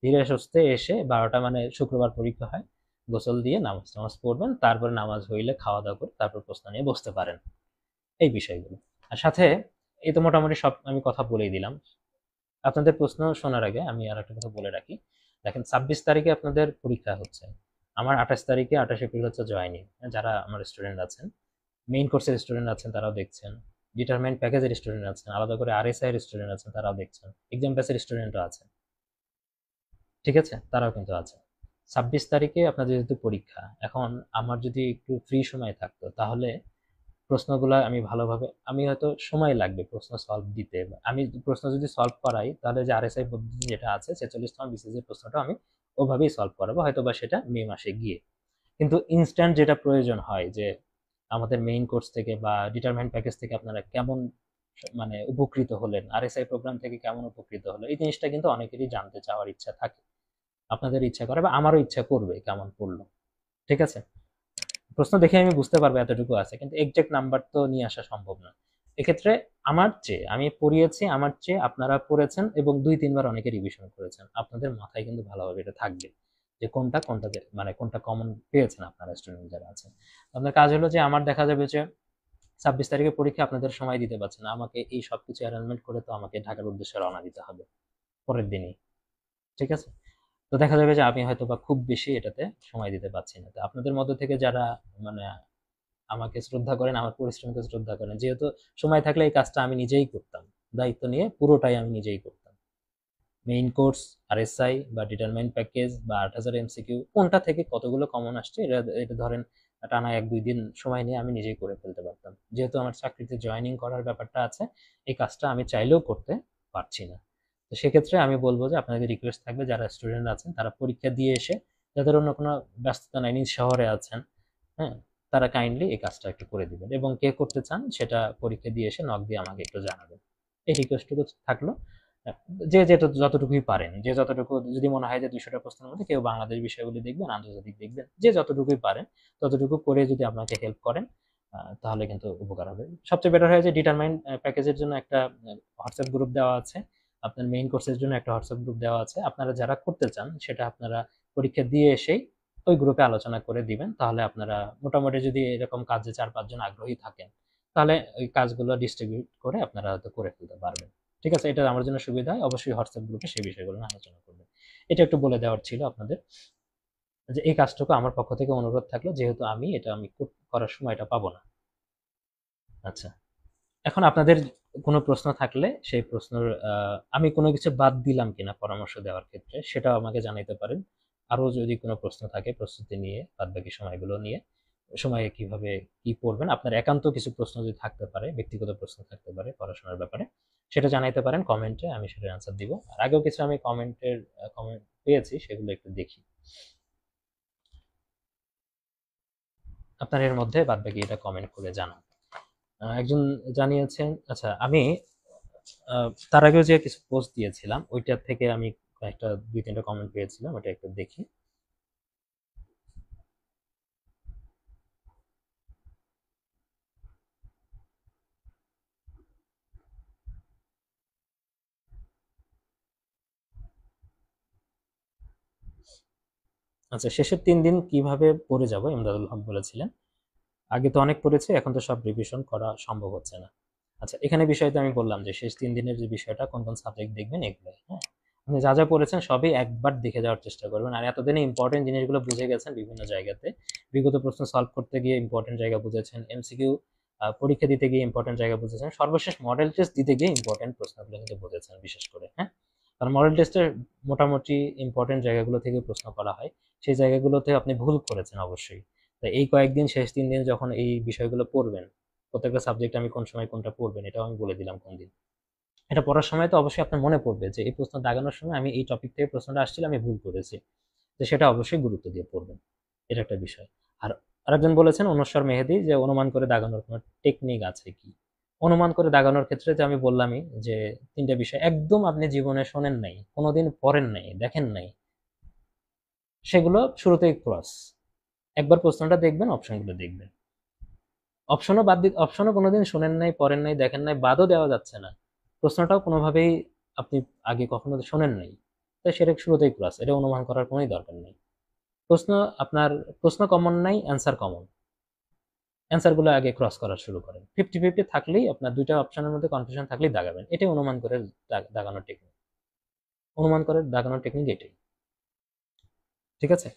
Speaker 1: ধীরে সুস্থে এসে 12টা মানে শুক্রবার পরীক্ষা হয়, গোসল দিয়ে নামাজ টামাজ পড়বেন, তারপর নামাজ হইলে খাওয়া দাওয়া করে তারপর প্রশ্ন নিয়ে বসতে পারেন, এই বিষয়গুলো। আর সাথে এই তো মোটামুটি সব আমি কথা বলেই দিলাম। আপনাদের প্রশ্ন শোনার আগে আমি আর একটা কথা বলে রাখি, দেখেন 26 তারিখে আপনাদের পরীক্ষা হচ্ছে, আমার 28 তারিখে 28 এপ্রিল হচ্ছে জয়নিং। যারা আমার স্টুডেন্ট আছেন, মেইন কোর্সের স্টুডেন্ট আছেন তারাও দেখছেন, ডিটারমেন্ট প্যাকেজের স্টুডেন্ট আছেন, আলাদা করে আরএসআই এর স্টুডেন্ট আছেন তারাও দেখছেন, এক্সাম প্যাসের স্টুডেন্টও আছেন। ঠিক আছে, তারাও কিন্তু আছে। 26 তারিখে আপনাদের যেহেতু পরীক্ষা, এখন আমার যদি একটু ফ্রি সময় থাকতো তাহলে প্রশ্নগুলো আমি ভালোভাবে, আমি হয়তো সময় লাগবে প্রশ্ন সলভ দিতে, আমি প্রশ্ন যদি সলভ করাই তাহলে যে আরএসআই পদ্ধতি যেটা আছে 46তম বিসিএস এর প্রশ্নটা আমি ওভাবেই সলভ করাবো, হয়তো বা সেটা মে মাসে গিয়ে। কিন্তু ইনস্ট্যান্ট যেটা প্রয়োজন হয় যে আমাদের মেইন কোর্স থেকে বা ডিটারমেন্ট প্যাকেজ থেকে আপনারা কেমন মানে উপকৃত হলেন, আরএসআই প্রোগ্রাম থেকে কেমন উপকৃত হলো, এই জিনিসটা কিন্তু অনেকেরই জানতে চাওয়ার ইচ্ছা থাকে, আপনাদের ইচ্ছা করে বা আমারও ইচ্ছা করবে কেমন পড়লো। ঠিক আছে, প্রশ্ন দেখে আমি বুঝতে পারবো এতটুকু আছে, কিন্তু এক্সাক্ট নাম্বার তো নিয়ে আসা সম্ভব না। এক্ষেত্রে আমার চেয়ে আমি পড়িয়েছি, আমার চেয়ে আপনারা পড়েছেন এবং 2-3 বার অনেকে রিভিশন করেছেন, আপনাদের মাথায় কিন্তু ভালোভাবে এটা থাকবে যে কোনটা কোনটাতে মানে কোনটা কমন পেয়েছেন আপনারা স্টুডেন্ট যারা আছেন। আপনার কাজ হলো যে আমার দেখা যাবে যে 26 তারিখে পরীক্ষা, আপনাদের সময় দিতে পারছে না, আমাকে এই সবকিছু অ্যারেঞ্জমেন্ট করে তো আমাকে ঢাকার উদ্দেশ্যে রওনা দিতে হবে পরের দিনই। ঠিক আছে, তো দেখা যাবে যে আমি হয়তো বা খুব বেশি এটাতে সময় দিতে পারছি না। তো আপনাদের মধ্যে থেকে যারা মানে আমাকে শ্রদ্ধা করেন, আমার পরিশ্রমকে শ্রদ্ধা করেন, যেহেতু সময় থাকলে এই কাজটা আমি নিজেই করতাম, দায়িত্ব নিয়ে পুরোটাই আমি নিজেই করতাম। মেইন কোর্স, আরএসআই বা ডিটারমেন্ট প্যাকেজ বা 8000 এমসিকিউ কোনটা থেকে কতগুলো কমন আসছে, এটা এটা ধরেন টানা 1-2 দিন সময় নিয়ে আমি নিজেই করে ফেলতে পারতাম। যেহেতু আমার চাকরিতে জয়েনিং করার ব্যাপারটা আছে, এই কাজটা আমি চাইলেও করতে পারছি না। তো সেক্ষেত্রে আমি বলবো যে আপনাদের রিকোয়েস্ট থাকবে যারা স্টুডেন্ট আছেন তারা পরীক্ষা দিয়ে এসে, যাদের অন্য কোনো ব্যস্ততা নাই, নিজ শহরে আছেন, হ্যাঁ, তারা কাইন্ডলি এই কাজটা একটু করে দিবেন, এবং কে করতে চান সেটা পরীক্ষা দিয়ে এসে নক দিয়ে আমাকে একটু জানাবেন। এই রিকোয়েস্টটুকু থাকলো। যে যেটা যতটুকুই পারেন, যে যতটুকু, যদি মনে হয় যে 200টা প্রশ্নের মধ্যে কেউ বাংলাদেশ বিষয়গুলি দেখবেন, আন্তর্জাতিক দেখবেন, যে যতটুকুই পারেন ততটুকু করে যদি আপনাকে হেল্প করেন, তাহলে কিন্তু উপকার হবে। সবচেয়ে বেটার হয় যে ডিটারমাইন প্যাকেজের জন্য একটা হোয়াটসঅ্যাপ গ্রুপ দেওয়া আছে, আপনার মেইন কোর্সের জন্য একটা হোয়াটসঅ্যাপ গ্রুপ দেওয়া আছে। আপনারা যারা করতে চান সেটা আপনারা পরীক্ষা দিয়ে এসেই ওই গ্রুপে আলোচনা করে দিবেন। তাহলে আপনারা মোটামুটি, যদি এরকম কাজে 4-5 জন আগ্রহী থাকেন, তাহলে ওই কাজগুলো ডিস্ট্রিবিউট করে আপনারা হয়তো করে ফেলতে পারবেন। ঠিক আছে, এটা আমার জন্য সুবিধা হয়। অবশ্যই হোয়াটসঅ্যাপ গ্রুপে সেই বিষয়গুলো নিয়ে আলোচনা করবেন। এটা একটু বলে দেওয়ার ছিল আপনাদের, যে এই কাজটুকু আমার পক্ষ থেকে অনুরোধ থাকলো, যেহেতু আমি করার সময়টা পাবো না। আচ্ছা, এখন আপনাদের কোনো প্রশ্ন থাকলে সেই প্রশ্নের, আমি কোনো কিছু বাদ দিলাম কিনা পরামর্শ দেওয়ার ক্ষেত্রে সেটাও আমাকে জানাইতে পারেন। আরো যদি কোনো প্রশ্ন থাকে প্রস্তুতি নিয়ে, বাদ বাকি সময়গুলো নিয়ে, সময়ে কিভাবে কি পড়বেন, আপনার একান্ত কিছু প্রশ্ন যদি থাকতে পারে, ব্যক্তিগত প্রশ্ন থাকতে পারে পড়াশোনার ব্যাপারে, সেটা জানাইতে পারেন কমেন্টে, আমি সেটার অ্যান্সার দিব। আর আগেও কিছু আমি কমেন্ট পেয়েছি, সেগুলো একটু দেখি। আপনার এর মধ্যে বাদ বাকি এটা কমেন্ট করে জানান। একজন জানিয়েছেন, আচ্ছা আমি তার আগেও যে কিছু পোস্ট দিয়েছিলাম ওইটার থেকে আমি কয়েকটা 2-3টা কমেন্ট পেয়েছিলাম, ওটা একটু দেখি। আচ্ছা, শেষের 3 দিন কিভাবে পড়ে যাব ইমদাদুল হক বলেছিলেন। আগে তো অনেক পড়েছে, এখন তো সব রিভিশন করা সম্ভব হচ্ছে না। আচ্ছা, এখানে বিষয়টা আমি বললাম যে শেষ 3 দিনের যে বিষয়টা, কোন কোন সাবজেক্ট দেখবেন এগুলোই, হ্যাঁ, আপনি যা যা পড়েছেন সবই একবার দেখে যাওয়ার চেষ্টা করবেন। আর এতদিনে ইম্পর্টেন্ট জিনিসগুলো বুঝে গেছেন বিভিন্ন জায়গাতে, বিগত প্রশ্ন সলভ করতে গিয়ে ইম্পর্টেন্ট জায়গা বুঝেছেন, এমসিকিউ পরীক্ষা দিতে গিয়ে ইম্পর্টেন্ট জায়গা বুঝেছেন, সর্বশেষ মডেল টেস্ট দিতে গিয়ে ইম্পর্টেন্ট প্রশ্নগুলো কিন্তু বুঝেছেন বিশেষ করে, হ্যাঁ। কারণ মডেল টেস্টের মোটামুটি ইম্পর্টেন্ট জায়গাগুলো থেকে প্রশ্ন করা হয়, সেই জায়গাগুলোতে আপনি ভুল করেছেন অবশ্যই। তাই এই কয়েকদিন, শেষ 3 দিন যখন এই বিষয়গুলো পড়বেন, প্রত্যেকটা সাবজেক্ট আমি কোন সময় কোনটা পড়বেন এটাও আমি বলে দিলাম কোন দিন। এটা পড়ার সময় তো অবশ্যই আপনার মনে পড়বে যে এই প্রশ্ন দাগানোর সময় আমি এই টপিক থেকে প্রশ্নটা আসছিল, আমি ভুল করেছি। তো সেটা অবশ্যই গুরুত্ব দিয়ে পড়বেন। এটা একটা বিষয়। আর আরেকজন বলেছেন অনুস্বর মেহেদী, যে অনুমান করে দাগানোর কোনো টেকনিক আছে কি? অনুমান করে দাগানোর ক্ষেত্রে যে আমি বললামই যে 3টা বিষয় একদম আপনি জীবনে শোনেন নাই, কোনোদিন পড়েন নাই, দেখেন নাই, সেগুলো শুরুতেই ক্রস। একবার প্রশ্নটা দেখবেন, অপশনগুলো দেখবেন। অপশনও কোনোদিন শোনেন নাই, পড়েন নাই, দেখেন নাই, বাদও দেওয়া যাচ্ছে না। প্রশ্নটাও কোনোভাবেই আপনি আগে কখনো শোনেন নাই, তাই সেটা শুরুতেই ক্লাস, এটা অনুমান করার কোনোই দরকার নেই। প্রশ্ন আপনার প্রশ্ন কমন নাই, অ্যান্সার কমন, অ্যান্সারগুলো আগে ক্রস করা শুরু করেন। 50-50 থাকলেই, আপনার 2টা অপশনের মধ্যে কনফিউশন থাকলেই দাগাবেন। এটাই অনুমান করে দাগানোর টেকনিক। অনুমান করে দাগানোর টেকনিক এটাই। ঠিক আছে?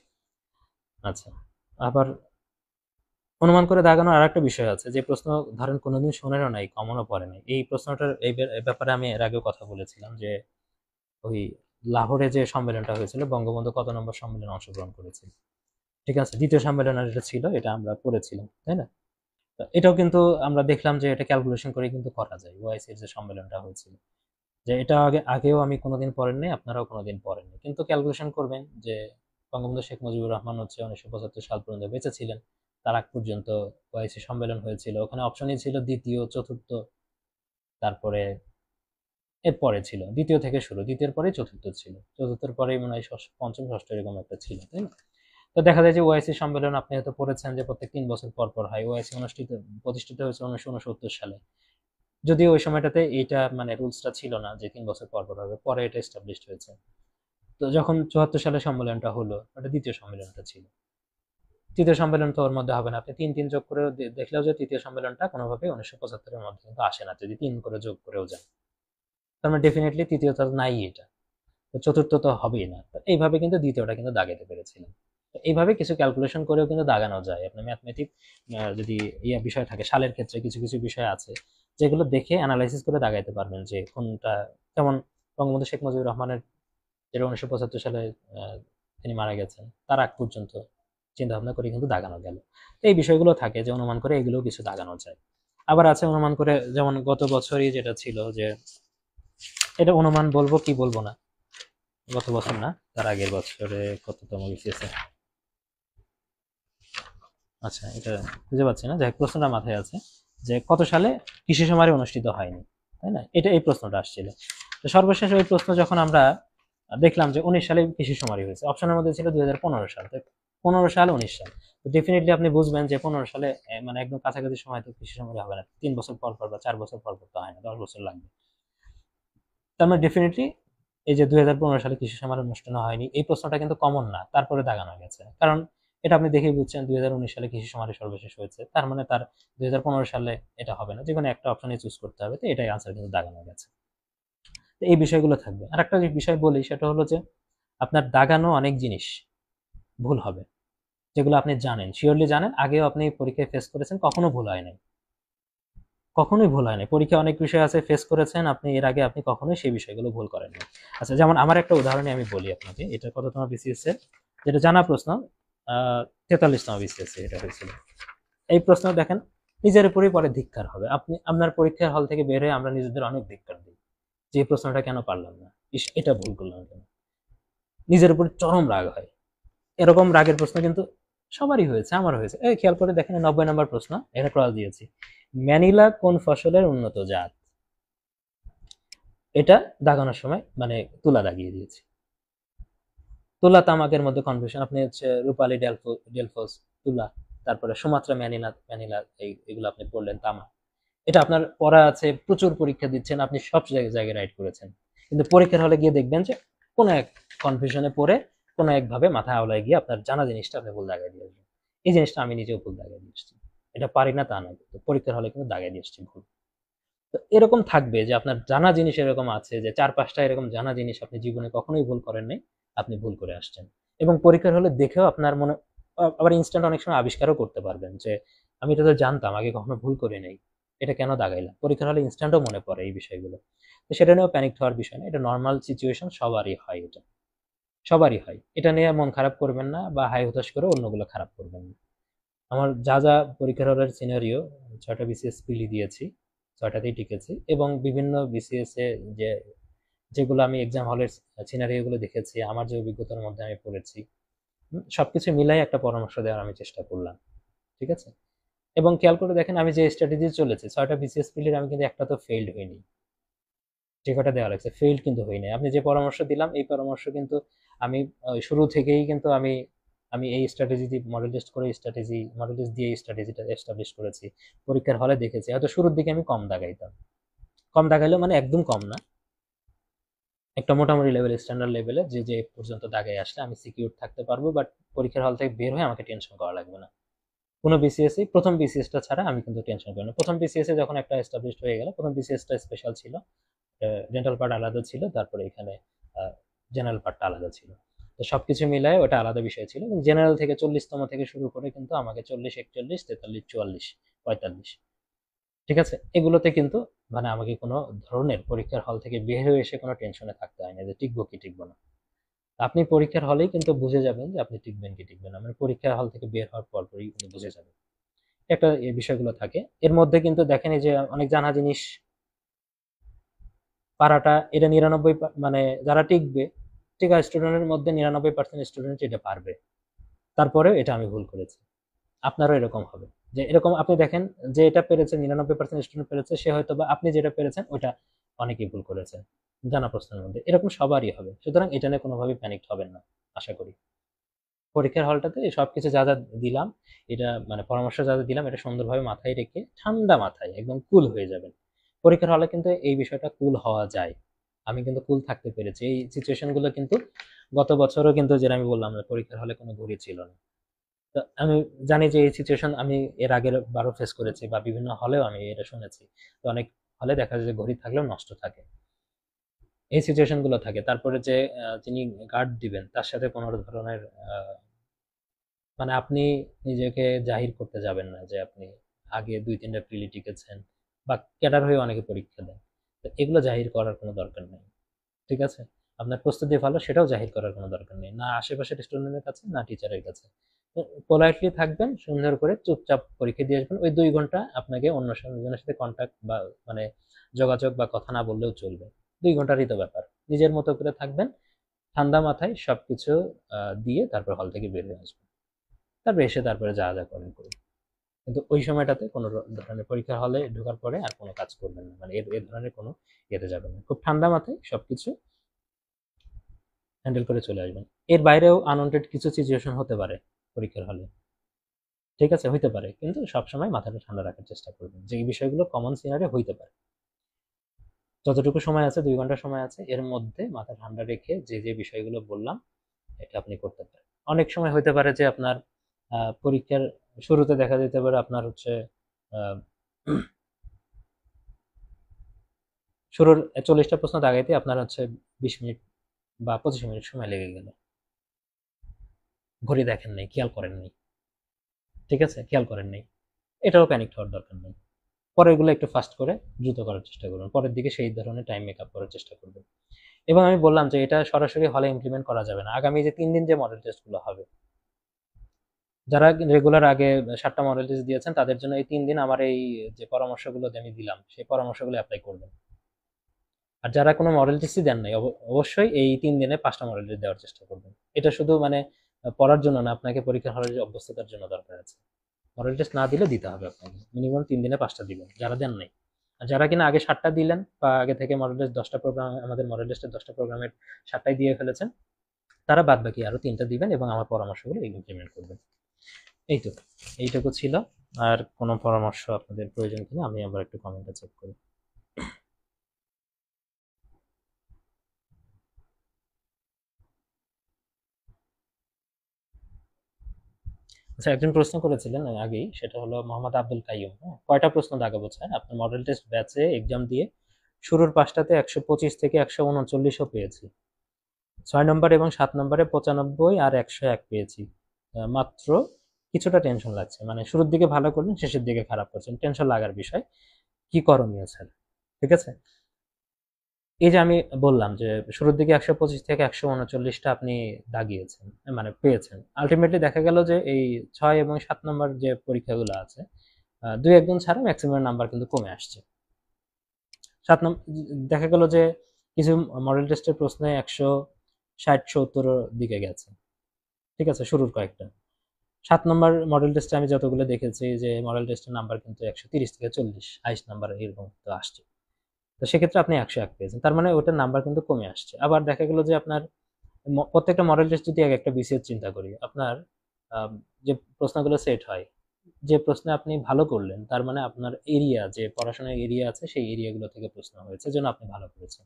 Speaker 1: আচ্ছা, আবার অনুমান করে দাগানোর আরেকটা বিষয় আছে, যে প্রশ্ন ধরেন কোনোদিন শোনেনও নাই, কমনও পড়ে নাই। এই প্রশ্নটার এই ব্যাপারে আমি এর আগেও কথা বলেছিলাম, যে ওই লাহোরে যে সম্মেলনটা হয়েছিল, বঙ্গবন্ধু কত নম্বর সম্মেলনে অংশগ্রহণ করেছিল, ঠিক আছে, দ্বিতীয় সম্মেলনের এটা ছিল, এটা আমরা পড়েছিলাম, তাই না? তো এটাও কিন্তু আমরা দেখলাম যে এটা ক্যালকুলেশন করে কিন্তু করা যায়, ওআইসির যে সম্মেলনটা হয়েছিল, যে এটা আগেও আমি কোনোদিন পড়েন নাই, আপনারাও কোনোদিন পড়েননি, কিন্তু ক্যালকুলেশন করবেন যে বঙ্গবন্ধু শেখ মুজিবুর রহমান হচ্ছে 1975 সাল পর্যন্ত বেঁচে ছিলেন, তার আগ পর্যন্ত ওআইসি সম্মেলন হয়েছিল, ওখানে অপশনই ছিল দ্বিতীয়, চতুর্থ, তারপরে এরপরে ছিল দ্বিতীয় থেকে শুরু, দ্বিতীয়ের পরে চতুর্থ ছিল, চতুর্থের পরেই মনে হয় পঞ্চম, ষষ্ঠ এরকম একটা ছিল, তাই না? তো দেখা যায় যে ওআইসি সম্মেলন আপনি হয়তো পড়েছেন যে প্রত্যেক 3 বছর পর পর হয়। ওআইসি প্রতিষ্ঠিত হয়েছে 1969 সালে। যদিও ওই সময়টাতে এইটা মানে রুলসটা ছিল না যে 3 বছর পর পর হবে, পরে এটা এস্টাবলিশড হয়েছে। তো যখন 74 সালে সম্মেলনটা হলো, ওটা দ্বিতীয় সম্মেলনটা ছিল। তৃতীয় সম্মেলন তো ওর মধ্যে হবে না, আপনি 3-3 যোগ করে দেখলেও যে তৃতীয় সম্মেলনটা কোনোভাবেই 1975-এর মধ্যে কিন্তু আসে না, যদি 3 করে যোগ করেও যান। তার মানে ডেফিনেটলি তৃতীয়টা নাই এটা, তো চতুর্থ তো হবেই না। তো এইভাবে কিন্তু দ্বিতীয়টা কিন্তু দাগাইতে পেরেছিলেন। তো এইভাবে কিছু ক্যালকুলেশন করেও কিন্তু দাগানো যায়। আপনার ম্যাথমেটিক যদি বিষয় থাকে, সালের ক্ষেত্রে কিছু কিছু বিষয় আছে যেগুলো দেখে অ্যানালাইসিস করে দাগাইতে পারবেন, যে কোনটা, যেমন বঙ্গবন্ধু শেখ মুজিবুর রহমানের, যেটা 1975 সালে তিনি মারা গেছেন, তার আগ পর্যন্ত চিন্তা ভাবনা করে কিন্তু দাগানো গেল। তো এই বিষয়গুলো থাকে যে অনুমান করে এগুলো কিছু দাগানো যায়। আবার আছে অনুমান করে, যেমন গত বছরই যেটা ছিল, যে এটা অনুমান বলবো কি বলবো না, গত বছর না তার আগের বছরে কততম বিসিএস। আচ্ছা, এটা খুঁজে পাচ্ছি না, যাই হোক প্রশ্নটা মাথায় আছে যে কত সালে কৃষি সমারোহ অনুষ্ঠিত হয়নি, তাই না? এটা এই প্রশ্নটা আসছিল। তো সর্বশেষ ওই প্রশ্ন যখন আমরা দেখলাম যে 19 সালে কৃষি সমারোহ হয়েছে, অপশনের মধ্যে ছিল 2015 সাল, তো 15 সাল 19 সাল, তো ডেফিনেটলি আপনি বুঝবেন যে 15 সালে মানে একদম কাছাকাছি সময় তো কৃষি সমারোহ হবে না, 3 বছর পর পর বা 4 বছর পর পর তো হয় না, 10 বছর লাগবে। তার মানে ডেফিনেটলি এই যে 2015 সালে কৃষি সমারোহ অনুষ্ঠান হয়নি, এই প্রশ্নটা কিন্তু কমন না, তারপরে দাগানো গেছে, কারণ এটা আপনি দেখেই বুঝছেন 2019 সালে কৃষি সমারোহ সর্বশেষ হয়েছে, তার মানে তার 2015 সালে এটা হবে না, যে কোনো একটা অপশনই চুজ করতে হবে, তো এটাই আনসার কিন্তু দাগানো গেছে। তো এই বিষয়গুলো থাকবে। আর একটা যে বিষয় বলি সেটা হলো যে আপনার দাগানো অনেক জিনিস ভুল হবে, যেগুলো আপনি জানেন, শিওরলি জানেন, আগেও আপনি পরীক্ষায় ফেস করেছেন, কখনো ভুল হয় নাই, কখনোই ভুল হয় না। পরীক্ষায় অনেক বিষয় আছে ফেস করেছেন আপনি, এর আগে আপনি কখনোই সেই বিষয়গুলো ভুল করেন না। আচ্ছা, যেমন আমার একটা উদাহরণে আমি বলি আপনাকে, এটা কততম বিসিএস এর, যেটা জানা প্রশ্ন, 43তম বিসিএস এটা হয়েছিল। এই প্রশ্ন দেখেন, নিজের উপরই পরে ধিক্কার হবে, আপনি আপনার পরীক্ষার হল থেকে বের হয়ে আমরা নিজেদের অনেক ধিক্কার দিই যে এই প্রশ্নটা কেন পারলাম না, ইস এটা ভুল করলাম কেন, নিজের উপর চরম রাগ হয়। এরকম রাগের প্রশ্ন কিন্তু সবারই হয়েছে, আমারও হয়েছে। এই খেয়াল করে দেখেন 90 নম্বর প্রশ্ন, এটা ক্রস দিয়েছি, ম্যানিলা কোন ফসলের উন্নত জাত, এটা দাগানোর সময় মানে তুলা দাগিয়ে দিয়েছি। তুলা তামাকের মধ্যে কনফিউশন, আপনি হচ্ছে রূপালী ডেলফোস তুলা, তারপরে সুমাত্রা ম্যানিলা ম্যানিলা এগুলো আপনি পড়লেন তামা, এটা আপনার পড়া আছে, প্রচুর পরীক্ষা দিচ্ছেন, আপনি সব জায়গায় জায়গায় রাইট করেছেন, কিন্তু পরীক্ষার হলে গিয়ে দেখবেন যে কোনো এক কনফিউশনে পড়ে কোনো একভাবে মাথা আওলায় গিয়ে আপনার জানা জিনিসটা আপনি ভুল দাগায় দিয়ে আসবেন। এই জিনিসটা আমি নিজেও ভুল দাগায় দিয়ে আসছি, এটা পারি না তা না, কিন্তু পরীক্ষার হলে কিন্তু দাগায় দিয়ে আসছি ভুল। তো এরকম থাকবে যে আপনার জানা জিনিস এরকম আছে যে 4-5টা এরকম জানা জিনিস আপনি জীবনে কখনোই ভুল করেন নাই, আপনি ভুল করে আসছেন, এবং পরীক্ষার হলে দেখেও আপনার মনে আবার ইনস্ট্যান্ট অনেক সময় আবিষ্কারও করতে পারবেন যে আমি এটা তো জানতাম, আগে কখনো ভুল করি নাই, এটা কেন দাগাইলাম, পরীক্ষার হলে ইনস্ট্যান্টও মনে পড়ে এই বিষয়গুলো। তো সেটা নিয়েও প্যানিক হওয়ার বিষয় না, এটা নর্মাল সিচুয়েশন, সবারই হয়, এটা সবারই হয়, এটা নিয়ে মন খারাপ করবেন না বা হাই হতাশ করে অন্যগুলো খারাপ করবেন না। আমার যা যা পরীক্ষার হলের সিনারিও, 6টা বিসিএস পিলি দিয়েছি, 6টাতেই টিকেছি, এবং বিভিন্ন বিসিএস এ যে যেগুলো আমি এক্সাম হলের সিনারিও গুলো দেখেছি, আমার যে অভিজ্ঞতার মধ্যে আমি পড়েছি, সবকিছু মিলাই একটা পরামর্শ দেওয়ার আমি চেষ্টা করলাম, ঠিক আছে? এবং খেয়াল করে দেখেন আমি যে স্ট্র্যাটেজি চলেছে, 6টা বিসিএস পিলির আমি কিন্তু একটা তো ফেইল্ড হইনি, যে কটা দেওয়া লাগছে ফেইল্ড কিন্তু হইনি। আপনি যে পরামর্শ দিলাম এই পরামর্শ কিন্তু আমি শুরু থেকেই কিন্তু আমি আমি এই স্ট্র্যাটেজি মডেল টেস্ট করে স্ট্র্যাটেজি মডেল টেস্ট দিয়ে এই স্ট্র্যাটেজিটা এস্টাবলিশ করেছি, পরীক্ষার হলে দেখেছি। হয়তো শুরুর দিকে আমি কম দাগাইতাম, কম দাগাইলেও মানে একদম কম না, একটা মোটামুটি লেভেল, স্ট্যান্ডার্ড লেভেলে যে যে পর্যন্ত দাগাই আসলে আমি সিকিউর থাকতে পারবো, বাট পরীক্ষার হল থেকে বের হয়ে আমাকে টেনশন করা লাগবে না। কোনো বিসিএসই প্রথম বিসিএসটা ছাড়া আমি কিন্তু টেনশন করি না। প্রথম বিসিএসে যখন একটা এস্টাবলিশড হয়ে গেল, প্রথম বিসিএসটা স্পেশাল ছিল, ডেন্টাল পার্ট আলাদা ছিল, তারপরে এখানে জেনারেল পার্টটা আলাদা ছিল, তো সবকিছু মিলায় ওটা আলাদা বিষয় ছিল। জেনারেল থেকে 40তম থেকে শুরু করে কিন্তু আমাকে 40, 41, 43, 44, 45, ঠিক আছে, এগুলোতে কিন্তু মানে আমাকে কোনো ধরনের পরীক্ষার হল থেকে বের হয়ে এসে কোনো টেনশনে থাকতে হয় না যে টিকবো কি টিকবো না। আপনি পরীক্ষার হলেই কিন্তু বুঝে যাবেন যে আপনি টিকবেন কি টিকবেন না, মানে পরীক্ষার হল থেকে বের হওয়ার পরপরই কিন্তু বুঝে যাবেন। একটা এই বিষয়গুলো থাকে এর মধ্যে, কিন্তু দেখেন এই যে অনেক জানা জিনিস পারাটা, এটা 99 মানে যারা টিকবে, টিকা স্টুডেন্টের মধ্যে 99% স্টুডেন্ট এটা পারবে, তারপরেও এটা আমি ভুল করেছি। আপনারও এরকম হবে, যে এরকম আপনি দেখেন যে এটা পেরেছে 99% স্টুডেন্ট পেরেছে, সে হয়তো বা আপনি যেটা পেরেছেন ওইটা অনেকেই ভুল করেছে জানা প্রশ্নের মধ্যে, এরকম সবারই হবে। সুতরাং এটা নিয়ে কোনোভাবে প্যানিক হবেন না, আশা করি। পরীক্ষার হলটাতে সবকিছু যা যা দিলাম, এটা মানে পরামর্শ যা যা দিলাম, এটা সুন্দরভাবে মাথায় রেখে ঠান্ডা মাথায় একদম কুল হয়ে যাবেন। পরীক্ষার হলে কিন্তু এই বিষয়টা কুল হওয়া যায়, আমি কিন্তু কুল থাকতে পেরেছি। এই সিচুয়েশন গুলো কিন্তু গত বছরও কিন্তু, যেটা আমি বললাম না, পরীক্ষার হলে কোনো ঘড়ি ছিল না, তো আমি জানি যে এই সিচুয়েশন আমি এর আগের বারও ফেস করেছি, বা বিভিন্ন হলেও আমি এটা শুনেছি। তো অনেক হলে দেখা যায় যে ঘড়ি থাকলেও নষ্ট থাকে, এই সিচুয়েশন গুলো থাকে। তারপরে যে যিনি গার্ড দিবেন তার সাথে কোনো ধরনের মানে আপনি নিজেকে জাহির করতে যাবেন না যে আপনি আগে 2-3টা প্রিলি টিকেছেন, বা ক্যাডার হয়ে অনেকে পরীক্ষা দেয়, তো এগুলো জাহির করার কোনো দরকার নেই, ঠিক আছে? আপনার প্রস্তুতি ভালো, সেটাও জাহির করার কোনো দরকার নেই, না আশেপাশের স্টুডেন্টের কাছে না টিচারের কাছে। পোলাইটলি থাকবেন, সুন্দর করে চুপচাপ পরীক্ষা দিয়ে আসবেন। ওই 2 ঘন্টা আপনাকে অন্য জনের সাথে কন্ট্যাক্ট বা মানে যোগাযোগ বা কথা না বললেও চলবে। 2 ঘন্টারই তো ব্যাপার। নিজের মতো করে থাকবেন, ঠান্ডা মাথায় সবকিছু দিয়ে তারপর হল থেকে বের হয়ে আসবেন। তারপর এসে তারপরে যা যা করেন করুন। কিন্তু ওই সময়টাতে কোনো ধরনের পরীক্ষা হলে ঢোকার পরে আর কোনো কাজ করবেন না, মানে এ ধরনের কোনো ইয়েতে যাবেন না। খুব ঠান্ডা মাথায় সবকিছু হ্যান্ডেল করে চলে আসবেন। এর বাইরেও আনওয়ান্টেড কিছু সিচুয়েশন হতে পারে পরীক্ষার হলে, ঠিক আছে, হইতে পারে, কিন্তু সবসময় মাথাটা ঠান্ডা রাখার চেষ্টা করবেন যে এই বিষয়গুলো কমন সিনারিও হইতে পারে। যতটুকু সময় আছে, 2 ঘন্টা সময় আছে, এর মধ্যে মাথা ঠান্ডা রেখে যে যে বিষয়গুলো বললাম এটা আপনি করতে পারেন। অনেক সময় হইতে পারে যে আপনার পরীক্ষার শুরুতে দেখা যেতে পারে আপনার হচ্ছে আহ, শুরুর 40টা প্রশ্ন দাগাইতে আপনার হচ্ছে 20 মিনিট বা 25 মিনিট সময় লেগে গেল, ঘড়ি দেখেন নাই, খেয়াল করেন নাই, ঠিক আছে, খেয়াল করেন নাই, এটাও প্যানিক হওয়ার দরকার নেই। পরেরগুলো একটু ফাস্ট করে দ্রুত করার চেষ্টা করবেন, পরের দিকে সেই ধরনের টাইম মেক আপ করার চেষ্টা করবেন। এবং আমি বললাম যে এটা সরাসরি হলে ইমপ্লিমেন্ট করা যাবে না। আগামী যে 3 দিন যে মডেল টেস্টগুলো হবে, যারা রেগুলার আগে 7টা মডেল টেস্ট দিয়েছেন তাদের জন্য এই 3 দিন আমার এই যে পরামর্শগুলো যে আমি দিলাম সেই পরামর্শগুলো অ্যাপ্লাই করবেন। আর যারা কোনো মডেল টেস্টই দেন নাই, অবশ্যই এই 3 দিনে 5টা মডেল টেস্ট দেওয়ার চেষ্টা করবেন। এটা শুধু মানে পড়ার জন্য না, আপনাকে পরীক্ষার হলে যে অভ্যস্ততার জন্য দরকার আছে। মডেল টেস্ট না দিলে দিতে হবে আপনাকে, মিনিমাম 3 দিনে 5টা দিবেন যারা দেন নাই। আর যারা কিনা আগে 7টা দিলেন বা আগে থেকে মডেল টেস্ট 10টা প্রোগ্রাম, আমাদের মডেল টেস্টের 10টা প্রোগ্রামের 7টাই দিয়ে ফেলেছেন, তারা বাদ বাকি আরো 3টা দিবেন এবং আমার পরামর্শগুলো ইমপ্লিমেন্ট করবেন। এই তো, এইটুকু ছিল। আর কোনো পরামর্শ আপনাদের প্রয়োজন কিনা আমি আবার একটু কমেন্টে চেক করি। আচ্ছা, একজন প্রশ্ন করেছিলেন আগেই, সেটা হলো মোহাম্মদ আব্দুল কাইয়ুম। হ্যাঁ, কয়টা প্রশ্ন দাগাবো স্যার? আপনার মডেল টেস্ট ব্যাচে এক্সাম দিয়ে শুরুর পাঁচটাতে 125 থেকে 139ও পেয়েছি, 6 নম্বর এবং 7 নম্বরে 95 আর 101 পেয়েছি। মাত্র কিছুটা টেনশন লাগছে, মানে শুরুর দিকে ভালো করলেন, শেষের দিকে খারাপ করছেন, টেনশন লাগার বিষয়। কি করণীয় স্যার? ঠিক আছে, এই যে আমি বললাম যে শুরুর দিকে 125 থেকে 139টা আপনি দাগিয়েছেন, মানে পেয়েছেন, আলটিমেটলি দেখা গেল যে এই 6 এবং 7 নম্বর যে পরীক্ষাগুলো আছে, 2-1 জন ছাড়া ম্যাক্সিমাম নাম্বার কিন্তু কমে আসছে। 7 নম্বর দেখা গেল যে কিছু মডেল টেস্টের প্রশ্নে 160-70 দিকে গেছে, ঠিক আছে, শুরুর কয়েকটা। 7 নম্বর মডেল টেস্টে আমি যতগুলো দেখেছি যে মডেল টেস্টের নাম্বার কিন্তু 130 থেকে 40 হাইস্ট নাম্বার এরকম তো আসছে। তো সেক্ষেত্রে আপনি 101 পেয়েছেন, তার মানে ওটার নাম্বার কিন্তু কমে আসছে। আবার দেখা গেল যে আপনার প্রত্যেকটা মডেল টেস্ট যদি একটা বিসিএস চিন্তা করি, আপনার যে প্রশ্নগুলো সেট হয়, যে প্রশ্নে আপনি ভালো করলেন তার মানে আপনার এরিয়া, যে পড়াশোনার এরিয়া আছে সেই এরিয়াগুলো থেকে প্রশ্ন হয়েছে, জন্য আপনি ভালো করেছেন।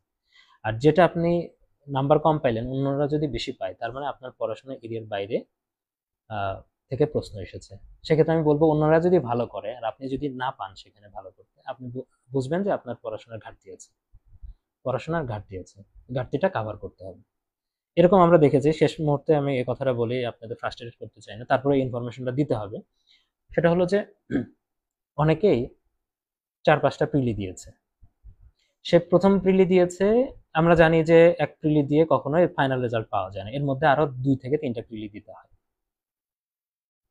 Speaker 1: আর যেটা আপনি নাম্বার কম পাইলেন, অন্যরা যদি বেশি পায়, তার মানে আপনার পড়াশোনার এরিয়ার বাইরে আহ, থেকে প্রশ্ন এসেছে। সেক্ষেত্রে আমি বলবো অন্যরা যদি ভালো করে আর আপনি যদি না পান সেখানে ভালো করতে, আপনি বুঝবেন যে আপনার পড়াশোনার ঘাটতি আছে, পড়াশোনার ঘাটতি আছে, ঘাটতিটা কাভার করতে হবে। এরকম আমরা দেখেছি। শেষ মুহূর্তে আমি এই কথাটা বলি, আপনাদের ফ্রাস্ট্রেটেড করতে চাই না, তারপরে ইনফরমেশনটা দিতে হবে। সেটা হলো যে অনেকেই 4-5টা প্রিলি দিয়েছে। সে প্রথম প্রিলি দিয়েছে, আমরা জানি যে এক প্রিলি দিয়ে কখনোই ফাইনাল রেজাল্ট পাওয়া যায় না, এর মধ্যে আরো 2 থেকে 3টা প্রিলি দিতে হয়,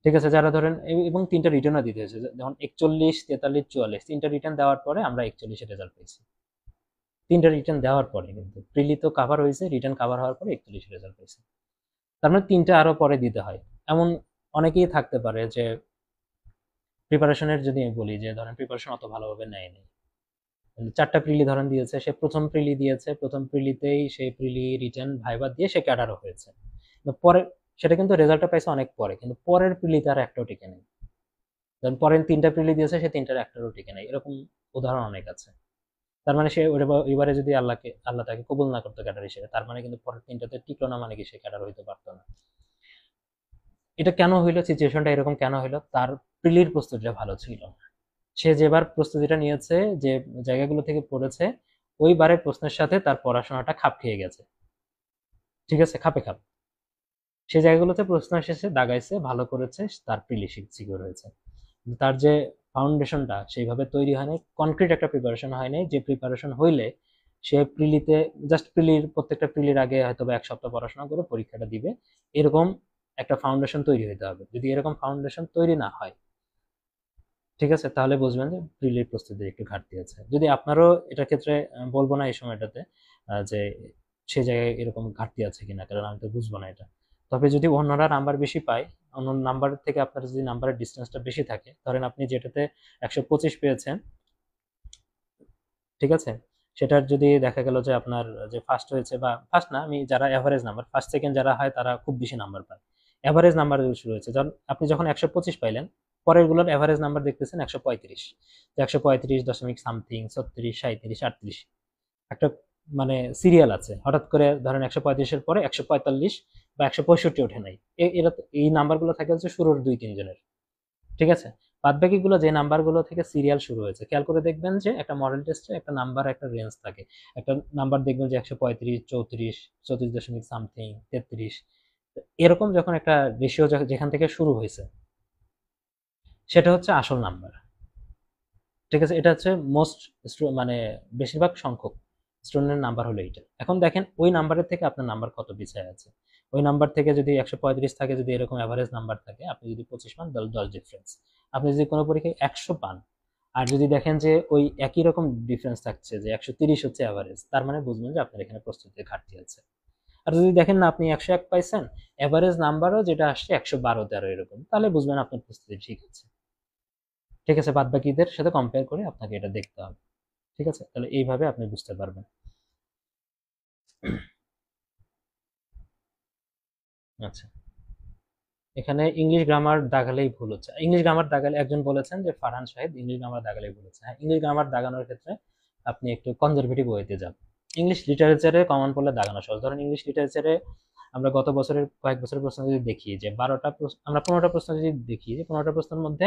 Speaker 1: ঠিক আছে। যারা ধরেন এবং 3টা রিটার্নও দিতে হয়েছে, যেমন 41, 43, 44, 3টা রিটার্ন দেওয়ার পরে আমরা 41-এ রেজাল্ট পেয়েছি। 3টা রিটার্ন দেওয়ার পরে কিন্তু প্রিলি তো কাভার হয়েছে, রিটার্ন কাভার হওয়ার পরে 41-এ রেজাল্ট পেয়েছি। তার মানে 3টা আরো পরে দিতে হয়। এমন অনেকেই থাকতে পারে যে প্রিপারেশনের, যদি আমি বলি যে ধরেন প্রিপারেশন অত ভালোভাবে নেয়নি, 4টা প্রিলি ধরেন দিয়েছে, সে প্রথম প্রিলি দিয়েছে, প্রথম প্রিলিতেই সেই প্রিলি রিটার্ন ভাইবা দিয়ে সে ক্যাডারও হয়েছে, কিন্তু পরে সেটা কিন্তু রেজাল্টটা পাইছে অনেক পরে, কিন্তু পরের প্রিলিতে আর একটাও টিকে নেই। ধরেন পরের 3টা প্রিলি দিয়েছে, সে 3টার একটারও টিকে নেই, এরকম উদাহরণ অনেক আছে। তার মানে সে এবারে যদি আল্লাহ তাকে কবুল না করতো ক্যাডার হিসেবে, তার মানে কিন্তু পরের 3টাতে টিকলো না, মানে কি সে ক্যাডার হইতে পারতো না। এটা কেন হইলো, সিচুয়েশনটা এরকম কেন হইলো? তার প্রিলির প্রস্তুতিটা ভালো ছিল না। সে যেবার প্রস্তুতিটা নিয়েছে, যে জায়গাগুলো থেকে পড়েছে, ওই বারের প্রশ্নের সাথে তার পড়াশোনাটা খাপ খেয়ে গেছে, ঠিক আছে, খাপে খাপ। সে জায়গাগুলোতে প্রশ্ন এসেছে, দাগাইছে, ভালো করেছে, তার প্রিলি সিকিউর হয়েছে। তার যে ফাউন্ডেশনটা সেইভাবে তৈরি হয়নি, কনক্রিট একটা প্রিপারেশন হয়নি, যে প্রিপারেশন হইলে সে প্রিলিতে, জাস্ট প্রিলির প্রত্যেকটা প্রিলির আগে হয়তো 1 সপ্তাহ পড়াশোনা করে পরীক্ষাটা দিবে, এরকম একটা ফাউন্ডেশন তৈরি হতে হবে। যদি এরকম ফাউন্ডেশন তৈরি না হয়, ঠিক আছে, তাহলে বুঝবেন যে প্রিলির প্রস্তুতির একটু ঘাটতি আছে। যদি আপনারও এটার ক্ষেত্রে বলবো না এই সময়টাতে, যে সে জায়গায় এরকম ঘাটতি আছে কিনা, কারণ আমি তো বুঝবো না এটা। তবে যদি অন্যরা নাম্বার বেশি পায়, অন্য নাম্বার থেকে আপনার যদি নাম্বারের ডিস্টেন্সটা বেশি থাকে, ধরেন আপনি যেটাতে 125 পেয়েছেন, ঠিক আছে, সেটার যদি দেখা গেল যে আপনার যে ফার্স্ট হয়েছে, বা ফার্স্ট না, আমি যারা এভারেজ নাম্বার, ফার্স্ট সেকেন্ড যারা হয় তারা খুব বেশি নাম্বার পায়, এভারেজ নাম্বার শুরু হয়েছে, যখন আপনি যখন 125 পাইলেন, পরের গুলোর এভারেজ নাম্বার দেখতেছেন 135, 135 সামথিং, 36, 37, 38, একটা মানে সিরিয়াল আছে, হঠাৎ করে ধরেন 135-এর পরে 145 বা 165 ওঠে নাই, এরা এই নাম্বারগুলো থাকে হচ্ছে শুরুর 2-3 জনের, ঠিক আছে। বাদ বাকিগুলো যে নাম্বারগুলো থেকে সিরিয়াল শুরু হয়েছে, খেয়াল করে দেখবেন যে একটা মডেল টেস্টে একটা নাম্বার, একটা রেঞ্জ থাকে, একটা নাম্বার দেখবেন যে 135, 34, 34 সামথিং, 33, এরকম যখন একটা রেশিও যেখান থেকে শুরু হয়েছে, সেটা হচ্ছে আসল নাম্বার, ঠিক আছে। এটা হচ্ছে মোস্ট, মানে বেশিরভাগ সংখ্যক স্টুডেন্টের নাম্বার হলো এইটা। এখন দেখেন ওই নাম্বারের থেকে আপনার নাম্বার কত পিছিয়ে আছে। ওই নাম্বার থেকে যদি 135 থাকে, যদি এরকম অ্যাভারেজ নাম্বার থাকে, আপনি যদি 25 পান, তাহলে 10 ডিফারেন্স। আপনি যদি কোনো পরীক্ষায় 100 পান, আর যদি দেখেন যে ওই একই রকম ডিফারেন্স থাকছে, যে 130 হচ্ছে অ্যাভারেজ, তার মানে বুঝবেন যে আপনার এখানে প্রস্তুতির ঘাটতি আছে। আর যদি দেখেন না আপনি 101 পাইছেন, অ্যাভারেজ নাম্বারও যেটা আসছে 112-13 এরকম, তাহলে বুঝবেন আপনার প্রস্তুতি ঠিক আছে, ঠিক আছে। বাদ বাকিদের সাথে কম্পেয়ার করে আপনাকে এটা দেখতে হবে, ঠিক আছে। তাহলে এইভাবে আপনি বুঝতে পারবেন। আচ্ছা, এখানে ইংলিশ গ্রামার দাগালেই ভুল হচ্ছে। ইংলিশ গ্রামার দাগালে একজন বলেছেন যে ফারহান সাহেব ইংলিশ গ্রামার দাগালেই ভুল হচ্ছে। হ্যাঁ, ইংলিশ গ্রামার দাগানোর ক্ষেত্রে আপনি একটু কনজারভেটিভ ওয়েতে যান। ইংলিশ লিটারেচারে কমন পড়লে দাগানো সহজ। ধরেন ইংলিশ লিটারেচারে আমরা গত বছরের কয়েক বছরের প্রশ্ন যদি দেখি, যে 12টা প্রশ্ন, আমরা 15টা প্রশ্ন যদি দেখি, যে 15টা প্রশ্নের মধ্যে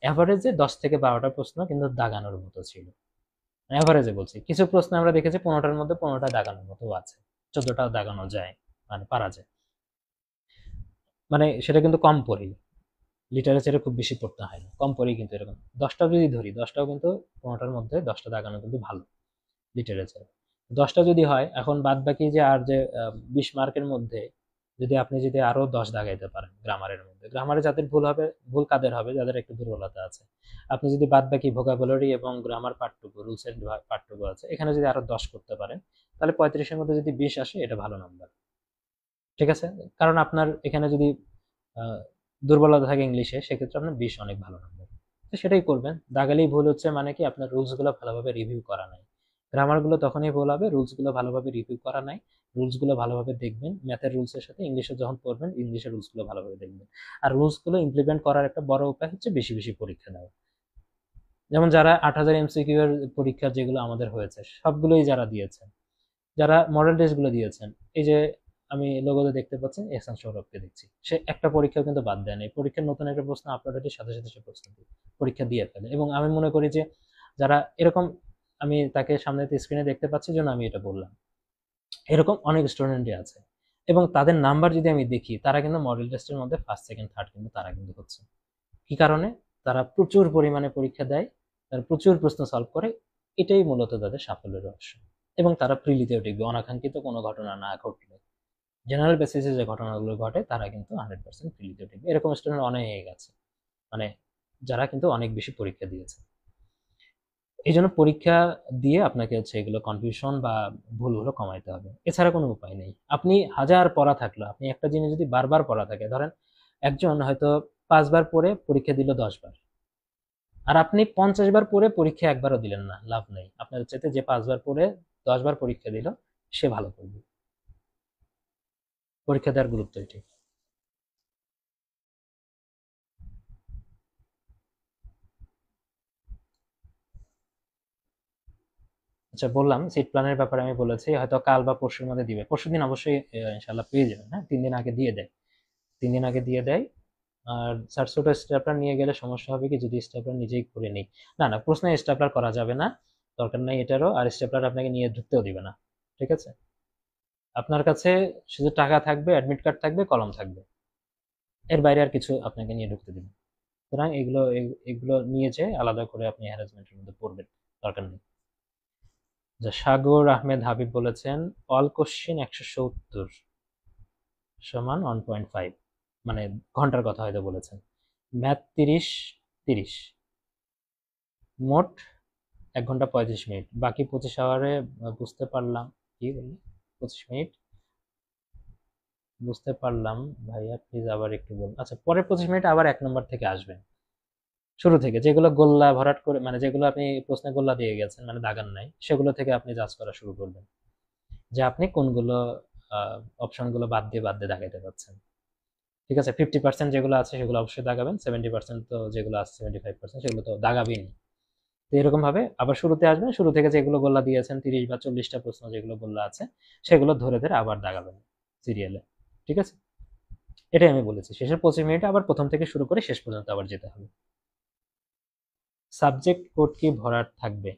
Speaker 1: অ্যাভারেজে 10 থেকে 12টা প্রশ্ন কিন্তু দাগানোর মতো ছিল। অ্যাভারেজে বলছি, কিছু প্রশ্ন আমরা দেখেছি 15টার মধ্যে 15টা দাগানোর মতো আছে, 14টা দাগানো যায়, মানে পারা যায়, মানে সেটা কিন্তু কম পড়ি। লিটারেচারে খুব বেশি পড়তে হয় না, কম পড়েই কিন্তু এরকম 10টা যদি ধরি, 10টাও কিন্তু 15টার মধ্যে 10টা দাগানো কিন্তু ভালো লিটারেচারে। 10টা যদি হয়, এখন বাদ বাকি যে আর যে 20 মার্কের মধ্যে যদি আপনি যদি আরো 10 দাগাইতে পারেন গ্রামারের মধ্যে, গ্রামারে যাদের ভুল হবে, ভুল কাদের হবে, যাদের একটু দুর্বলতা আছে, আপনি যদি বাদ বাকি ভোকাবুলারি এবং গ্রামার পার্টটুকু, রুলস এন্ড পার্টটুকু আছে, এখানে যদি আরো 10 করতে পারেন, তাহলে 35-এর মধ্যে যদি 20 আসে, এটা ভালো নাম্বার, ঠিক আছে। কারণ আপনার এখানে যদি আহ, দুর্বলতা থাকে ইংলিশে, সেক্ষেত্রে আপনার 20 অনেক ভালো নাম্বার। তো সেটাই করবেন। দাগালেই ভুল হচ্ছে মানে কি, আপনার রুলস গুলো ভালোভাবে রিভিউ করা নাই। গ্রামার গুলো তখনই ভুল হবে, রুলস গুলো ভালোভাবে রিভিউ করা নাই। রুলস গুলো ভালোভাবে দেখবেন, ম্যাথের রুলস এর সাথে ইংলিশে যখন পড়বেন, ইংলিশের রুলস গুলো ভালোভাবে দেখবেন। আর রুলস গুলো ইমপ্লিমেন্ট করার একটা বড় উপায় হচ্ছে বেশি বেশি পরীক্ষা দেওয়া। যেমন যারা 8000 এমসিকিউ এর পরীক্ষা যেগুলো আমাদের হয়েছে, সবগুলোই যারা দিয়েছেন, যারা মডেল টেস্ট গুলো দিয়েছেন, এই যে আমি লোগোতে দেখতে পাচ্ছেন এহসান সৌরভকে দেখছি, সে একটা পরীক্ষাও কিন্তু বাদ দেয় নাই। পরীক্ষার নতুন একটা প্রশ্ন আপলোড হতে সাথে সাথে সে প্রশ্ন পরীক্ষা দিয়ে ফেলে। এবং আমি মনে করি যে যারা এরকম, আমি তাকে সামনে স্ক্রিনে দেখতে পাচ্ছি জন্য আমি এটা বললাম, এরকম অনেক স্টুডেন্টই আছে। এবং তাদের নাম্বার যদি আমি দেখি, তারা কিন্তু মডেল টেস্টের মধ্যে ফার্স্ট সেকেন্ড থার্ড কিন্তু তারা কিন্তু হচ্ছে। কি কারণে? তারা প্রচুর পরিমাণে পরীক্ষা দেয়, তারা প্রচুর প্রশ্ন সলভ করে, এটাই মূলত তাদের সাফল্যের রহস্য। এবং তারা প্রিলিতেও টিকবে, অনাকাঙ্ক্ষিত কোনো ঘটনা না ঘটলে, জেনারেল বেসিসে যে ঘটনাগুলো ঘটে, তারা কিন্তু 100% প্রিলিতেও টিকবে। এরকম স্টুডেন্ট অনেক আছে, মানে যারা কিন্তু অনেক বেশি পরীক্ষা দিয়েছে। এই জন্য পরীক্ষা দিয়ে আপনাকে হচ্ছে এগুলো কনফিউশন বা ভুলগুলো কমাইতে হবে, এছাড়া কোনো উপায় নেই। আপনি হাজার পড়া থাকলো, আপনি একটা জিনিস যদি বারবার পড়া থাকে, ধরেন একজন হয়তো 5 বার পড়ে পরীক্ষা দিল 10 বার, আর আপনি 50 বার পড়ে পরীক্ষা একবারও দিলেন না, লাভ নেই। আপনার চাইতে যে 5 বার পড়ে 10 বার পরীক্ষা দিল, সে ভালো করবে। পরীক্ষা দেওয়ার গুরুত্ব এটি। আচ্ছা, বললাম সিট প্ল্যানের ব্যাপারে, আমি বলেছি হয়তো কাল বা পরশুর মধ্যে দিবে, পরশুদিন অবশ্যই ইনশাল্লাহ পেয়ে যাবেন। হ্যাঁ, 3 দিন আগে দিয়ে দেয়, 3 দিন আগে দিয়ে দেয়। আর স্যার ছোট স্টেপলার নিয়ে গেলে সমস্যা হবে কি, যদি স্টেপলার নিজেই করে নিই, না না, প্রশ্নে স্টেপলার করা যাবে না, দরকার নাই এটারও। আর স্টেপলার আপনাকে নিয়ে ঢুকতেও দিবে না, ঠিক আছে। আপনার কাছে শুধু টাকা থাকবে, অ্যাডমিট কার্ড থাকবে, কলম থাকবে, এর বাইরে আর কিছু আপনাকে নিয়ে ঢুকতে দিবে না। সুতরাং এগুলো এগুলো নিয়ে যে আলাদা করে আপনি হ্যারাসমেন্টের মধ্যে পড়বেন, দরকার নেই। যা সাগর আহমেদ হাবিব বলেছেন, অল কোশ্চিন 170 সমান 1.5, মানে ঘন্টার কথা হয়তো বলেছেন। ম্যাথ 30, 30, মোট 1 ঘন্টা 35 মিনিট, বাকি 25 আওয়ারে বুঝতে পারলাম। কি বললি? 25 মিনিট? বুঝতে পারলাম ভাইয়া, প্লিজ আবার একটু বলুন। আচ্ছা, পরের 25 মিনিট আবার 1 নম্বর থেকে আসবেন, শুরু থেকে যেগুলো গোল্লা ভরাট করে, মানে যেগুলো আপনি প্রশ্নে গোল্লা দিয়ে গেছেন মানে দাগান নাই, সেগুলো থেকে আপনি জাজ করা শুরু করবেন যে আপনি কোনগুলো অপশনগুলো বাদ দিয়ে দাগাইতে পারছেন। ঠিক আছে, 50% যেগুলো আছে সেগুলো অবশ্যই দাগাবেন, 70% তো যেগুলো আছে, 75% সেগুলো তো দাগাবেনই। তো এরকম ভাবে আবার শুরুতে আসবেন, শুরু থেকে যেগুলো গোল্লা দিয়েছেন 30 বা 40টা প্রশ্ন যেগুলো গোল্লা আছে সেগুলো ধরে ধরে আবার দাগাবেন সিরিয়ালে। ঠিক আছে, এটাই আমি বলেছি, শেষের 25 মিনিটে আবার প্রথম থেকে শুরু করে শেষ পর্যন্ত আবার যেতে হবে। সাবজেক্ট কোড কি ভরাট থাকবে?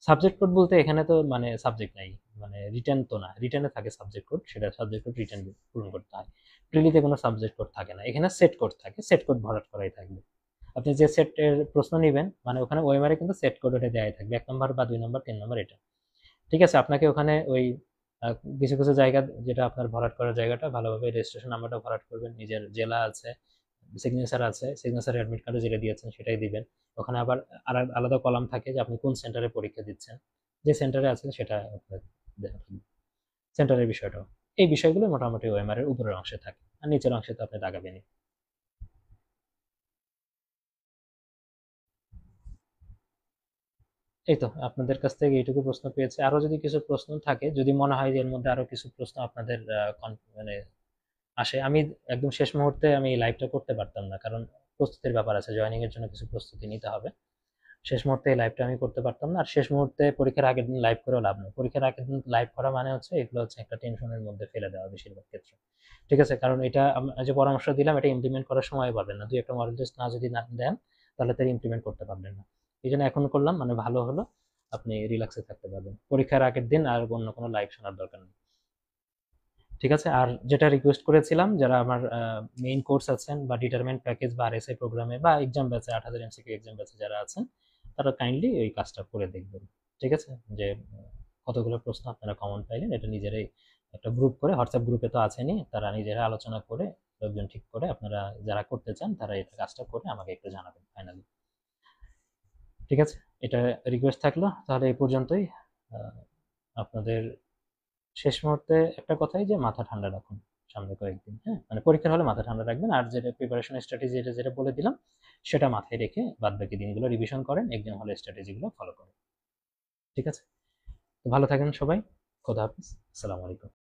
Speaker 1: সাবজেক্ট কোড বলতে এখানে তো মানে সাবজেক্ট নাই, মানে রিটার্ন তো না, রিটার্নে থাকে সাবজেক্ট কোড, সেটা সাবজেক্ট কোড রিটার্ন পূরণ করতে হয়। প্রিলিতে কোনো সাবজেক্ট কোড থাকে না, এখানে সেট কোড থাকে, সেট কোড ভরাট করাই থাকবে। আপনি যে সেটের প্রশ্ন নেবেন মানে ওখানে ওএমআর কিন্তু সেট কোড ওটা দেওয়াই থাকবে, 1 নম্বর বা 2 নম্বর 3 নম্বর এটা। ঠিক আছে, আপনাকে ওখানে ওই কিছু কিছু জায়গা, যেটা আপনার ভরাট করার জায়গাটা ভালোভাবে রেজিস্ট্রেশন নাম্বারটা ভরাট করবেন, নিজের জেলা আছে, সিগনেচার আছে, সিগনেচার অ্যাডমিট কার্ডে যেটা দিয়েছেন সেটাই দিবেন। ওখানে আবার আলাদা কলাম থাকে যে আপনি কোন সেন্টারে পরীক্ষা দিচ্ছেন, যে সেন্টারে আছেন সেটা সেন্টারের বিষয়টাও। এই বিষয়গুলো মোটামুটি ওএমআর এর উপরের অংশে থাকে, আর নিচের অংশে তো আপনি দাগাবেনই। এই তো আপনাদের কাছ থেকে এইটুকু প্রশ্ন পেয়েছে, আরো যদি কিছু প্রশ্ন থাকে, যদি মনে হয় যে এর মধ্যে আরো কিছু প্রশ্ন আপনাদের মানে আসে, আমি একদম শেষ মুহূর্তে আমি লাইভটা করতে পারতাম না, কারণ প্রস্তুতির ব্যাপার আছে, জয়েনিং এর জন্য কিছু প্রস্তুতি নিতে হবে। শেষ মুহূর্তে এই লাইভটা আমি করতে পারতাম না, আর শেষ মুহূর্তে পরীক্ষার আগের দিন লাইভ করেও লাভ নেই, পরীক্ষার আগের দিন লাইভ করা মানে হচ্ছে এগুলো হচ্ছে একটা টেনশনের মধ্যে ফেলে দেওয়া বেশিরভাগ ক্ষেত্রে। ঠিক আছে, কারণ এটা যে পরামর্শ দিলাম এটা ইমপ্লিমেন্ট করার সময় পাবেন না, দুই একটা মডেল টেস্ট না যদি না দেন তাহলে তার ইমপ্লিমেন্ট করতে পারবেন না। এই জন্য এখন করলাম, মানে ভালো হলো, আপনি রিল্যাক্সে থাকতে পারবেন পরীক্ষার আগের দিন, আর অন্য কোনো লাইভ শোনার দরকার নেই। ঠিক আছে, আর যেটা রিকোয়েস্ট করেছিলাম, যারা আমার মেইন কোর্স আছেন বা ডিটারমেন্ট প্যাকেজ বা আরএসআই প্রোগ্রামে বা এক্সাম ব্যাচে 8000 এমসিকিউ এক্সাম ব্যাচে যারা আছেন, তারা কাইন্ডলি ওই কাজটা করে দেখবেন। ঠিক আছে, যে কতগুলো প্রশ্ন আপনারা কমন পাইলেন, এটা নিজেরাই একটা গ্রুপ করে, হোয়াটসঅ্যাপ গ্রুপে তো আছেনই, তারা নিজেরা আলোচনা করে লোকজন ঠিক করে, আপনারা যারা করতে চান তারা এটা কাজটা করে আমাকে একটু জানাবেন ফাইনালি। ঠিক আছে, এটা রিকোয়েস্ট থাকলো, তাহলে এই পর্যন্তই। আহ, আপনাদের শেষ মুহূর্তে একটা কথাই, যে মাথা ঠান্ডা রাখুন সামনে কয়েকদিন, হ্যাঁ, মানে পরীক্ষার হলে মাথা ঠান্ডা রাখবেন, আর যেটা প্রিপারেশন স্ট্র্যাটেজি যেটা যেটা বলে দিলাম সেটা মাথায় রেখে বাদ বাকি দিনগুলো রিভিশন করেন, এক্সাম হলে স্ট্র্যাটেজিগুলো ফলো করেন। ঠিক আছে, তো ভালো থাকেন সবাই, খোদা হাফিজ, আসসালামু আলাইকুম।